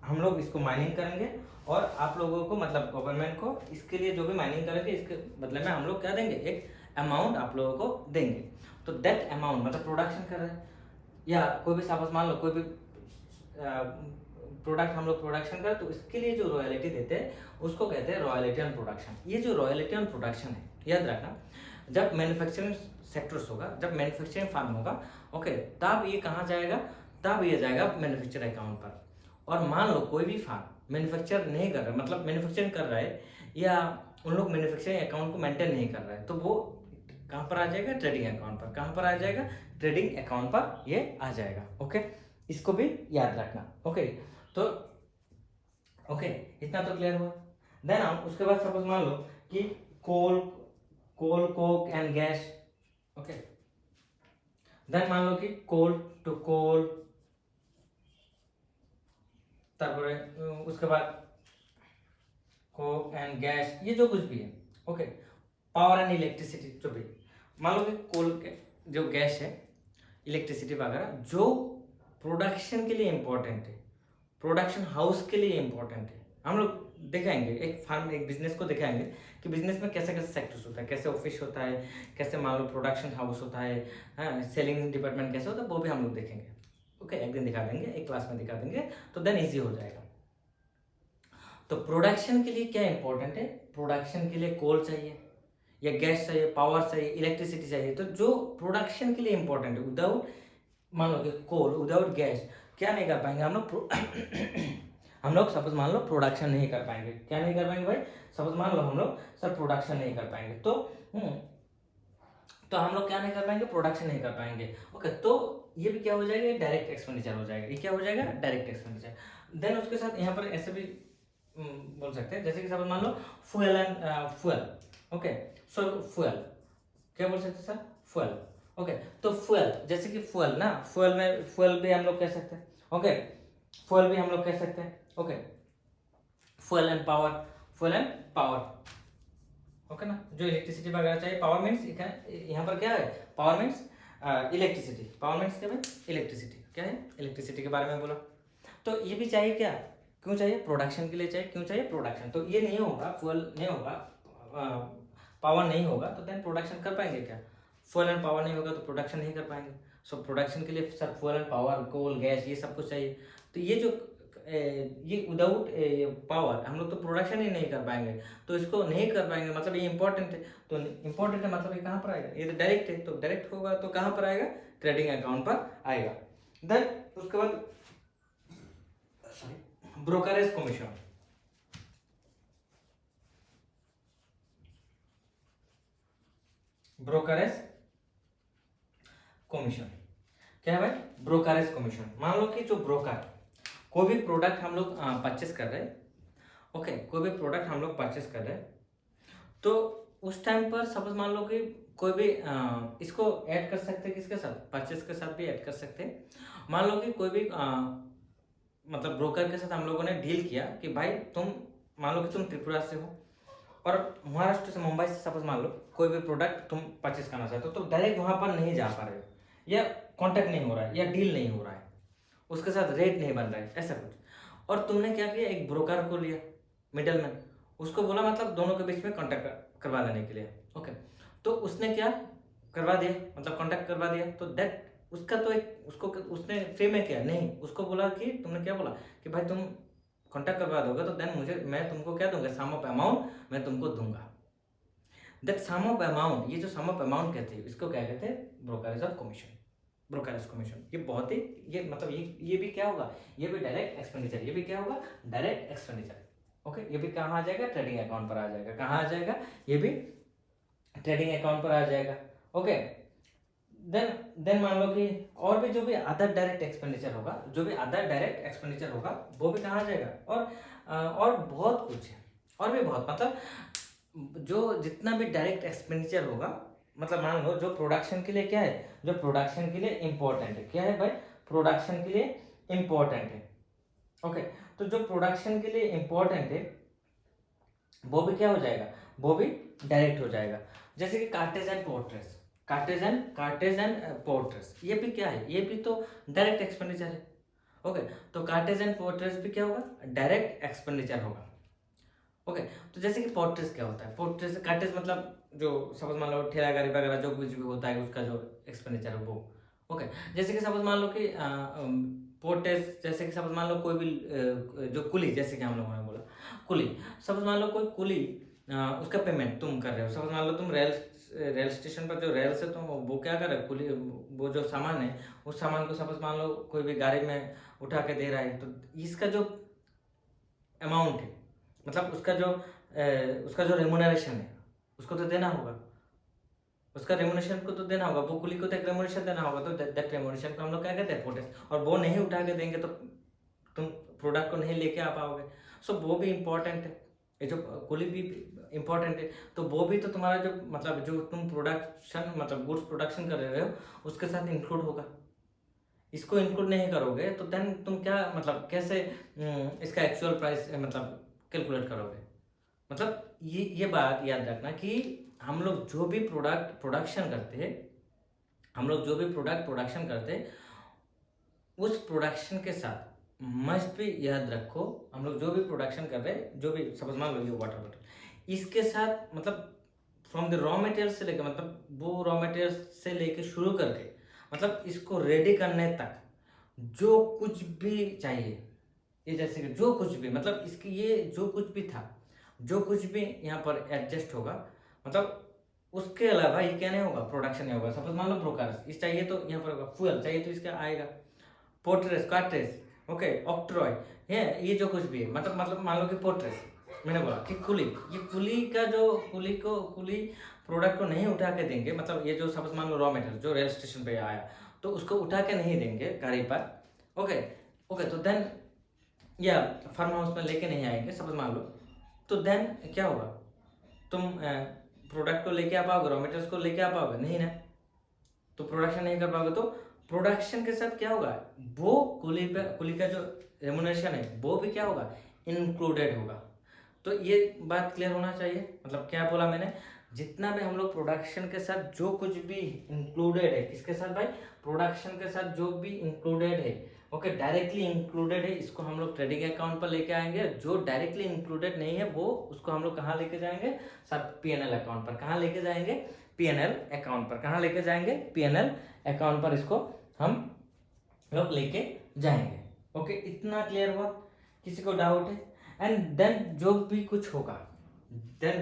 हम लोग इसको माइनिंग करेंगे और आप लोगों को मतलब गवर्नमेंट को इसके लिए जो भी माइनिंग करेंगे इसके बदले में हम लोग क्या देंगे, एक अमाउंट आप लोगों को देंगे। तो दैट अमाउंट मतलब प्रोडक्शन कर रहे हैं या कोई भी सपोज मान लो कोई भी प्रोडक्ट हम लोग प्रोडक्शन करें, तो इसके लिए जो रॉयल्टी देते हैं उसको कहते हैं रॉयल्टी ऑन प्रोडक्शन। ये जो रॉयल्टी ऑन प्रोडक्शन है, याद रखना जब मैन्युफैक्चरिंग सेक्टर्स होगा, जब मैन्युफैक्चरिंग फार्म होगा, ओके, तब ये कहाँ जाएगा, तब ये जाएगा मैन्युफैक्चर अकाउंट पर। और मान लो कोई भी फार्म मैन्युफैक्चर नहीं कर रहा, मतलब मैन्युफैक्चरिंग कर रहा है या उन लोग मैन्युफैक्चरिंग अकाउंट को मेंटेन नहीं कर रहा है, तो वो कहाँ पर आ जाएगा, ट्रेडिंग अकाउंट पर। कहाँ पर आ जाएगा, ट्रेडिंग अकाउंट पर ये आ जाएगा। ओके, इसको भी याद रखना। ओके, तो ओके इतना तो क्लियर हुआ। देन हम उसके बाद सपोज मान लो कि coal coke and gas. Okay, then मान लो कि कोल टू कोल, तारपरे उसके बाद कोक एंड गैस, ये जो कुछ भी है। ओके, पावर एंड इलेक्ट्रिसिटी जो भी, मान लो कि कोल के जो गैस है, इलेक्ट्रिसिटी वगैरह जो प्रोडक्शन के लिए इंपॉर्टेंट है, प्रोडक्शन हाउस के लिए इंपॉर्टेंट है। हम लोग दिखाएंगे एक फार्म, एक बिजनेस को दिखाएंगे कि बिजनेस में कैसे कैसे सेक्टर्स होता है, कैसे ऑफिस होता है, कैसे मान लो प्रोडक्शन हाउस होता है, सेलिंग डिपार्टमेंट कैसे होता है, वो भी हम लोग देखेंगे। ओके, एक दिन दिखा देंगे, एक क्लास में दिखा देंगे, तो देन ईजी हो जाएगा। तो प्रोडक्शन के लिए क्या इंपॉर्टेंट है, प्रोडक्शन के लिए कोल चाहिए या गैस चाहिए, पावर चाहिए, इलेक्ट्रिसिटी चाहिए। तो जो प्रोडक्शन के लिए इंपॉर्टेंट है, विदाउट मान लो कि कोल, विदाउट गैस क्या नहीं कर पाएंगे हम लोग हम लोग सपोज मान लो प्रोडक्शन नहीं कर पाएंगे। क्या नहीं कर पाएंगे भाई, सपोज मान लो हम लोग सर प्रोडक्शन नहीं कर पाएंगे, तो हम लोग क्या नहीं कर पाएंगे, प्रोडक्शन नहीं कर पाएंगे। ओके, तो ये भी क्या हो जाएगा, डायरेक्ट एक्सपेंडिचर हो जाएगा। ये क्या हो जाएगा, डायरेक्ट एक्सपेंडिचर। देन उसके साथ यहाँ पर ऐसे भी बोल सकते हैं, जैसे कि सपोज मान लो fuel and fuel. Okay, so fuel क्या बोल सकते हैं सर, फ्यूल। ओके, तो फ्यूल जैसे कि फ्यूल ना, फ्यूल में फ्यूल भी हम लोग कह सकते हैं। ओके, फ्यूल भी हम लोग कह सकते हैं। Okay, fuel and power, fuel and power. Okay ना, जो इलेक्ट्रिसिटी वगैरह चाहिए, पावर मीन्स यहाँ पर क्या है, power means electricity, power means क्या है, इलेक्ट्रिसिटी। क्या है, इलेक्ट्रिसिटी के बारे में बोला। तो ये भी चाहिए, क्या क्यों चाहिए, प्रोडक्शन के लिए चाहिए। क्यों चाहिए, प्रोडक्शन। तो ये नहीं होगा, फ्यूल नहीं होगा, पावर नहीं होगा, तो देन प्रोडक्शन कर पाएंगे क्या, फ्यूल एंड पावर नहीं होगा तो प्रोडक्शन नहीं कर पाएंगे। सो प्रोडक्शन के लिए sir fuel and power, coal, gas, ये सब कुछ चाहिए। तो ये जो ये विदाउट पावर हम लोग तो प्रोडक्शन ही नहीं कर पाएंगे, तो इसको नहीं कर पाएंगे मतलब ये इंपॉर्टेंट है। तो इंपॉर्टेंट है मतलब ये कहाँ पर आएगा, ये तो डायरेक्ट है, तो डायरेक्ट होगा तो कहाँ पर आएगा, ट्रेडिंग अकाउंट पर आएगा। देन उसके बाद ब्रोकरेज कमीशन। ब्रोकरेज कमीशन क्या है भाई, ब्रोकरेज कमीशन। मान लो कि जो ब्रोकर कोई भी प्रोडक्ट हम लोग परचेस कर रहे हैं, ओके, कोई भी प्रोडक्ट हम लोग परचेस कर रहे हैं, तो उस टाइम पर सपोज मान लो कि कोई भी इसको ऐड कर सकते हैं, किसके साथ, परचेस के साथ भी ऐड कर सकते हैं। मान लो कि कोई भी मतलब मतलब ब्रोकर के साथ हम लोगों ने डील किया कि भाई तुम मान लो कि तुम त्रिपुरा से हो और महाराष्ट्र से, मुंबई से सपोज मान लो कोई भी प्रोडक्ट तुम परचेस करना चाहते हो, तो डायरेक्ट वहां पर नहीं जा पा रहे हो, या कॉन्टैक्ट नहीं हो रहा है, या डील नहीं हो रहा है, उसके साथ रेट नहीं बन रहा है, ऐसा कुछ। और तुमने क्या किया, एक ब्रोकर को लिया, मिडलमैन, उसको बोला मतलब दोनों के बीच में कॉन्टैक्ट करवा देने के लिए। ओके, तो उसने क्या करवा दिया, मतलब कॉन्टैक्ट करवा दिया, तो दैट उसका तो एक उसको उसने फ्री में किया नहीं, उसको बोला कि तुमने क्या बोला कि भाई तुम कॉन्टैक्ट करवा दोगे तो देन मुझे, मैं तुमको क्या दूंगा, सम ऑफ अमाउंट मैं तुमको दूंगा। दैट सम ऑफ अमाउंट, ये जो सम ऑफ अमाउंट कहते हैं इसको क्या कहते हैं, brokerage of commission, brokerage commission. ये बहुत ही, ये मतलब ये भी क्या होगा, ये भी डायरेक्ट एक्सपेंडिचर, ये भी क्या होगा, डायरेक्ट एक्सपेंडिचर। ओके, ये भी कहाँ आ जाएगा, ट्रेडिंग अकाउंट पर आ जाएगा, कहाँ आ जाएगा, ये भी ट्रेडिंग अकाउंट पर आ जाएगा। ओके, देन मान लो कि और भी जो भी अदर डायरेक्ट एक्सपेंडिचर होगा, जो भी अदर डायरेक्ट एक्सपेंडिचर होगा वो भी कहाँ आ जाएगा। और बहुत कुछ है, और भी बहुत, मतलब जो जितना भी डायरेक्ट एक्सपेंडिचर होगा, मतलब मान लो जो प्रोडक्शन के लिए क्या है, जो प्रोडक्शन के लिए इंपॉर्टेंट है, क्या है भाई, प्रोडक्शन के लिए इंपॉर्टेंट है। ओके, तो जो प्रोडक्शन के लिए इंपॉर्टेंट है वो भी क्या हो जाएगा, वो भी डायरेक्ट हो जाएगा। जैसे कि cartage and porterage, cartage and porterage, ये भी क्या है, ये भी तो डायरेक्ट एक्सपेंडिचर है। ओके, तो कार्टेज एंड पोर्ट्रेस भी क्या होगा, डायरेक्ट एक्सपेंडिचर होगा। ओके, तो जैसे कि पोर्ट्रेस क्या होता है, पोर्ट्रेस, कार्टेज मतलब जो सपोज मान लो ठेला गाड़ी वगैरह जो कुछ भी होता है उसका जो एक्सपेंडिचर है वो। ओके, जैसे कि सपोज मान लो कि पोर्ट्रेस, जैसे कि सपोज मान लो कोई भी जो कुली, जैसे कि हम लोगों ने बोला कुली, सपोज मान लो कोई कुली, उसका पेमेंट तुम कर रहे हो, सपोज मान लो तुम रेल स्टेशन पर जो रेल से तुम वो क्या कर रहे हो, कुली वो जो सामान है उस सामान को सपोज मान लो कोई भी गाड़ी में उठा के दे रहा है, तो इसका जो अमाउंट है, मतलब उसका जो रेमुनरेशन है उसको तो देना होगा, उसका रेमुनेशन को तो देना होगा, वो कुली को तो एक रेमुनेशन देना होगा, तो दैट रेमुनेशन को हम लोग क्या कहते हैं, पोर्टेज। और वो नहीं उठा के देंगे तो तुम प्रोडक्ट को नहीं लेके आ पाओगे। सो वो भी इम्पोर्टेंट है, ये जो कुली भी इम्पोर्टेंट है, तो वो भी तो तुम्हारा जो मतलब जो तुम प्रोडक्शन मतलब गुड्स प्रोडक्शन कर रहे हो उसके साथ इंक्लूड होगा। इसको इंक्लूड नहीं करोगे तो देन तुम क्या मतलब कैसे इसका एक्चुअल प्राइस मतलब कैलकुलेट करोगे। मतलब ये बात याद रखना कि हम लोग जो भी प्रोडक्शन करते हैं, हम लोग जो भी प्रोडक्ट प्रोडक्शन करते हैं उस प्रोडक्शन के साथ मस्ट भी याद रखो, हम लोग जो भी प्रोडक्शन कर रहे हैं, जो भी सपोज मान लो ये वाटर बॉटल, इसके साथ मतलब फ्रॉम द रॉ मटेरियल से लेकर, मतलब वो रॉ मटेरियल से लेकर शुरू करके मतलब इसको रेडी करने तक जो कुछ भी चाहिए, ये जैसे कि जो कुछ भी मतलब इसकी ये जो कुछ भी था, जो कुछ भी यहाँ पर एडजस्ट होगा, मतलब उसके अलावा ये क्या नहीं होगा, प्रोडक्शन नहीं होगा। सपोज मान लो ब्रोकर्स, इस चाहिए तो यहाँ पर होगा, फ्यूल चाहिए तो इसका आएगा, पोर्ट्रेस, कार्ट्रेस, ओके, ऑक्ट्रॉय है, ये जो कुछ भी है, मतलब मान लो कि पोर्ट्रेस, मैंने बोला कि कुली, ये कुली का जो कुली प्रोडक्ट को नहीं उठा के देंगे, मतलब ये जो सपोज मान लो रॉ मटेरियल जो रेल स्टेशन पे आया तो उसको उठा के नहीं देंगे गाड़ी पर। ओके, तो देन या फार्म हाउस में लेके नहीं आएंगे सपोज मान लो, तो देन क्या होगा, तुम प्रोडक्ट को लेके आ पाओगे, रॉ मटेरियल्स को लेके आ पाओगे नहीं ना, तो प्रोडक्शन नहीं कर पाओगे। तो प्रोडक्शन के साथ क्या होगा, वो कुली का जो रेमुनेशन है वो भी क्या होगा, इंक्लूडेड होगा। तो ये बात क्लियर होना चाहिए, मतलब क्या बोला मैंने, जितना भी हम लोग प्रोडक्शन के साथ जो कुछ भी इंक्लूडेड है, किसके साथ भाई, प्रोडक्शन के साथ जो भी इंक्लूडेड है, ओके, डायरेक्टली इंक्लूडेड है, इसको हम लोग ट्रेडिंग अकाउंट पर लेके आएंगे। जो डायरेक्टली इंक्लूडेड नहीं है वो उसको हम लोग कहाँ लेके जाएंगे, सब पीएनएल अकाउंट पर। कहाँ लेके जाएंगे, पीएनएल अकाउंट पर। कहाँ लेके जाएंगे, पीएनएल अकाउंट पर इसको हम लोग लेके जाएंगे। ओके, इतना क्लियर हुआ, किसी को डाउट है? एंड देन जो भी कुछ होगा, देन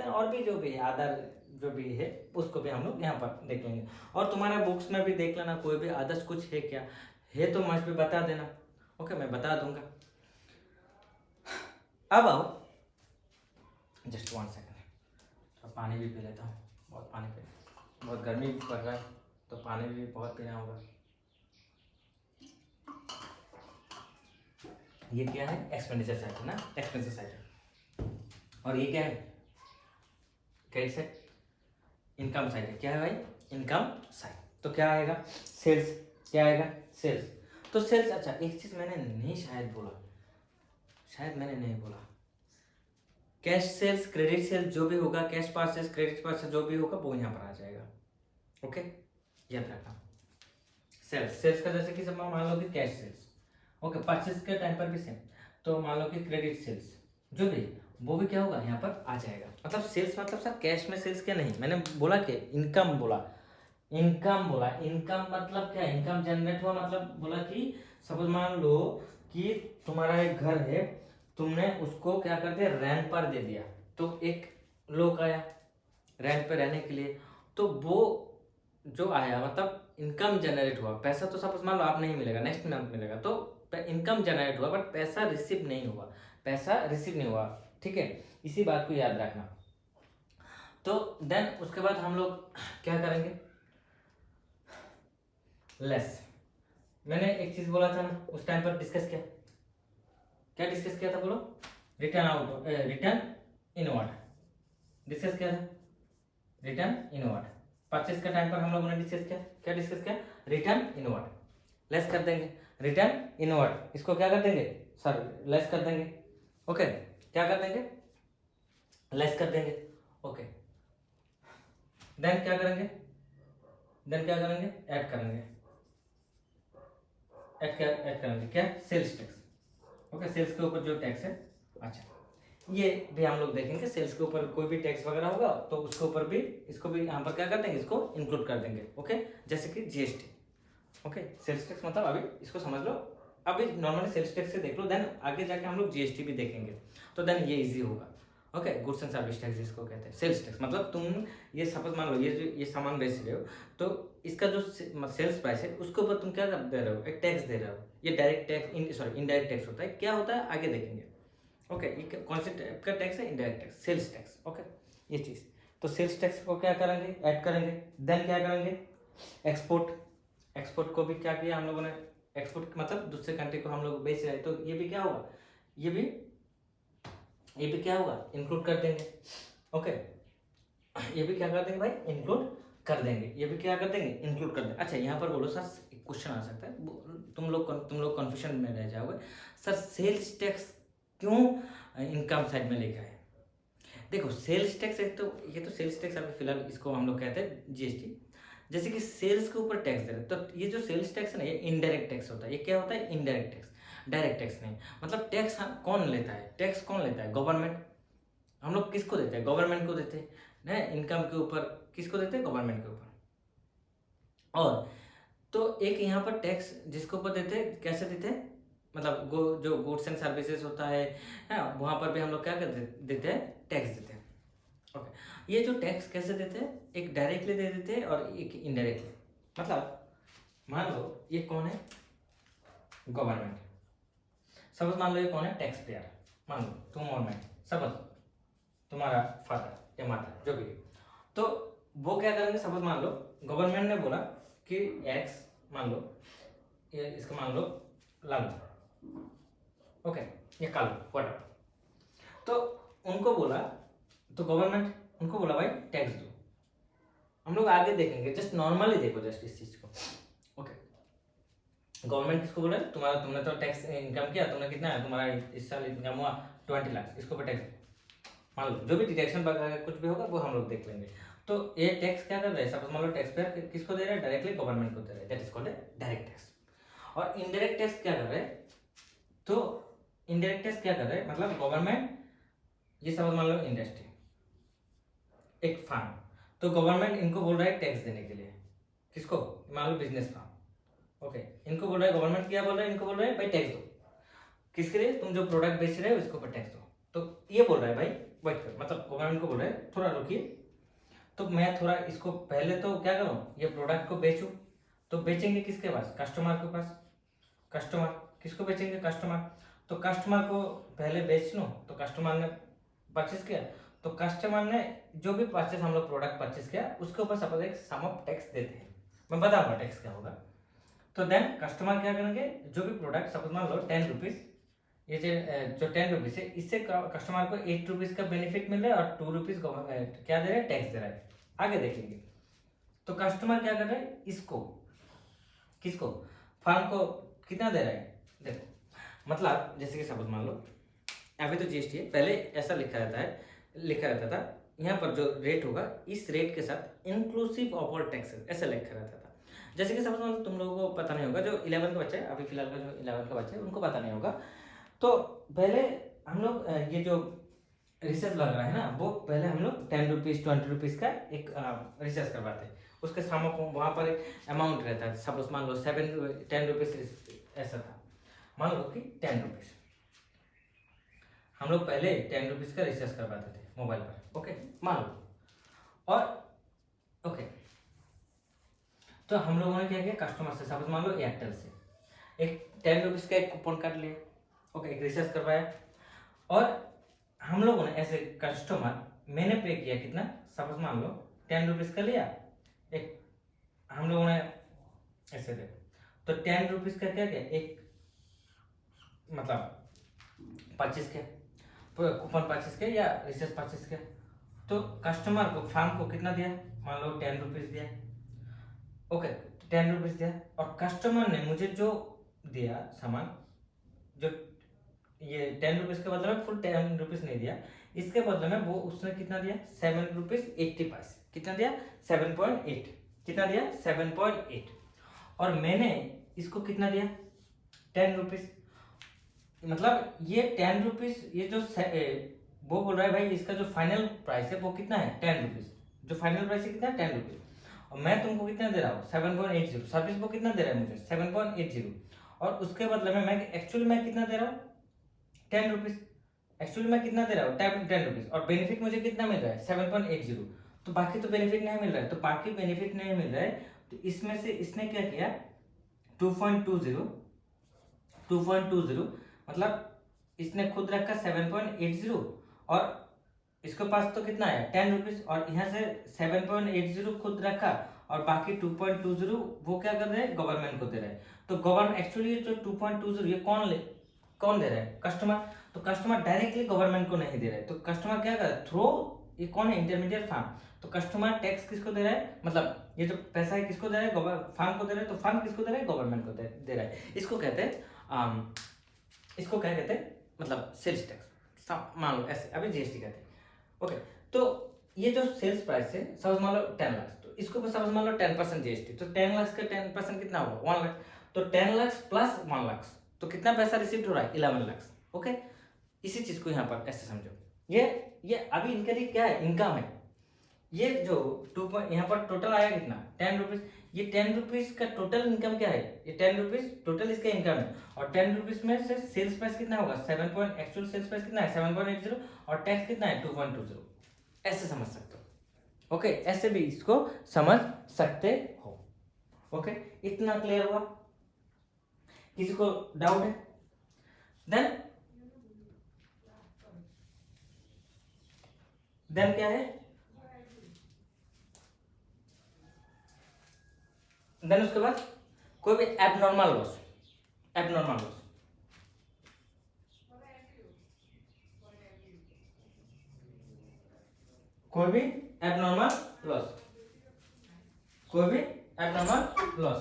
और भी जो भी है अदर जो भी है उसको भी हम लोग यहाँ पर देख लेंगे। और तुम्हारा बुक्स में भी देख लेना कोई भी अदर्स कुछ है क्या है, तो मस्ट भी बता देना। ओके, मैं बता दूंगा। अब आओ, जस्ट 1 सेकेंड, तो पानी भी पी लेता हूँ, बहुत पानी पी, बहुत गर्मी भी पड़ रहा है तो पानी भी बहुत पीना होगा। ये क्या है, एक्सपेंडिचर साइड है ना, एक्सपेंसेस साइड। और ये क्या है, क्रेडिट साइड, इनकम साइड है। क्या है भाई, इनकम साइड। तो क्या आएगा, सेल्स। क्या आएगा, सेल्स। तो सेल्स, अच्छा एक चीज मैंने नहीं शायद बोला, शायद मैंने नहीं बोला, कैश सेल्स, क्रेडिट सेल्स जो भी होगा, कैश परचेस, क्रेडिट परचेस जो भी होगा वो यहाँ पर आ जाएगा। ओके, याद रखना। सेल्स, सेल्स का जैसे कि सब मान लो कि कैश सेल्स, ओके, परचेस के टाइम पर भी सेम, तो मान लो कि क्रेडिट सेल्स जो भी, वो भी क्या होगा यहाँ पर आ जाएगा। मतलब सेल्स मतलब सर कैश में सेल्स क्या, नहीं मैंने बोला कि इनकम बोला, इनकम बोला, इनकम मतलब क्या, इनकम जनरेट हुआ, मतलब बोला कि सपोज मान लो कि तुम्हारा एक घर है, तुमने उसको क्या कर दिया, रेंट पर दे दिया, तो एक लोग आया रेंट पे रहने के लिए, तो वो जो आया मतलब इनकम जनरेट हुआ, पैसा तो सपोज मान लो आप नहीं मिलेगा, नेक्स्ट मंथ मिलेगा, तो इनकम जनरेट हुआ बट पैसा रिसीव नहीं हुआ, पैसा रिसीव नहीं हुआ, ठीक है, इसी बात को याद रखना। तो देन उसके बाद हम लोग क्या करेंगे, लेस, मैंने एक चीज बोला था ना उस टाइम पर डिस्कस किया, क्या डिस्कस किया था बोलो, return out, return inward discuss किया था, रिटर्न इनवर्ड, परचेस का टाइम पर हम लोगों ने डिस्कस किया, क्या डिस्कस किया, रिटर्न इनवर्ड, लेस कर देंगे, रिटर्न इनवर्ड, इसको क्या कर देंगे सर, लेस कर देंगे, ओके, क्या कर देंगे, लेस कर देंगे, ओके, देन क्या करेंगे, देन क्या करेंगे, ऐड करेंगे, ऐड करेंगे क्या, सेल्स टैक्स, ओके, सेल्स के ऊपर जो टैक्स है, अच्छा ये भी हम लोग देखेंगे, सेल्स के ऊपर कोई भी टैक्स वगैरह होगा तो उसके ऊपर भी, इसको भी यहाँ पर क्या कर देंगे, इसको इंक्लूड कर देंगे, ओके, जैसे कि जीएसटी, ओके, सेल्स टैक्स मतलब अभी इसको समझ लो, अभी नॉर्मली सेल्स टैक्स से देख लो, देन आगे जाके हम लोग जीएसटी भी देखेंगे, तो देन ये इजी होगा, okay, goods and service tax इसको कहते हैं, सेल्स टैक्स मतलब तुम ये सपोज मान लो ये जो ये सामान बेच रहे हो, तो इसका जो सेल्स प्राइस है उसके ऊपर तुम क्या दे रहे हो, एक टैक्स दे रहे हो, ये direct tax, sorry indirect tax होता है, क्या होता है आगे देखेंगे, ओके, ये कौन से टाइप का टैक्स है, indirect tax, sales tax, okay, ये चीज, तो सेल्स टैक्स को क्या करेंगे, ऐड करेंगे, देन क्या करेंगे, एक्सपोर्ट, एक्सपोर्ट को भी क्या किया हम लोगों ने, एक्सपोर्ट मतलब दूसरे कंट्री को हम लोग बेच रहे हैं, तो ये भी क्या होगा, ये भी क्या होगा, इंक्लूड कर देंगे, ओके, ये भी क्या कर देंगे भाई, इंक्लूड कर देंगे, ये भी क्या कर देंगे, इंक्लूड कर देंगे। अच्छा यहाँ पर बोलो सर, क्वेश्चन आ सकता है, तुम लोग कंफ्यूजन में रह जाओगे, सर सेल्स टैक्स क्यों इनकम साइड में लिखा है, देखो सेल्स टैक्स एक तो, ये तो सेल्स टैक्स अभी फिलहाल इसको हम लोग कहते हैं जीएसटी, जैसे कि सेल्स के ऊपर टैक्स दे रहे, तो ये जो सेल्स टैक्स है ना, ये इनडायरेक्ट टैक्स होता है, ये क्या होता है, इनडायरेक्ट टैक्स, डायरेक्ट टैक्स नहीं, मतलब टैक्स कौन लेता है, टैक्स कौन लेता है, गवर्नमेंट, हम लोग किसको देते हैं, गवर्नमेंट को देते हैं ना, इनकम के ऊपर किसको देते हैं, गवर्नमेंट के ऊपर, और तो एक यहाँ पर टैक्स जिसके ऊपर देते हैं, कैसे देते हैं, मतलब जो गुड्स एंड सर्विसेज होता है वहाँ पर भी हम लोग क्या देते हैं, टैक्स देते हैं, ओके, ये जो टैक्स कैसे देते हैं, एक डायरेक्टली दे देते हैं और एक इनडायरेक्टली, मतलब मान लो ये कौन है, गवर्नमेंट, सपोज मान लो ये कौन है, टैक्स पेयर, मान लो तुम और मैं, सपोज तुम्हारा फादर या माता जो भी है, तो वो क्या करेंगे, सपोज मान लो गवर्नमेंट ने बोला कि एक्स, मान लो ये इसका मान लो लालू, ओके, ये कालू, व्हाटएवर, तो उनको बोला, तो गवर्नमेंट उनको बोला भाई टैक्स दो, हम लोग आगे देखेंगे, जस्ट नॉर्मली देखो जस्ट इस चीज को, ओके, गवर्नमेंट किसको बोला, तुमने तो टैक्स इनकम किया, तुमने कितना है, तुम्हारा इस साल इनकम हुआ 20 लाख, इसको ऊपर टैक्स, मान लो जो भी डिडक्शन वगैरह कुछ भी होगा वो हम लोग देख लेंगे, तो ये टैक्स क्या कर रहा है, सपोज मान लो टैक्स पेयर किसको दे रहा है, डायरेक्टली गवर्नमेंट को दे रहा है, that is called direct tax, और इनडायरेक्ट टैक्स क्या कर रहे हैं, तो इनडायरेक्ट टैक्स क्या कर रहे हैं, मतलब गवर्नमेंट, ये समझ मान लो इंडस्ट्री, एक फार्म, तो गवर्नमेंट इनको बोल रहा है टैक्स देने के लिए, किसको, मान लो बिजनेस फार्म, ओके, इनको बोल रहा है गवर्नमेंट, क्या बोल रहा है, इनको बोल रहा है भाई टैक्स दो, किसके लिए, तुम जो प्रोडक्ट बेच रहे हो इसके ऊपर टैक्स दो, तो ये बोल रहा है भाई वेट कर, मतलब गवर्नमेंट को बोल रहा है थोड़ा रुकिए, तो मैं थोड़ा इसको पहले तो क्या करूं, ये प्रोडक्ट को बेचूं, तो बेचेंगे किसके पास, कस्टमर के पास, कस्टमर किसको बेचेंगे, कस्टमर, तो कस्टमर को पहले बेच लूं, तो कस्टमर ने परचेस किया, तो कस्टमर ने जो भी परचेस हम लोग प्रोडक्ट परचेस किया उसके ऊपर सपोज एक सम ऑफ टैक्स देते हैं, मैं बताऊंगा टैक्स क्या होगा, तो देन कस्टमर क्या करेंगे, जो भी प्रोडक्ट सपोज मान लो 10 रुपीज, ये जो 10 रुपीज है, इससे कस्टमर को 8 रुपीज का बेनिफिट मिल रहा है और 2 रुपीज क्या दे रहा है, टैक्स दे रहा है, आगे देखेंगे, तो कस्टमर क्या कर रहा है, इसको किसको, फार्म को कितना दे रहा है, देखो मतलब जैसे कि सपोज मान लो अभी तो जीएसटी है, पहले ऐसा लिखा रहता था यहाँ पर जो रेट होगा इस रेट के साथ इंक्लूसिव ऑफ ऑल टैक्सेस, ऐसा लिखा रहता था। जैसे कि सपोज मान लो तुम लोगों को पता नहीं होगा, जो 11 का बच्चा है अभी फिलहाल का, जो 11 का बच्चा है उनको पता नहीं होगा। तो पहले हम लोग ये जो रिसर्च लग रहा है ना, वो पहले हम लोग 10 रुपीज़ 20 रुपीज़ का एक रिसर्च करवाते हैं, उसके सामने वहाँ पर एक अमाउंट रहता है। सपोज मान लो 10 रुपीज़ ऐसा था, मान लो कि 10 रुपीज़ हम लोग पहले 10 रुपीज़ का रिसर्च करवाते थे मोबाइल पर, ओके मान लो। और ओके तो हम लोगों ने क्या किया, कस्टमर से सपोज मान लो एयरटेल से एक 10 रुपीज़ का एक कूपन कार्ड लिया, ओके एक रिसर्च करवाया, और हम लोगों ने ऐसे कस्टमर मैंने पे किया कितना, सपोज मान लो 10 रुपीज़ का लिया एक, हम लोगों ने ऐसे दे तो 10 रुपीज़ का क्या किया, एक मतलब 25 के कूपन 25 के या रिसर्च 25 के, तो कस्टमर को फार्म को कितना दिया, मान लो 10 रुपीज़ दिया, ओके 10 रुपीज़ दिया, और कस्टमर ने मुझे जो दिया सामान, जो ये 10 रुपीज़ के बदले में फुल 10 रुपीज़ नहीं दिया, इसके बदले में वो उसने कितना दिया 7 रुपीज़ 80 पैसे, कितना दिया 7.8, कितना दिया 7.8, और मैंने इसको कितना दिया 10 रुपीज़। मतलब ये 10 रुपीज़, ये जो वो बोल रहा है भाई इसका जो फाइनल प्राइस है वो कितना है 10 रुपीज़, जो फाइनल प्राइस है कितना है 10 रुपीज़, और मैं तुमको कितना दे रहा हूँ 7.80, सर्विस वो कितना दे रहा है मुझे 7.80, और उसके बदले में मैं एक्चुअली मैं कितना दे रहा हूँ 10 रुपीज़, एक्चुअली मैं कितना दे रहा हूँ 10 रुपीज़, और बेनिफिट मुझे कितना मिल रहा है 7.80, तो बाकी तो बेनिफिट नहीं मिल रहा है, तो बाकी बेनिफिट नहीं मिल रहा है, तो इसमें से इसने क्या किया 2.20 मतलब इसने खुद रखा 7.80, और इसके पास तो कितना है 10 रुपीज़, और यहाँ से 7.80 खुद रखा, और बाकी 2.20 वो क्या कर रहे हैं गवर्नमेंट को दे रहे हैं। तो गवर्नमेंट एक्चुअली जो 2.20 ये कौन दे रहा है, कस्टमर, तो कस्टमर डायरेक्टली गवर्नमेंट को नहीं दे रहा है, तो कस्टमर क्या कर रहा है थ्रो, ये कौन है इंटरमीडिएट फार्म, तो कस्टमर टैक्स किसको दे रहा है, मतलब ये जो पैसा है किसको दे रहा है फार्म को दे रहा है, तो फार्म किसको दे रहा है गवर्नमेंट को दे रहा है। इसको कहते हैं इसको क्या कहते हैं, मतलब सेल्स टैक्स, मान लो ऐसे अभी जीएसटी कहते हैं, ओके। तो ये जो सेल्स प्राइस है सपोज मान लो 10 लाख, तो इसको सपोज मान लो 10% जीएसटी, तो 10 लाख का 10% कितना होगा 1 लाख, तो 10 लाख प्लस 1 लाख, तो कितना पैसा रिसीव हो रहा है 11 लाख, ओके। इसी चीज को यहाँ पर ऐसे समझो, ये अभी इनके लिए क्या है इनकम है, ये जो यहाँ पर टोटल आया कितना 10 रुपीज़, ये 10 रुपीज़ का टोटल इनकम क्या है, ये 10 रुपीज़ टोटल इसका इनकम है, और 10 रुपीज़ में से सेल्स प्राइस कितना होगा एक्चुअल सेल्स प्राइस कितना है 7.80, और टैक्स कितना है 2.20, ऐसे समझ सकते हो, ओके ऐसे भी इसको समझ सकते हो, ओके इतना क्लियर हुआ, किसी को डाउट है, देन क्या है, देन उसके बाद कोई भी एबनॉर्मल लॉस, कोई भी एबनॉर्मल लॉस, कोई भी एबनॉर्मल लॉस,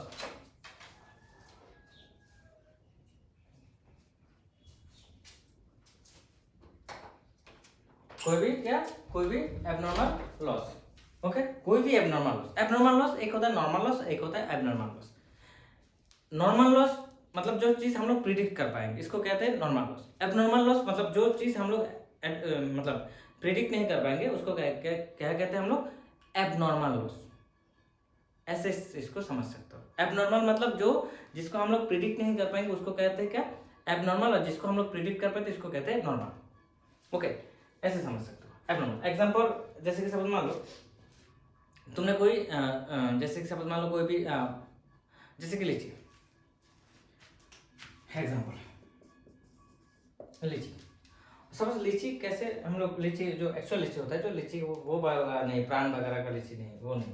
कोई भी एबनॉर्मल लॉस, ओके कोई भी एबनॉर्मल लॉस एक होता है नॉर्मल लॉस, एक होता है एबनॉर्मल लॉस। नॉर्मल लॉस मतलब जो चीज हम लोग प्रिडिक्ट कर पाएंगे इसको कहते हैं नॉर्मल लॉस, एबनॉर्मल लॉस मतलब जो चीज हम लोग मतलब प्रिडिक्ट नहीं कर पाएंगे उसको क्या कहते हैं हम लोग एबनॉर्मल लॉस, ऐसे इसको समझ सकते हो। एबनॉर्मल मतलब जो जिसको हम लोग प्रिडिक्ट नहीं कर पाएंगे उसको कहते हैं क्या एबनॉर्मल, और जिसको हम लोग प्रिडिक्ट कर पाते इसको कहते हैं नॉर्मल, ओके ऐसे समझ सकते हो। एबनॉर्मल एग्जांपल जैसे कि सपोज मान लो तुमने कोई जैसे कि सपोज मान लो कोई भी जैसे कि लीची एग्जांपल, लीची सपोज लीची कैसे हम लोग लीची जो एक्चुअल लीची होता है, जो लीची वो नहीं प्राण वगैरह का लीची नहीं, वो नहीं,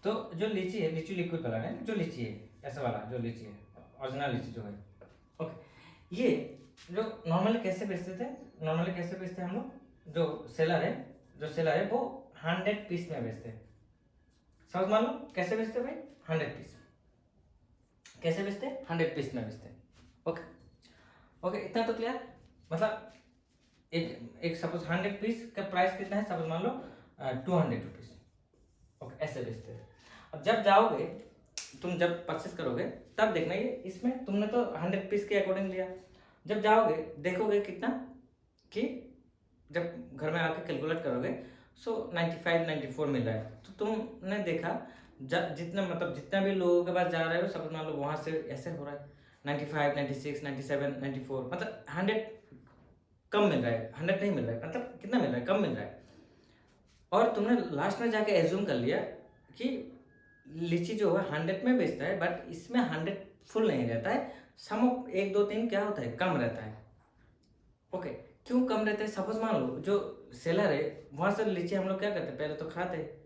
तो जो लीची है लीची लिक्विड कलर है, जो लीची है ऐसा वाला जो लीची है ओरिजिनल लीची जो है, ओके ये जो नॉर्मली कैसे बेचते हम लोग, जो सेलर है वो 100 पीस में बेचते हैं, समझ मान लो कैसे बेचते हैं भाई 100 पीस, कैसे बेचते हैं 100 पीस में बेचते हैं, ओके ओके, इतना तो क्लियर। मतलब एक एक सपोज 100 पीस का प्राइस कितना है, सपोज मान लो 200 रुपीज। ओके, ऐसे बेचते हैं। अब जब जाओगे तुम, जब परचेस करोगे तब देखना, ये इसमें तुमने तो 100 पीस के अकॉर्डिंग लिया। जब जाओगे देखोगे कितना, कि जब घर में आके कैलकुलेट करोगे सो 95 94 मिल रहा है। तो तुमने देखा जितना मतलब जितना भी लोगों के पास जा रहे हो, सब मान लो वहां से ऐसे हो रहा है 95 96 97 94, मतलब 100 कम मिल रहा है, 100 नहीं मिल रहा है, मतलब कितना मिल रहा है, कम मिल रहा है। और तुमने लास्ट में जाके एज्यूम कर लिया कि लीची जो है 100 में बेचता है, बट इसमें 100 फुल नहीं रहता है, सम ऑफ 1 2 3 क्या होता है, कम रहता है। ओके, क्यों कम रहता है? सपोज मान लो जो सेलर है वहां से लीची हम लोग क्या करते हैं, पहले तो खाते हैं।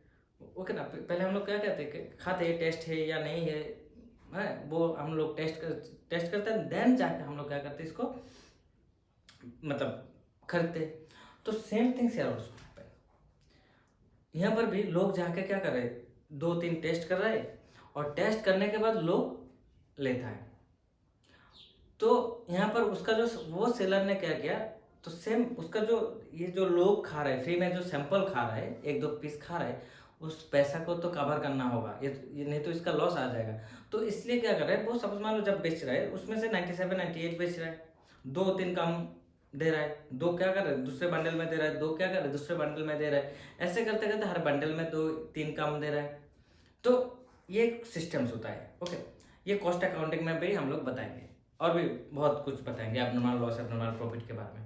ओके ना, पहले हम लोग क्या कहते हैं, खाते हैं, टेस्ट है या नहीं है वो हम लोग टेस्ट करते हैं, देन जाके हम लोग क्या करते हैं, इसको मतलब खरीदते हैं। तो same thing share also happen. यहाँ पर भी लोग जाके क्या कर रहे हैं, 2 3 टेस्ट कर रहे हैं, और टेस्ट करने के बाद लोग लेता है। तो यहाँ पर उसका जो वो सेलर ने क्या किया, तो सेम उसका जो ये जो लोग खा रहे हैं फ्री में, जो सैंपल खा रहा है 1 2 पीस खा रहा है, उस पैसा को तो कवर करना होगा, ये नहीं तो इसका लॉस आ जाएगा। तो इसलिए क्या कर रहा है वो, सपोज मान लो जब बेच रहा है उसमें से 97 98 बेच रहा है, 2 3 कम दे रहा है, 2 क्या कर रहा है दूसरे बंडल में दे रहा है, 2 क्या कर रहा है दूसरे बंडल में दे रहा है, ऐसे करते करते हर बंडल में 2 3 कम दे रहा है। तो ये सिस्टम्स होता है। ओके, ये कॉस्ट अकाउंटिंग में भी हम लोग बताएंगे, और भी बहुत कुछ बताएंगे एब्नॉर्मल लॉस एब्नॉर्मल प्रॉफिट के बारे में।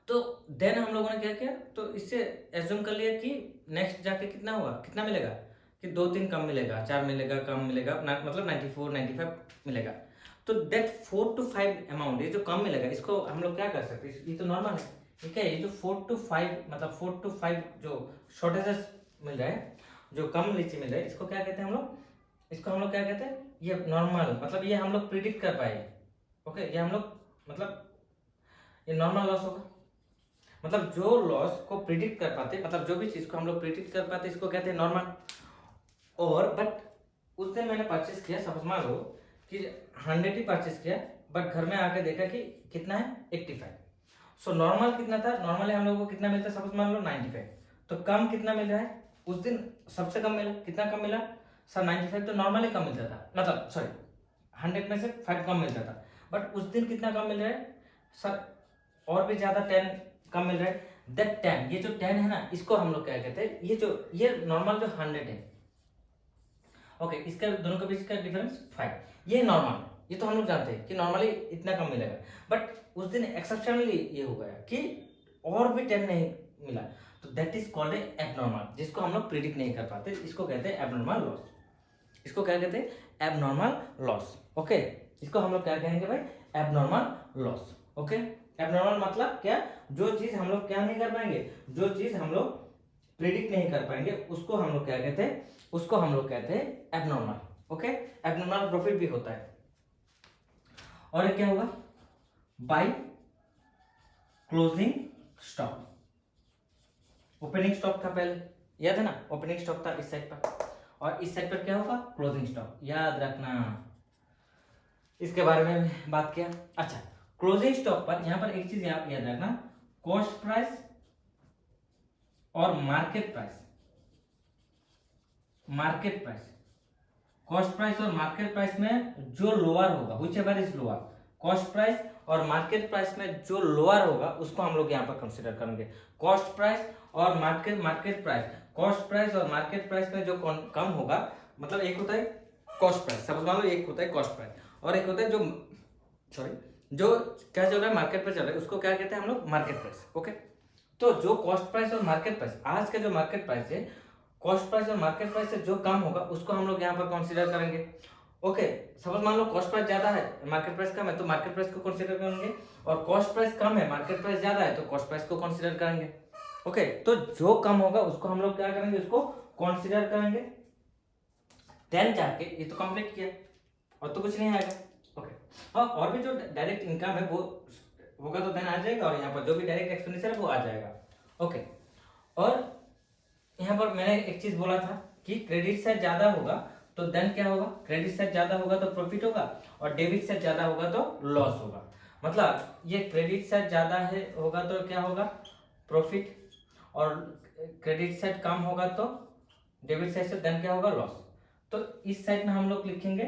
तो देन हम लोगों ने क्या किया, तो इससे एज्यूम कर लिया कि नेक्स्ट जाके कितना होगा, कितना मिलेगा, कि 2 3 कम मिलेगा, 4 मिलेगा, कम मिलेगा, मतलब 94 95 मिलेगा। तो दैट 4 to 5 अमाउंट, ये जो कम मिलेगा इसको हम लोग क्या कर सकते हैं, ये तो नॉर्मल है, ठीक है। ये जो 4 to 5 मतलब 4 to 5 जो शॉर्टेजेस मिल रहा है, जो कम लीची मिल रहा है, इसको क्या कहते हैं हम लोग, इसको हम लोग क्या कहते हैं, ये नॉर्मल, मतलब ये हम लोग प्रिडिक्ट कर पाए। ओके, ये हम लोग मतलब ये नॉर्मल लॉस होगा। मतलब जो लॉस को प्रिडिक्ट कर पाते, मतलब जो भी चीज को हम लोग प्रिडिक्ट कर पाते, इसको कहते हैं नॉर्मल। और बट उस दिन मैंने परचेस किया, सपोज मान लो कि 100 ही परचेस किया, बट घर में आके देखा कि कितना है 85। सो नॉर्मल कितना था, नॉर्मली हम लोगों को कितना मिलता है, सपोज मान लो 95। तो कम कितना मिल रहा है, उस दिन सबसे कम मिला, कितना कम मिला सर 95। तो नॉर्मली कम मिलता था, मतलब सॉरी 100 में से 5 कम मिलता था, बट उस दिन कितना कम मिल रहा है सर, और भी ज्यादा 10 कम मिल रहा है। दैट 10, ये जो 10 है ना, इसको हम लोग क्या कहते हैं, ये नॉर्मल जो 100 है। ओके, इसका दोनों के बीच का डिफरेंस 5, ये नॉर्मल, ये तो हम लोग जानते हैं कि नॉर्मली इतना कम मिलेगा, बट उस दिन एक्सेप्शनली ये हो गया कि और भी 10 नहीं मिला, तो दैट इज कॉल्ड एबनॉर्मल, जिसको हम लोग प्रिडिक्ट नहीं कर पाते, इसको कहते हैं एबनॉर्मल लॉस। इसको क्या कहते हैं, एबनॉर्मल लॉस। ओके, इसको हम लोग क्या कहेंगे भाई, एबनॉर्मल लॉस। ओके, एबनॉर्मल मतलब क्या, जो चीज हम लोग क्या नहीं कर पाएंगे, जो चीज हम लोग प्रिडिक्ट नहीं कर पाएंगे, उसको हम लोग क्या कहते हैं, उसको हम लोग कहते हैं एबनॉर्मल। ओके, एबनॉर्मल प्रॉफिट भी होता है। और क्या होगा, by closing stock. Opening stock था पहले, याद है ना, ओपनिंग स्टॉक था इस साइड पर, और इस साइड पर क्या होगा, क्लोजिंग स्टॉक, याद रखना, इसके बारे में बात किया। अच्छा, क्लोजिंग स्टॉक पर यहां पर एक चीज याद रखना, कॉस्ट प्राइस और market price. Market price, cost price और मार्केट प्राइस में जो लोअर होगा, which ever is lower, cost price और मार्केट प्राइस में जो लोअर होगा उसको हम लोग यहाँ पर कंसीडर करेंगे। कॉस्ट प्राइस और मार्केट प्राइस, कॉस्ट प्राइस और मार्केट प्राइस में जो कम होगा, मतलब एक होता है कॉस्ट प्राइस, सपोज मान लो एक होता है कॉस्ट प्राइस, और एक होता है जो क्या चल रहा है, मार्केट पे चल रहा है, उसको क्या कहते हैं हम लोग, मार्केट प्राइस। ओके, तो जो कॉस्ट प्राइस और मार्केट प्राइस, आज का जो मार्केट प्राइस है, कॉस्ट प्राइस और मार्केट प्राइस से जो कम होगा उसको हम लोग यहाँ पर कंसीडर करेंगे। ओके, सपोज मान लो कॉस्ट प्राइस ज्यादा है मार्केट प्राइस कम है, तो मार्केट प्राइस को कंसीडर करेंगे, और कॉस्ट प्राइस कम है मार्केट प्राइस ज्यादा है, तो कॉस्ट प्राइस को कंसीडर करेंगे। ओके, तो जो कम होगा उसको हम लोग क्या करेंगे, उसको कंसीडर करेंगे, देन जाके ये तो कंप्लीट किया, और तो कुछ नहीं आएगा। ओके, हाँ, और भी जो डायरेक्ट इनकम है वो होगा तो देन आ जाएगा, और यहाँ पर जो भी डायरेक्ट एक्सपेंडिचर है वो आ जाएगा। ओके, और यहाँ पर मैंने एक चीज बोला था कि क्रेडिट साइड ज्यादा होगा तो देन क्या होगा, क्रेडिट साइड ज्यादा होगा तो प्रॉफिट होगा और डेबिट साइड ज्यादा होगा तो लॉस होगा। मतलब ये क्रेडिट साइड ज्यादा है होगा तो क्या होगा, प्रॉफिट, और क्रेडिट साइड कम होगा तो डेबिट साइड से देन क्या होगा, लॉस। तो इस साइड में हम लोग लिखेंगे,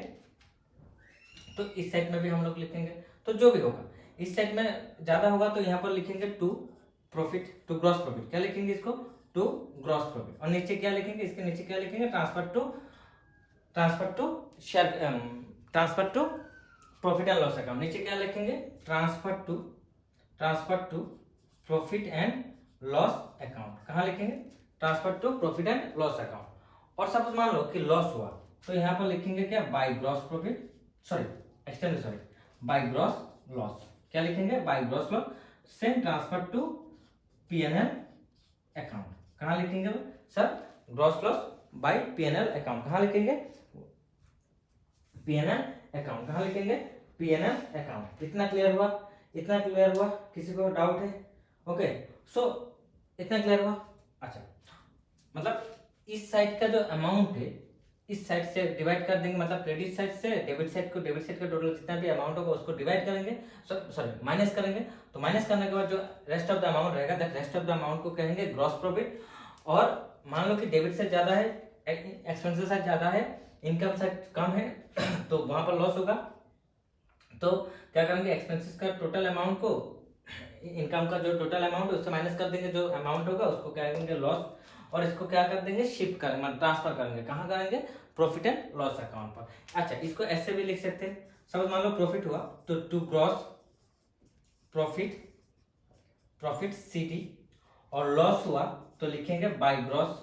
तो इस साइड में भी हम लोग लिखेंगे, तो जो भी होगा इस साइड में ज्यादा होगा तो यहाँ पर लिखेंगे to profit, to gross profit, क्या लिखेंगे इसको, टू ग्रॉस प्रॉफिट। और नीचे क्या लिखेंगे, इसके नीचे क्या लिखेंगे, transfer to share, transfer to profit and loss account. नीचे क्या लिखेंगे, transfer to profit and loss account. कहाँ लिखेंगे, transfer to profit and loss account. और सपोज मान लो कि लॉस हुआ तो यहाँ पर लिखेंगे क्या, by gross profit, sorry by gross loss. क्या लिखेंगे, by gross loss, same transfer to PNL account. कहाँ लिखेंगे sir, gross loss by PNL account. कहाँ लिखेंगे, पीएनएल अकाउंट। कहाँ लिखेंगे, पीएनएल अकाउंट। इतना क्लियर हुआ, इतना क्लियर हुआ, किसी को डाउट है? ओके, सो इतना क्लियर हुआ। अच्छा, मतलब इस साइड का जो अमाउंट है इस साइड से डिवाइड कर देंगे, मतलब क्रेडिट साइड से डेबिट साइड का टोटल जितना भी अमाउंट होगा उसको डिवाइड करेंगे, सॉरी माइनस करेंगे। तो माइनस करने के बाद जो रेस्ट ऑफ द अमाउंट रहेगा, that rest of the amount को कहेंगे ग्रॉस प्रॉफिट। और मान लो कि डेबिट साइड ज्यादा है, एक्सपेंसेस साइड ज्यादा है, इनकम साइड कम है तो वहां पर लॉस होगा। तो क्या करेंगे, एक्सपेंसेस का टोटल अमाउंट को इनकम का जो टोटल अमाउंट है उससे माइनस कर देंगे, जो अमाउंट होगा उसको क्या करेंगे, लॉस। और इसको क्या कर देंगे, शिफ्ट करेंगे, मतलब ट्रांसफर करेंगे, कहाँ करेंगे, प्रॉफिट एंड लॉस अकाउंट पर। अच्छा, इसको ऐसे भी लिख सकते हैं, सपोज मान लो प्रॉफिट हुआ तो टू ग्रॉस प्रॉफिट सीटी, और लॉस हुआ तो लिखेंगे बाय ग्रॉस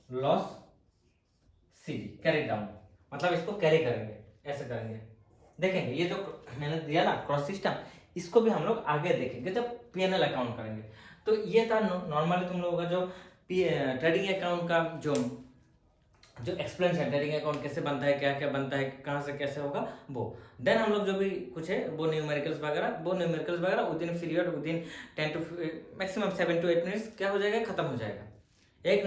लॉस सीटी, कैरी डाउन, मतलब इसको कैरी करेंगे, ऐसे करेंगे। देखेंगे ये जो मैंने दिया ना क्रॉस सिस्टम, इसको भी हम लोग आगे देखेंगे जब पीएनएल अकाउंट करेंगे। तो ये था नॉर्मली तुम लोगों का जो ट्रेडिंग अकाउंट का जो एक्सप्लेन है, ट्रेडिंग अकाउंट कैसे बनता है, क्या क्या बनता है, कहाँ से कैसे होगा वो। देन हम लोग जो भी कुछ है वो न्यूमेरिकल्स वगैरह within period, within 10 to maximum 7 to 8 minutes क्या हो जाएगा, खत्म हो जाएगा। एक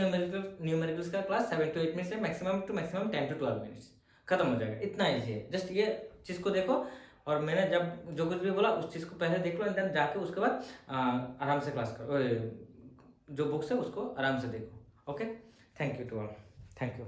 न्यूमेरिकल्स का क्लास 7 to 8 मिनट्स है, मैक्सिमम 10 to 12 मिनट्स खत्म हो जाएगा। इतना ईजी है, जस्ट ये चीज को देखो। और मैंने जब जो कुछ भी बोला उस चीज को पहले देख लो, एंड देन जाके उसके बाद आराम से क्लास करो, जो बुक्स है उसको आराम से देखो। Okay, thank you to all, thank you.